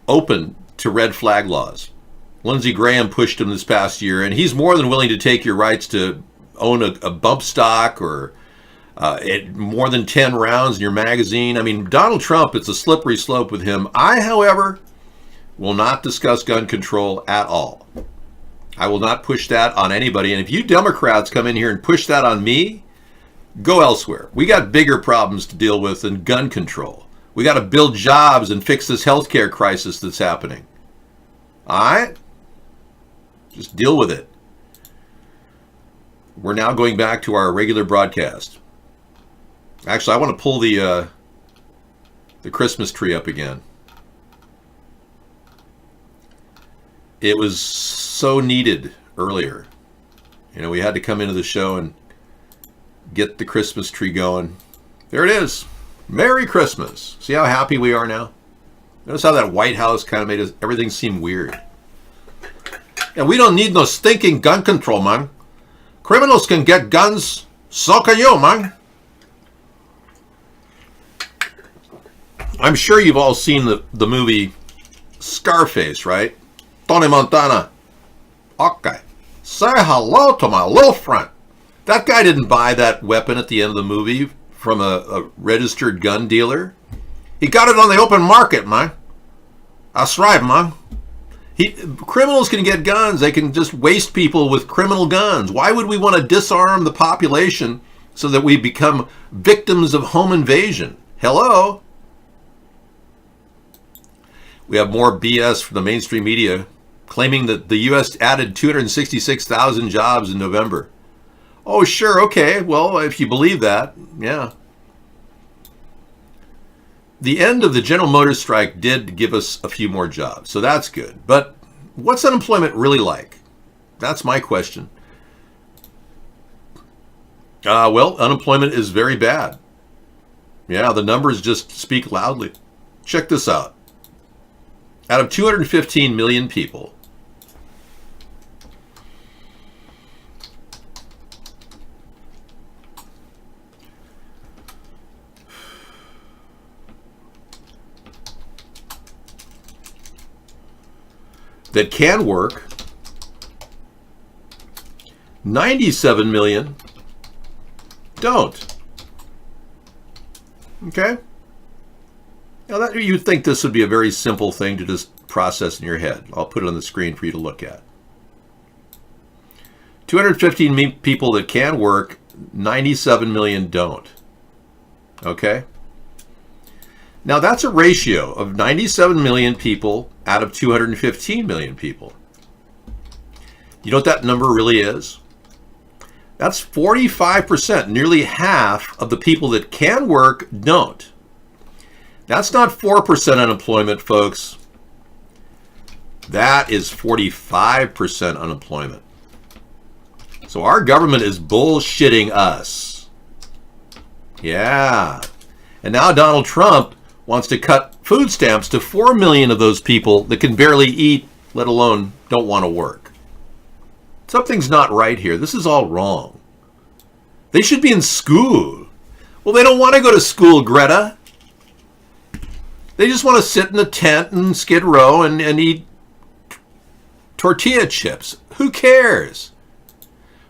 open to red flag laws. Lindsey Graham pushed him this past year, and he's more than willing to take your rights to own a bump stock or more than 10 rounds in your magazine. I mean, Donald Trump, it's a slippery slope with him. I, however, will not discuss gun control at all. I will not push that on anybody. And if you Democrats come in here and push that on me, go elsewhere. We got bigger problems to deal with than gun control. We got to build jobs and fix this healthcare crisis that's happening. All right? Just deal with it. We're now going back to our regular broadcast. Actually, I want to pull the Christmas tree up again. It was so needed earlier. You know, we had to come into the show and get the Christmas tree going. There it is. Merry Christmas. See how happy we are now? Notice how that White House kind of made everything seem weird. And we don't need no stinking gun control, man. Criminals can get guns. So can you, man. I'm sure you've all seen the movie Scarface, right? Tony Montana. Okay. Say hello to my little friend. That guy didn't buy that weapon at the end of the movie from a registered gun dealer. He got it on the open market, man. That's right, man. Criminals can get guns. They can just waste people with criminal guns. Why would we want to disarm the population so that we become victims of home invasion? Hello? We have more BS from the mainstream media claiming that the U.S. added 266,000 jobs in November. Oh, sure, okay. Well, if you believe that, yeah. The end of the General Motors strike did give us a few more jobs, so that's good. But what's unemployment really like? That's my question. Well, unemployment is very bad. Yeah, the numbers just speak loudly. Check this out. Out of 215 million people, that can work, 97 million don't. Okay? Now, you'd think this would be a very simple thing to just process in your head. I'll put it on the screen for you to look at. 215 people that can work, 97 million don't. Okay? Now, that's a ratio of 97 million people out of 215 million people. You know what that number really is? That's 45%. Nearly half of the people that can work don't. That's not 4% unemployment, folks. That is 45% unemployment. So our government is bullshitting us. Yeah. And now Donald Trump wants to cut food stamps to 4 million of those people that can barely eat, let alone don't want to work. Something's not right here. This is all wrong. They should be in school. Well, they don't want to go to school, Greta. They just want to sit in a tent in Skid Row and eat tortilla chips. Who cares?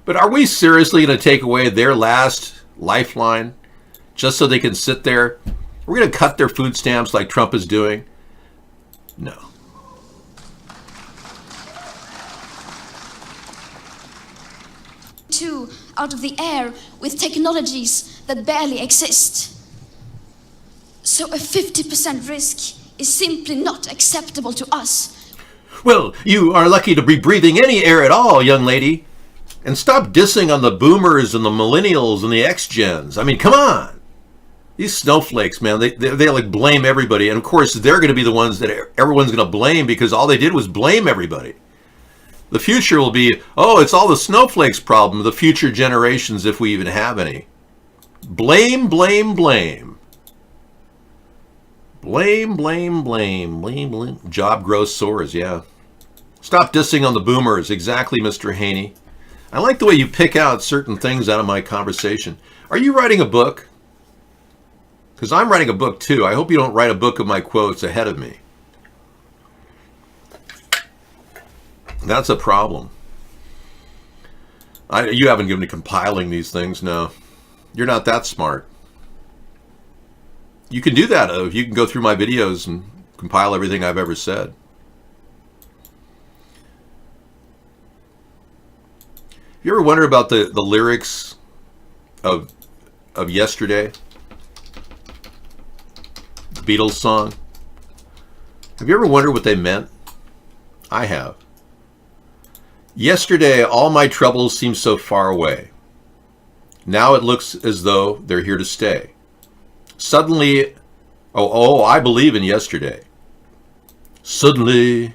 But are we seriously going to take away their last lifeline just so they can sit there? We're going to cut their food stamps like Trump is doing? No. Out of the air with technologies that barely exist. So a 50% risk is simply not acceptable to us. Well, you are lucky to be breathing any air at all, young lady. And stop dissing on the boomers and the millennials and the X-gens. I mean, come on. These snowflakes, man, they like blame everybody. And of course, they're going to be the ones that everyone's going to blame because all they did was blame everybody. The future will be, oh, it's all the snowflakes problem, the future generations, if we even have any. Blame, blame, blame. Blame, blame, blame, blame, blame. Job growth soars, yeah. Stop dissing on the boomers. Exactly, Mr. Haney. I like the way you pick out certain things out of my conversation. Are you writing a book? Because I'm writing a book too. I hope you don't write a book of my quotes ahead of me. That's a problem. You haven't given me compiling these things, no. You're not that smart. You can do that, though. You can go through my videos and compile everything I've ever said. You ever wonder about the lyrics of Yesterday? The Beatles song? Have you ever wondered what they meant? I have. Yesterday, all my troubles seemed so far away. Now it looks as though they're here to stay. Suddenly, I believe in yesterday. Suddenly,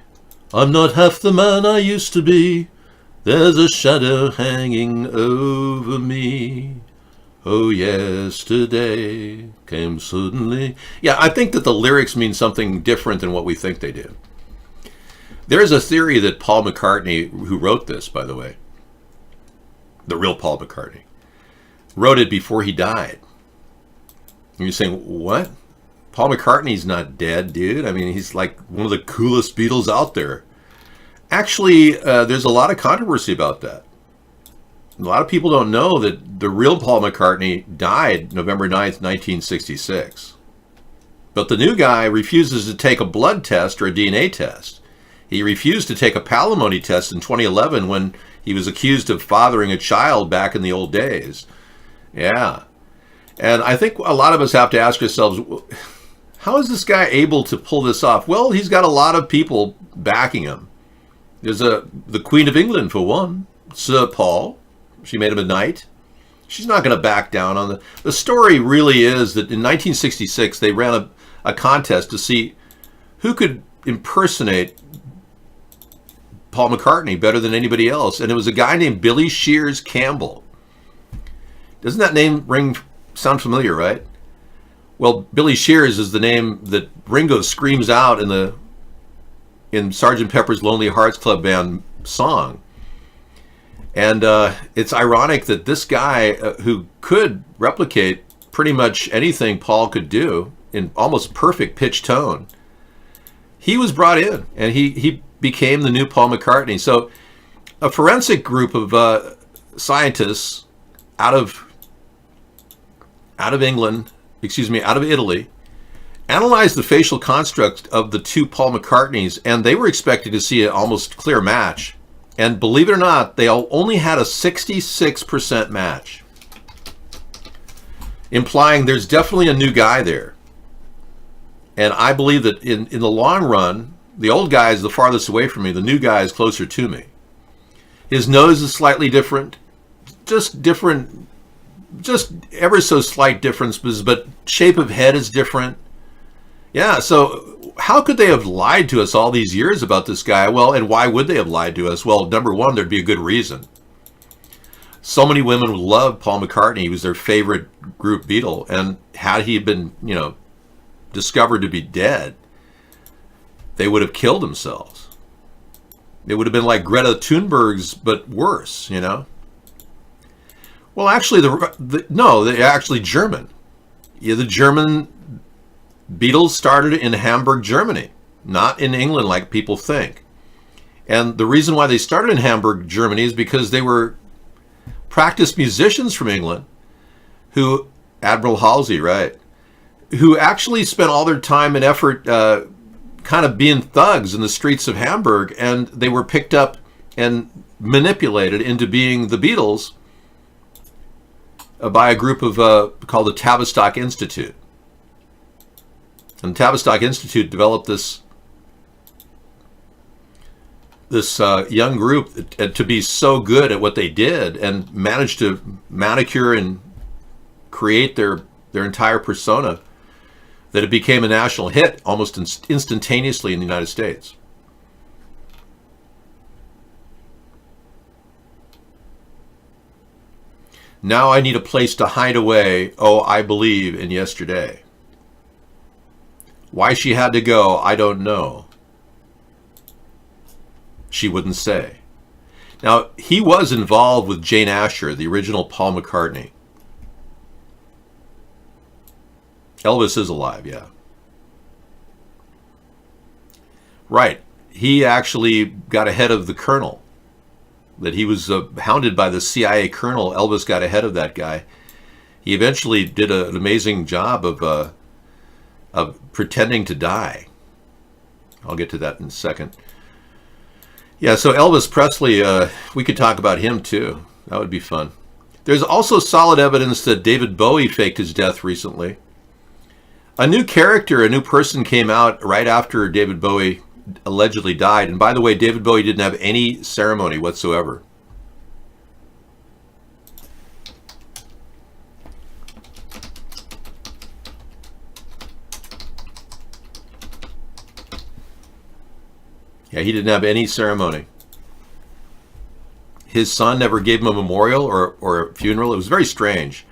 I'm not half the man I used to be. There's a shadow hanging over me. Oh, yesterday came suddenly. Yeah, I think that the lyrics mean something different than what we think they do. There's a theory that Paul McCartney, who wrote this, by the way, the real Paul McCartney, wrote it before he died. And you're saying, what? Paul McCartney's not dead, dude. I mean, he's like one of the coolest Beatles out there. Actually, there's a lot of controversy about that. A lot of people don't know that the real Paul McCartney died November 9th, 1966. But the new guy refuses to take a blood test or a DNA test. He refused to take a palimony test in 2011 when he was accused of fathering a child back in the old days. Yeah. And I think a lot of us have to ask ourselves, how is this guy able to pull this off? Well, he's got a lot of people backing him. There's the Queen of England, for one, Sir Paul. She made him a knight. She's not going to back down on the story really is that in 1966, they ran a contest to see who could impersonate Paul McCartney better than anybody else. And it was a guy named Billy Shears Campbell. Doesn't that name sound familiar, right? Well, Billy Shears is the name that Ringo screams out in Sgt. Pepper's Lonely Hearts Club Band song. And it's ironic that this guy who could replicate pretty much anything Paul could do in almost perfect pitch tone, he was brought in and he became the new Paul McCartney. So a forensic group of scientists out of Italy, analyzed the facial construct of the two Paul McCartneys, and they were expecting to see an almost clear match. And believe it or not, they only had a 66% match, implying there's definitely a new guy there. And I believe that in the long run, the old guy is the farthest away from me. The new guy is closer to me. His nose is slightly different, just ever so slight differences, but shape of head is different. Yeah, so how could they have lied to us all these years about this guy? Well, and why would they have lied to us? Well, number one, there'd be a good reason. So many women loved Paul McCartney. He was their favorite group Beatle. And had he been, discovered to be dead, they would have killed themselves. It would have been like Greta Thunberg's, but worse, Well, actually, they're actually German. Yeah, the German Beatles started in Hamburg, Germany, not in England like people think. And the reason why they started in Hamburg, Germany is because they were practiced musicians from England who, Admiral Halsey, right, who actually spent all their time and effort kind of being thugs in the streets of Hamburg, and they were picked up and manipulated into being the Beatles by a group of called the Tavistock Institute. And the Tavistock Institute developed this young group to be so good at what they did and managed to manicure and create their entire persona that it became a national hit almost instantaneously in the United States. Now I need a place to hide away. Oh, I believe in yesterday. Why she had to go, I don't know. She wouldn't say. Now, he was involved with Jane Asher, the original Paul McCartney. Elvis is alive, yeah. Right. He actually got ahead of the colonel. That he was hounded by the CIA colonel. Elvis got ahead of that guy. He eventually did an amazing job of pretending to die. I'll get to that in a second. Yeah, so Elvis Presley, we could talk about him too. That would be fun. There's also solid evidence that David Bowie faked his death recently. A new character, a new person came out right after David Bowie allegedly died. And by the way, David Bowie didn't have any ceremony whatsoever. Yeah, he didn't have any ceremony. His son never gave him a memorial or a funeral. It was very strange.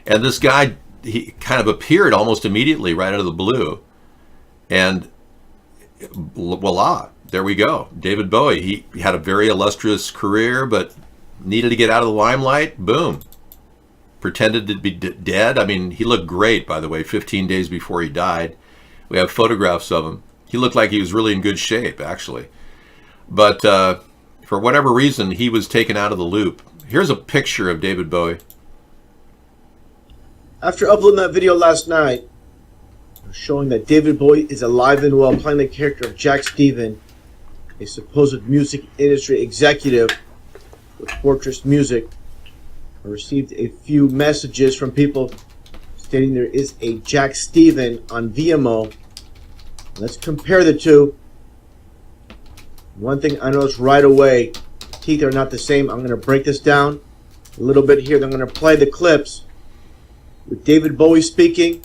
And this guy, he kind of appeared almost immediately right out of the blue. And voila, there we go. David Bowie, he had a very illustrious career, but needed to get out of the limelight. Boom. Pretended to be dead. I mean, he looked great, by the way, 15 days before he died. We have photographs of him. He looked like he was really in good shape, actually. But for whatever reason, he was taken out of the loop. Here's a picture of David Bowie. After uploading that video last night, showing that David Bowie is alive and well, playing the character of Jack Stephen, a supposed music industry executive with Fortress Music, I received a few messages from people stating there is a Jack Stephen on VMO. Let's compare the two. One thing I noticed right away, the teeth are not the same. I'm going to break this down a little bit here. Then I'm going to play the clips with David Bowie speaking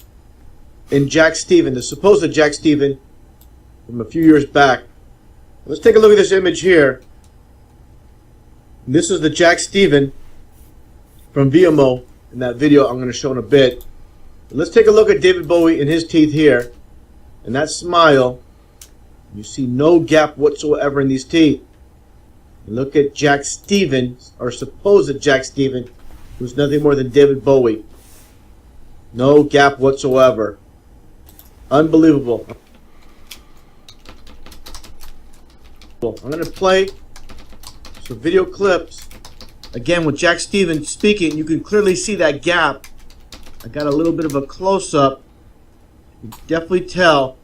and Jack Stephen, the supposed Jack Stephen from a few years back. Let's take a look at this image here. This is the Jack Stephen from VMO in that video I'm going to show in a bit. Let's take a look at David Bowie and his teeth here. And that smile, you see no gap whatsoever in these teeth. And look at Jack Stephen, or supposed Jack Stephen, who's nothing more than David Bowie. No gap whatsoever. Unbelievable. I'm going to play some video clips. Again, with Jack Stephen speaking, you can clearly see that gap. I got a little bit of a close-up. You can definitely tell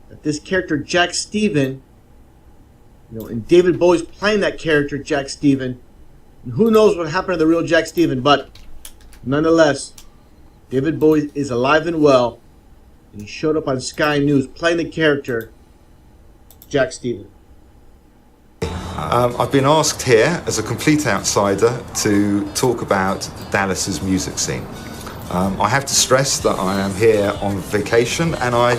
that this character Jack Stephen, and David Bowie's playing that character Jack Stephen. And who knows what happened to the real Jack Stephen, but nonetheless, David Bowie is alive and well, and he showed up on Sky News playing the character Jack Stephen. I've been asked here, as a complete outsider, to talk about Dallas's music scene. I have to stress that I am here on vacation, and I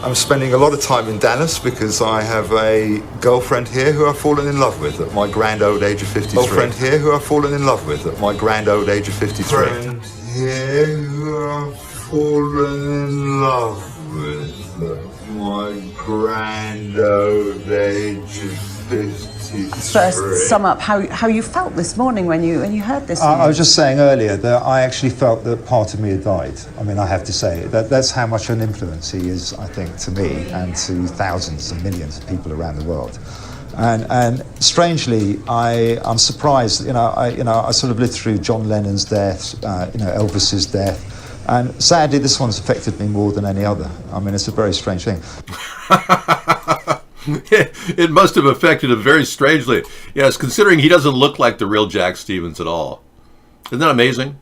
I'm spending a lot of time in Dallas because I have a girlfriend here who I've fallen in love with at my grand old age of 53. Girlfriend here who I've fallen in love with at my grand old age of 53. Friend here who I've fallen in love with at my grand old age of 53. First, sum up how you felt this morning when you heard this. I was just saying earlier that I actually felt that part of me had died. I mean, I have to say that's how much an influence he is, I think, to me and to thousands and millions of people around the world. And strangely, I'm surprised. I sort of lived through John Lennon's death, Elvis's death, and sadly, this one's affected me more than any other. I mean, it's a very strange thing. It must have affected him very strangely. Yes, considering he doesn't look like the real Jack Stevens at all. Isn't that amazing?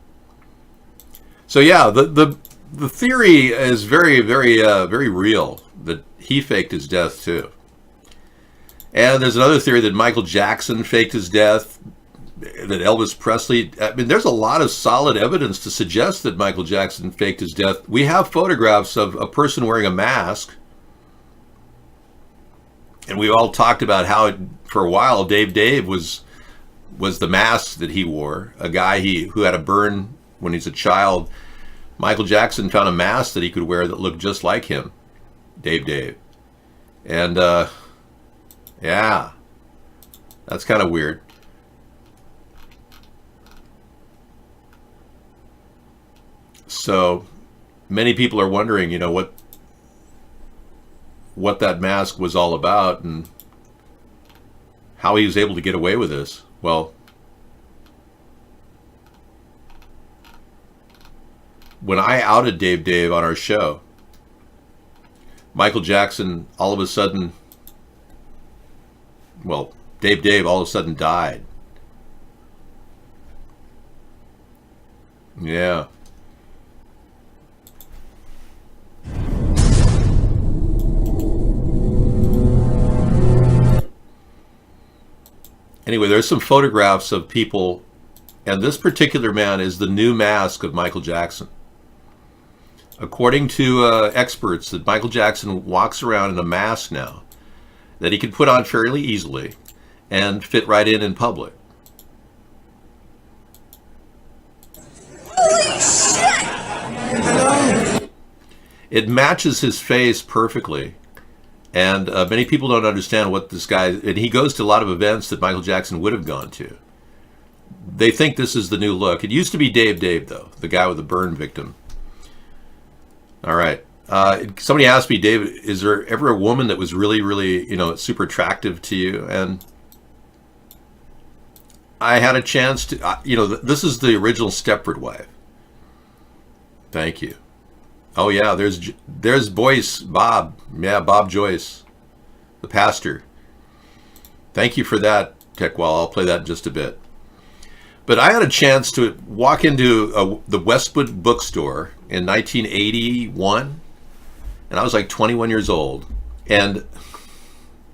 So yeah, the theory is very, very, very real that he faked his death too. And there's another theory that Michael Jackson faked his death, that Elvis Presley. I mean, there's a lot of solid evidence to suggest that Michael Jackson faked his death. We have photographs of a person wearing a mask. And we all talked about how, for a while, Dave was the mask that he wore. A guy who had a burn when he's a child. Michael Jackson found a mask that he could wear that looked just like him, Dave. And yeah, that's kind of weird. So many people are wondering, what that mask was all about and how he was able to get away with this. Well, when I outed Dave on our show, Michael Jackson all of a sudden, Dave all of a sudden died. Yeah. Anyway, there's some photographs of people, and this particular man is the new mask of Michael Jackson. According to experts, that Michael Jackson walks around in a mask now that he can put on fairly easily and fit right in public. Holy shit! Hello? It matches his face perfectly. And many people don't understand what this guy, and he goes to a lot of events that Michael Jackson would have gone to. They think this is the new look. It used to be Dave, though, the guy with the burn victim. All right. Somebody asked me, David, is there ever a woman that was really, really, super attractive to you? And I had a chance to, this is the original Stepford wife. Thank you. Oh yeah, there's Boyce, Bob. Yeah, Bob Joyce, the pastor. Thank you for that, Techwell. I'll play that in just a bit. But I had a chance to walk into the Westwood bookstore in 1981, and I was like 21 years old. And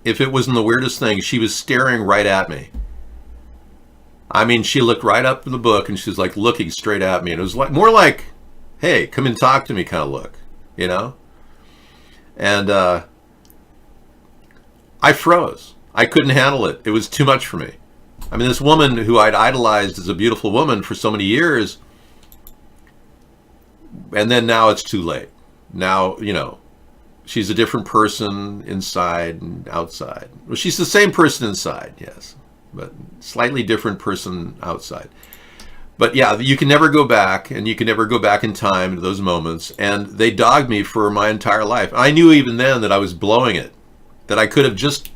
if it wasn't the weirdest thing, she was staring right at me. I mean, she looked right up in the book, and she was like looking straight at me, and it was like more like, hey, come and talk to me kind of look, And I froze. I couldn't handle it. It was too much for me. I mean, this woman who I'd idolized as a beautiful woman for so many years, and then now it's too late. Now, she's a different person inside and outside. Well, she's the same person inside, yes, but slightly different person outside. But yeah, you can never go back, and you can never go back in time to those moments. And they dogged me for my entire life. I knew even then that I was blowing it, that I could have just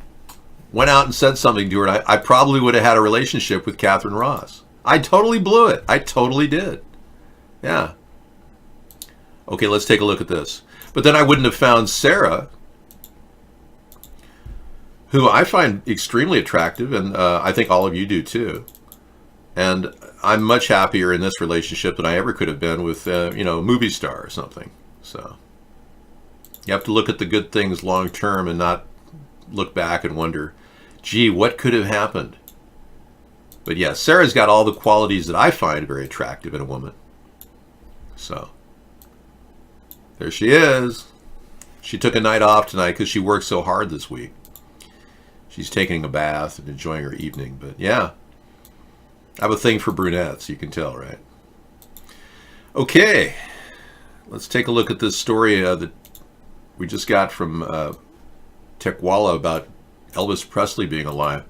went out and said something to her, and I probably would have had a relationship with Catherine Ross. I totally blew it. I totally did. Yeah. Okay, let's take a look at this. But then I wouldn't have found Sarah, who I find extremely attractive, and I think all of you do too. And I'm much happier in this relationship than I ever could have been with, a movie star or something. So you have to look at the good things long term and not look back and wonder, gee, what could have happened? But yeah, Sarah's got all the qualities that I find very attractive in a woman. So there she is. She took a night off tonight because she worked so hard this week. She's taking a bath and enjoying her evening. But yeah, I have a thing for brunettes, you can tell, right? Okay, let's take a look at this story that we just got from Tekwala about Elvis Presley being alive.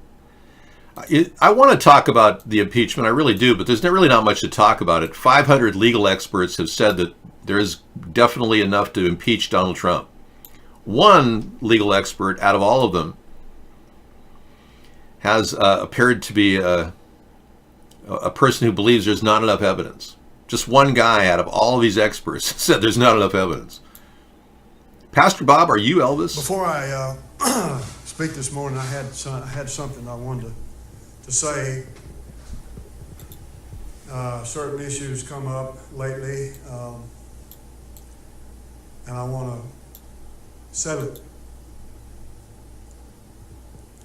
I want to talk about the impeachment, I really do, but there's really not much to talk about it. 500 legal experts have said that there is definitely enough to impeach Donald Trump. One legal expert out of all of them has appeared to be a person who believes there's not enough evidence. Just one guy out of all of these experts said there's not enough evidence. Pastor Bob, are you Elvis? Before I speak this morning, I had something I wanted to say. Certain issues come up lately, and I want to settle it.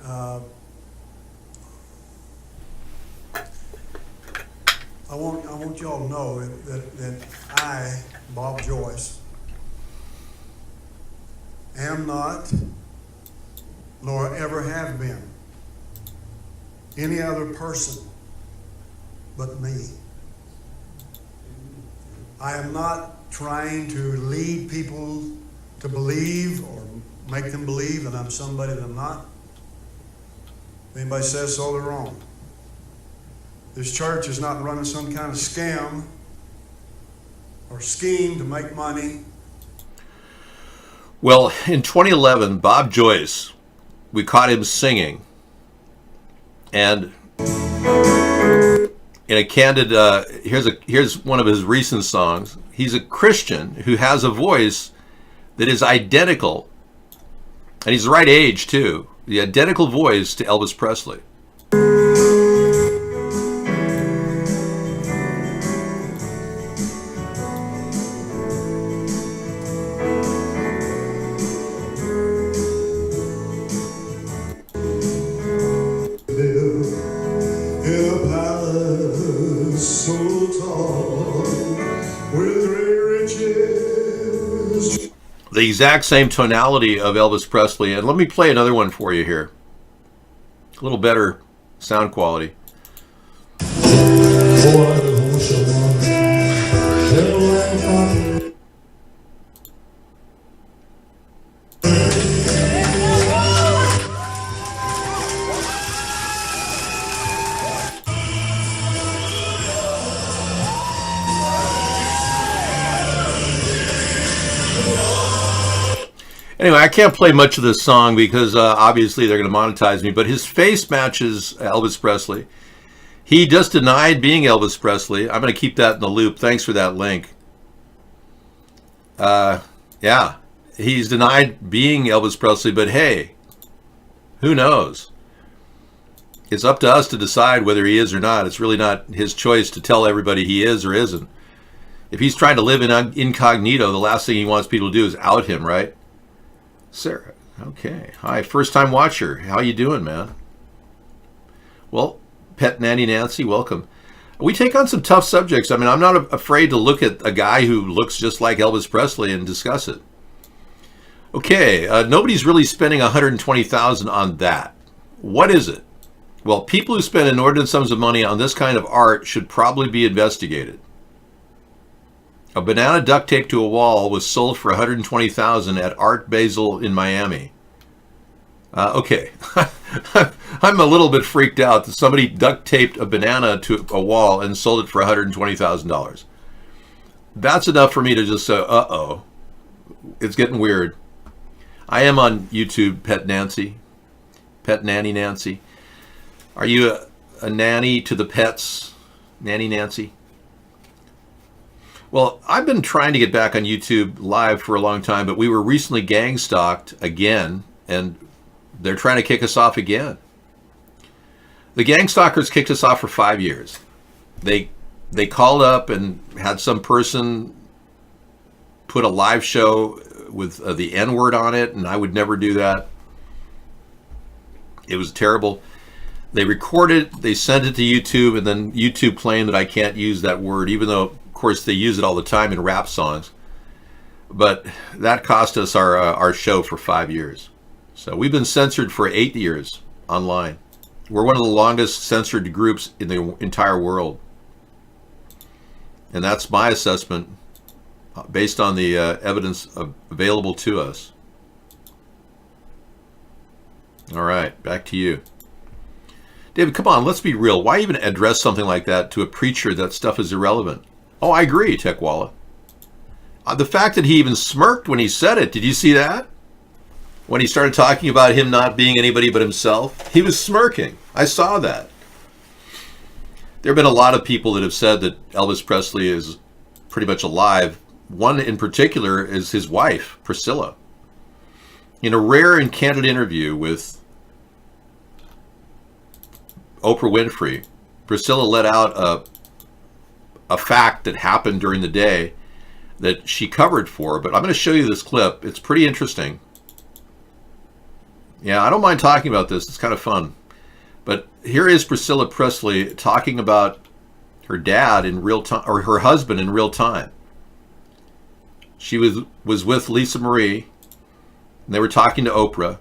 I want y'all to know that I, Bob Joyce, am not, nor ever have been, any other person but me. I am not trying to lead people to believe or make them believe that I'm somebody that I'm not. If anybody says so, they're wrong. This church is not running some kind of scam or scheme to make money. Well, in 2011, Bob Joyce, we caught him singing. And in a candid, here's one of his recent songs. He's a Christian who has a voice that is identical, and he's the right age too, the identical voice to Elvis Presley. The exact same tonality of Elvis Presley. And let me play another one for you here. A little better sound quality. Anyway, I can't play much of this song because obviously they're going to monetize me, but his face matches Elvis Presley. He just denied being Elvis Presley. I'm going to keep that in the loop. Thanks for that link. Yeah, he's denied being Elvis Presley, but hey, who knows? It's up to us to decide whether he is or not. It's really not his choice to tell everybody he is or isn't. If he's trying to live in incognito, the last thing he wants people to do is out him, right? Sarah, okay. Hi, first-time watcher. How you doing, man? Well, Pet Nanny Nancy, welcome. We take on some tough subjects. I mean, I'm not afraid to look at a guy who looks just like Elvis Presley and discuss it. Okay, nobody's really spending $120,000 on that. What is it? Well, people who spend inordinate sums of money on this kind of art should probably be investigated. A banana duct taped to a wall was sold for $120,000 at Art Basel in Miami. Okay, I'm a little bit freaked out that somebody duct taped a banana to a wall and sold it for $120,000. That's enough for me to just say, uh-oh, it's getting weird. I am on YouTube, Pet Nancy, Pet Nanny Nancy. Are you a nanny to the pets, Nanny Nancy? Well, I've been trying to get back on YouTube Live for a long time, but we were recently gang stalked again, and they're trying to kick us off again. The gang stalkers kicked us off for 5 years. They called up and had some person put a live show with the N-word on it, and I would never do that. It was terrible. They recorded, they sent it to YouTube, and then YouTube claimed that I can't use that word, even though, of course, they use it all the time in rap songs. but that cost us our show for 5 years. So we've been censored for 8 years online. We're one of the longest censored groups in the entire world. And that's my assessment based on the evidence available to us. All right, back to you. David, come on, let's be real. Why even address something like that to a preacher? That stuff is irrelevant. Oh, I agree, Techwalla. The fact that he even smirked when he said it, did you see that? When he started talking about him not being anybody but himself, he was smirking. I saw that. There have been a lot of people that have said that Elvis Presley is pretty much alive. One in particular is his wife, Priscilla. In a rare and candid interview with Oprah Winfrey, Priscilla let out a fact that happened during the day that she covered for her, but I'm going to show you this clip. It's pretty interesting. Yeah, I don't mind talking about this. It's kind of fun. But here is Priscilla Presley talking about her dad in real time, or her husband in real time. She was with Lisa Marie, and they were talking to Oprah.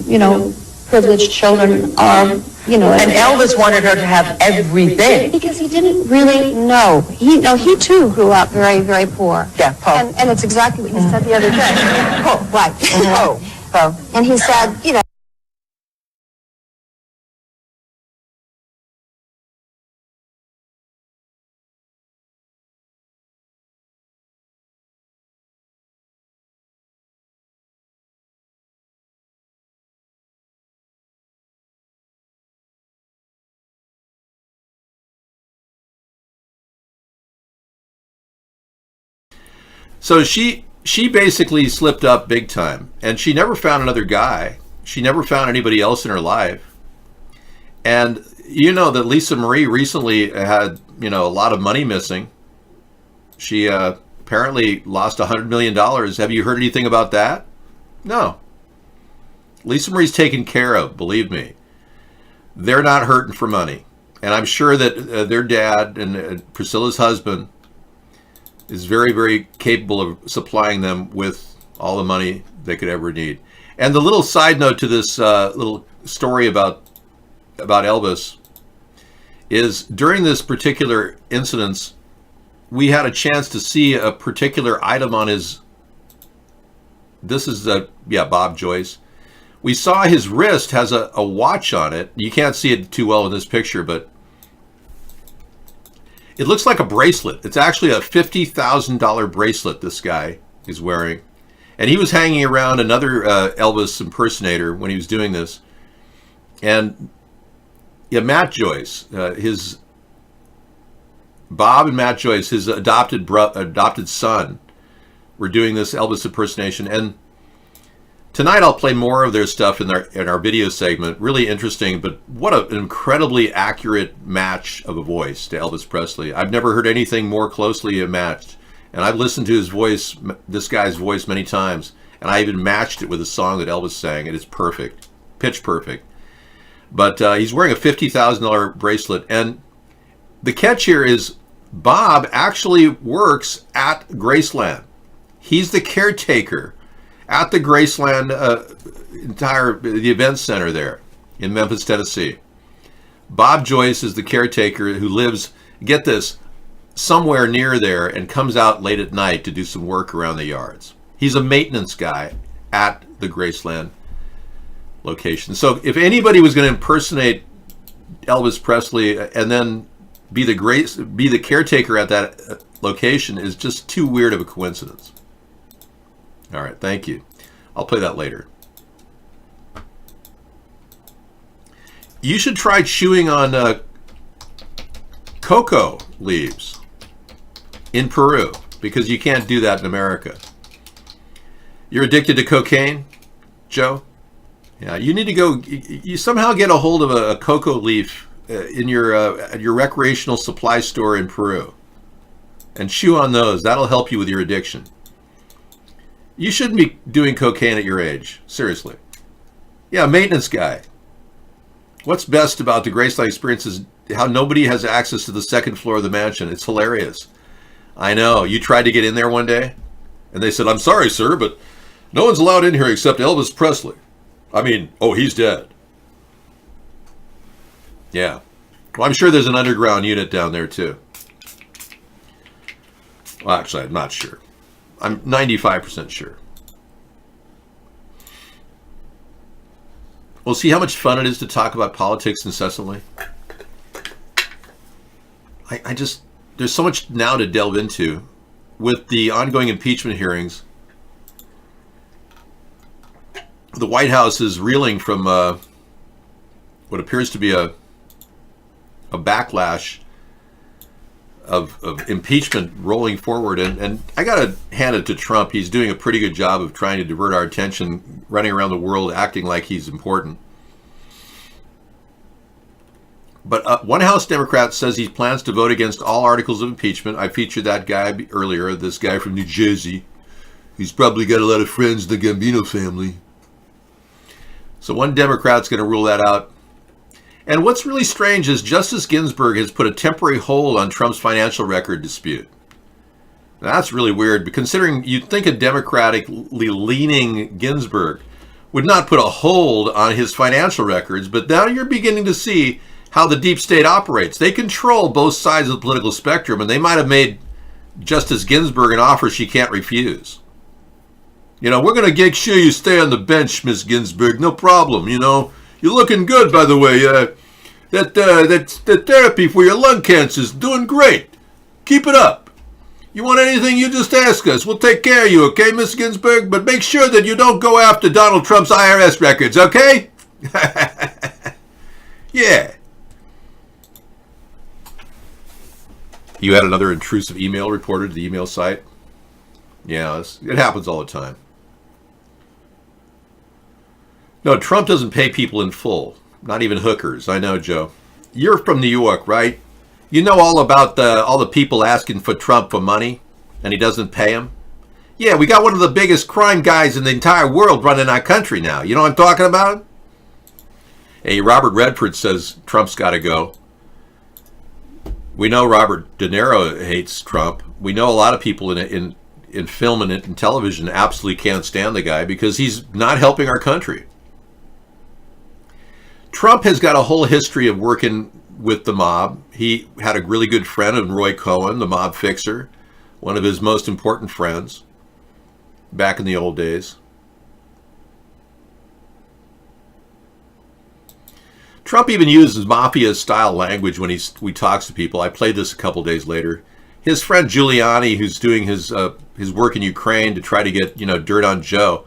You know, privileged children are, you know. And Elvis wanted her to have everything. Because he didn't really know. He too grew up very, very poor. Yeah, poor. And it's exactly what he said the other day. Poor, right. Poor. And he said, you know. So she basically slipped up big time, and she never found another guy. She never found anybody else in her life. And you know that Lisa Marie recently had, a lot of money missing. She apparently lost $100 million. Have you heard anything about that? No. Lisa Marie's taken care of, believe me. They're not hurting for money. And I'm sure that their dad and Priscilla's husband is very, very capable of supplying them with all the money they could ever need. And the little side note to this little story about Elvis is during this particular incident, we had a chance to see a particular item on his, this is Bob Joyce. We saw his wrist has a watch on it. You can't see it too well in this picture, but it looks like a bracelet. It's actually a $50,000 bracelet this guy is wearing. And he was hanging around another Elvis impersonator when he was doing this. And Matt Joyce, Bob and Matt Joyce, his adopted son, were doing this Elvis impersonation. And tonight I'll play more of their stuff in our video segment. Really interesting, but what an incredibly accurate match of a voice to Elvis Presley. I've never heard anything more closely matched. And I've listened to his voice, this guy's voice, many times, and I even matched it with a song that Elvis sang, and it's perfect, pitch perfect. But he's wearing a $50,000 bracelet, and the catch here is Bob actually works at Graceland. He's the caretaker at the Graceland the event center there in Memphis, Tennessee. Bob Joyce is the caretaker who lives, get this, somewhere near there and comes out late at night to do some work around the yards. He's a maintenance guy at the Graceland location. So if anybody was going to impersonate Elvis Presley and then be the caretaker at that location is just too weird of a coincidence. All right, thank you. I'll play that later. You should try chewing on cocoa leaves in Peru, because you can't do that in America. You're addicted to cocaine, Joe? Yeah, you need to go, you somehow get a hold of a cocoa leaf in your recreational supply store in Peru and chew on those. That'll help you with your addiction. You shouldn't be doing cocaine at your age, seriously. Yeah, maintenance guy. What's best about the Graceland experience is how nobody has access to the second floor of the mansion. It's hilarious. I know. You tried to get in there one day, and they said, "I'm sorry, sir, but no one's allowed in here except Elvis Presley. I mean, oh, he's dead." Yeah. Well, I'm sure there's an underground unit down there, too. Well, actually, I'm not sure. I'm 95% sure. Well, see how much fun it is to talk about politics incessantly? I just, there's so much now to delve into with the ongoing impeachment hearings. The White House is reeling from what appears to be a backlash of impeachment rolling forward. And I got to hand it to Trump. He's doing a pretty good job of trying to divert our attention, running around the world, acting like he's important. But one House Democrat says he plans to vote against all articles of impeachment. I featured that guy earlier, this guy from New Jersey. He's probably got a lot of friends in the Gambino family. So one Democrat's going to rule that out. And what's really strange is Justice Ginsburg has put a temporary hold on Trump's financial record dispute. Now, that's really weird, but considering you'd think a democratically leaning Ginsburg would not put a hold on his financial records, but now you're beginning to see how the deep state operates. They control both sides of the political spectrum, and they might have made Justice Ginsburg an offer she can't refuse. You know, we're going to make sure you stay on the bench, Miss Ginsburg, no problem, you know. You're looking good, by the way. That therapy for your lung cancer is doing great. Keep it up. You want anything, you just ask us. We'll take care of you, okay, Miss Ginsburg? But make sure that you don't go after Donald Trump's IRS records, okay? Yeah. You had another intrusive email reported to the email site? Yeah, it happens all the time. No, Trump doesn't pay people in full. Not even hookers. I know, Joe. You're from New York, right? You know all about all the people asking for Trump for money, and he doesn't pay them? Yeah, we got one of the biggest crime guys in the entire world running our country now. You know what I'm talking about? Hey, Robert Redford says Trump's got to go. We know Robert De Niro hates Trump. We know a lot of people in film and in television absolutely can't stand the guy because he's not helping our country. Trump has got a whole history of working with the mob. He had a really good friend in Roy Cohn, the mob fixer, one of his most important friends back in the old days. Trump even uses mafia-style language when he talks to people. I played this a couple days later. His friend Giuliani, who's doing his work in Ukraine to try to get dirt on Joe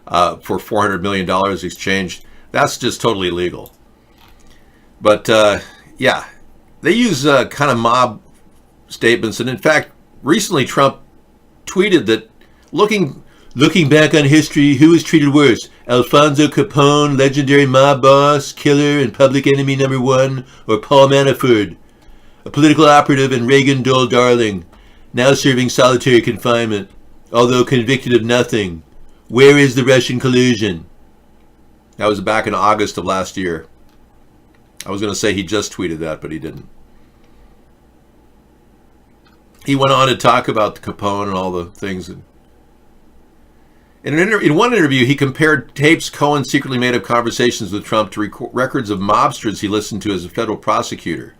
for $400 million exchanged, that's just totally illegal. But yeah, they use kind of mob statements, and in fact, recently Trump tweeted that looking back on history, who was treated worse? Alfonso Capone, legendary mob boss, killer, and public enemy number one, or Paul Manafort, a political operative and Reagan doll darling, now serving solitary confinement, although convicted of nothing? Where is the Russian collusion? That was back in August of last year. I was going to say he just tweeted that, but he didn't. He went on to talk about the Capone and all the things. In one interview, he compared tapes Cohen secretly made of conversations with Trump to records of mobsters he listened to as a federal prosecutor.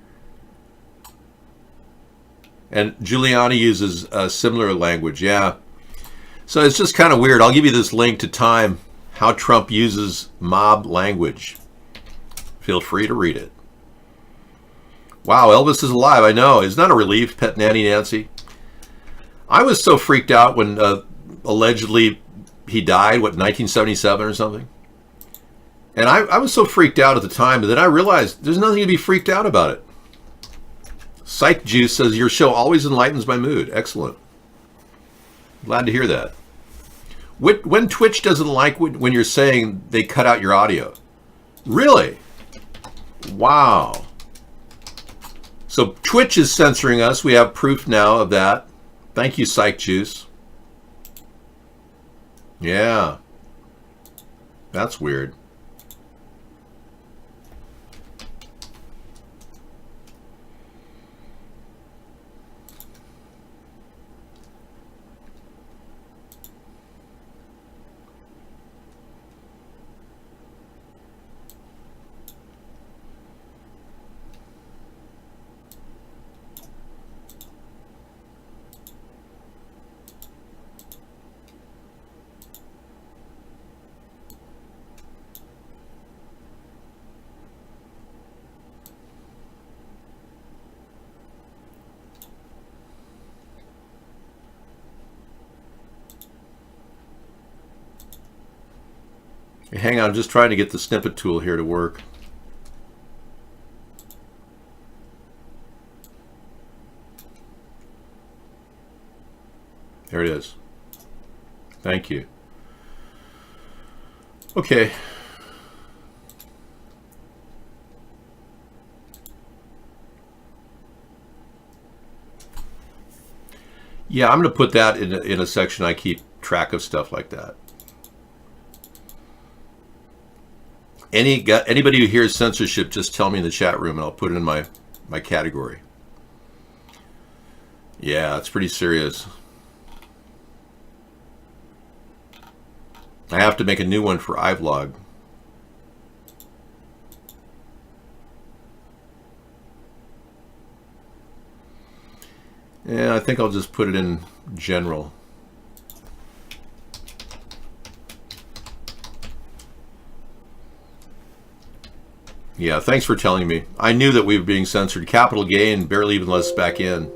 And Giuliani uses similar language, yeah. So it's just kind of weird. I'll give you this link to Time, how Trump uses mob language. Feel free to read it. Wow, Elvis is alive. I know. Isn't that a relief, Pet Nanny Nancy? I was so freaked out when allegedly he died, 1977 or something? And I was so freaked out at the time that I realized there's nothing to be freaked out about it. Psych Juice says, your show always enlightens my mood. Excellent. Glad to hear that. When Twitch doesn't like when you're saying they cut out your audio. Really? Wow. So Twitch is censoring us. We have proof now of that. Thank you, Psych Juice. Yeah. That's weird. Hey, hang on, I'm just trying to get the snippet tool here to work. There it is. Thank you. Okay. Yeah, I'm going to put that in a section I keep track of stuff like that. Anybody who hears censorship, just tell me in the chat room and I'll put it in my category. Yeah, it's pretty serious. I have to make a new one for iVlog. Yeah, I think I'll just put it in general. Yeah, thanks for telling me. I knew that we were being censored. Capital Gain barely even let us back in.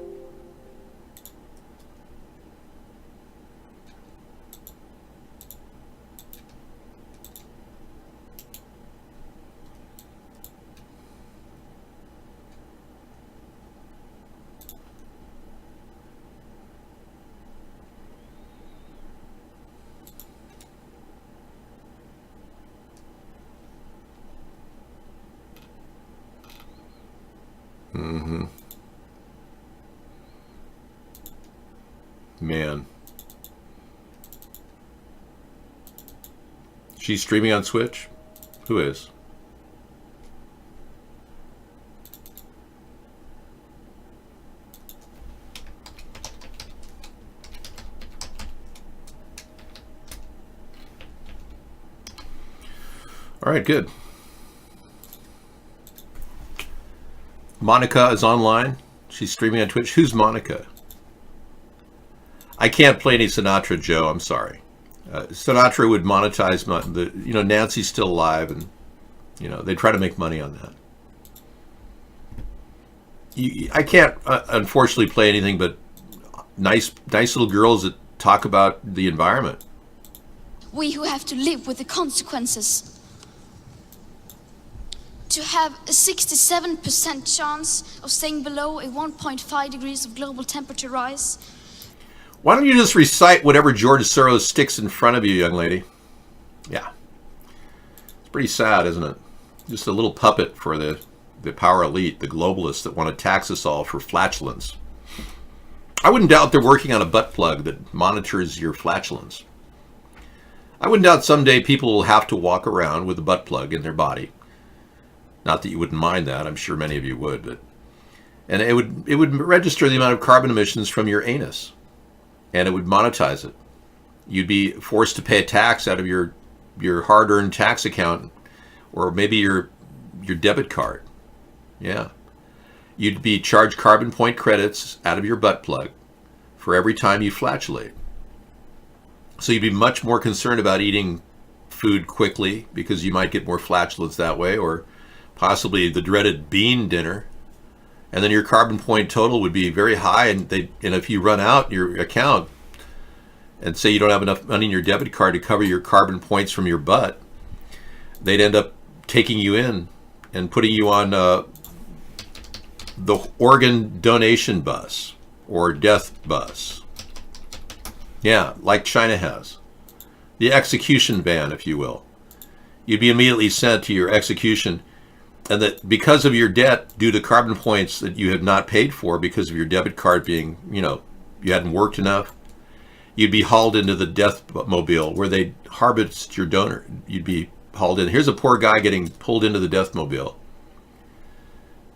Man. She's streaming on Twitch? Who is? All right, good. Monica is online. She's streaming on Twitch. Who's Monica? I can't play any Sinatra, Joe. I'm sorry. Sinatra would monetize Nancy's still alive, and they try to make money on that. I can't unfortunately play anything but nice little girls that talk about the environment. We who have to live with the consequences. To have a 67% chance of staying below a 1.5 degrees of global temperature rise. Why don't you just recite whatever George Soros sticks in front of you, young lady? Yeah. It's pretty sad, isn't it? Just a little puppet for the power elite, the globalists that want to tax us all for flatulence. I wouldn't doubt they're working on a butt plug that monitors your flatulence. I wouldn't doubt someday people will have to walk around with a butt plug in their body. Not that you wouldn't mind that. I'm sure many of you would. And it would register the amount of carbon emissions from your anus. And it would monetize it. You'd be forced to pay a tax out of your hard-earned tax account, or maybe your debit card. Yeah. You'd be charged carbon point credits out of your butt plug for every time you flatulate. So you'd be much more concerned about eating food quickly because you might get more flatulence that way, or possibly the dreaded bean dinner. And then your carbon point total would be very high, and if you run out your account and say you don't have enough money in your debit card to cover your carbon points from your butt, they'd end up taking you in and putting you on the organ donation bus or death bus. Yeah, like China has. The execution van, if you will. You'd be immediately sent to your execution. And that because of your debt due to carbon points that you have not paid for because of your debit card being, you hadn't worked enough, you'd be hauled into the death mobile where they harvest your donor. You'd be hauled in. Here's a poor guy getting pulled into the death mobile.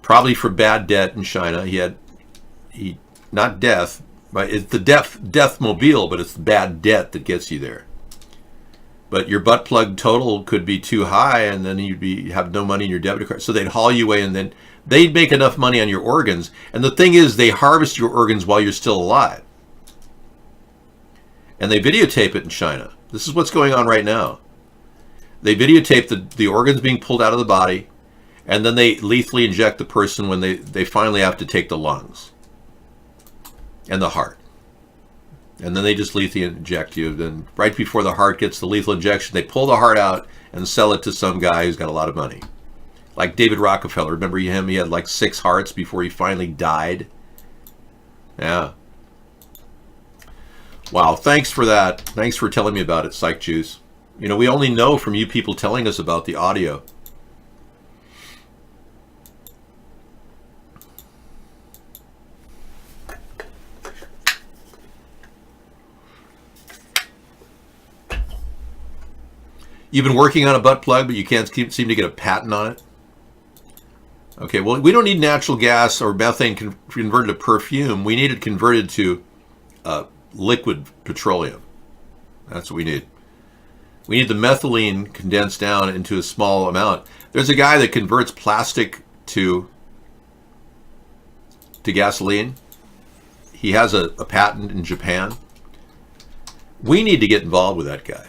Probably for bad debt in China. He not death, but it's the death mobile, but it's the bad debt that gets you there. But your butt plug total could be too high, and then you'd have no money in your debit card. So they'd haul you away, and then they'd make enough money on your organs. And the thing is, they harvest your organs while you're still alive. And they videotape it in China. This is what's going on right now. They videotape the organs being pulled out of the body, and then they lethally inject the person when they finally have to take the lungs and the heart. And then they just lethal inject you. Then right before the heart gets the lethal injection, they pull the heart out and sell it to some guy who's got a lot of money. Like David Rockefeller. Remember him? He had like 6 hearts before he finally died. Yeah. Wow, thanks for that. Thanks for telling me about it, Psych Juice. You know, we only know from you people telling us about the audio. You've been working on a butt plug, but you can't seem to get a patent on it? Okay, well, we don't need natural gas or methane converted to perfume. We need it converted to liquid petroleum. That's what we need. We need the methylene condensed down into a small amount. There's a guy that converts plastic to gasoline. He has a patent in Japan. We need to get involved with that guy.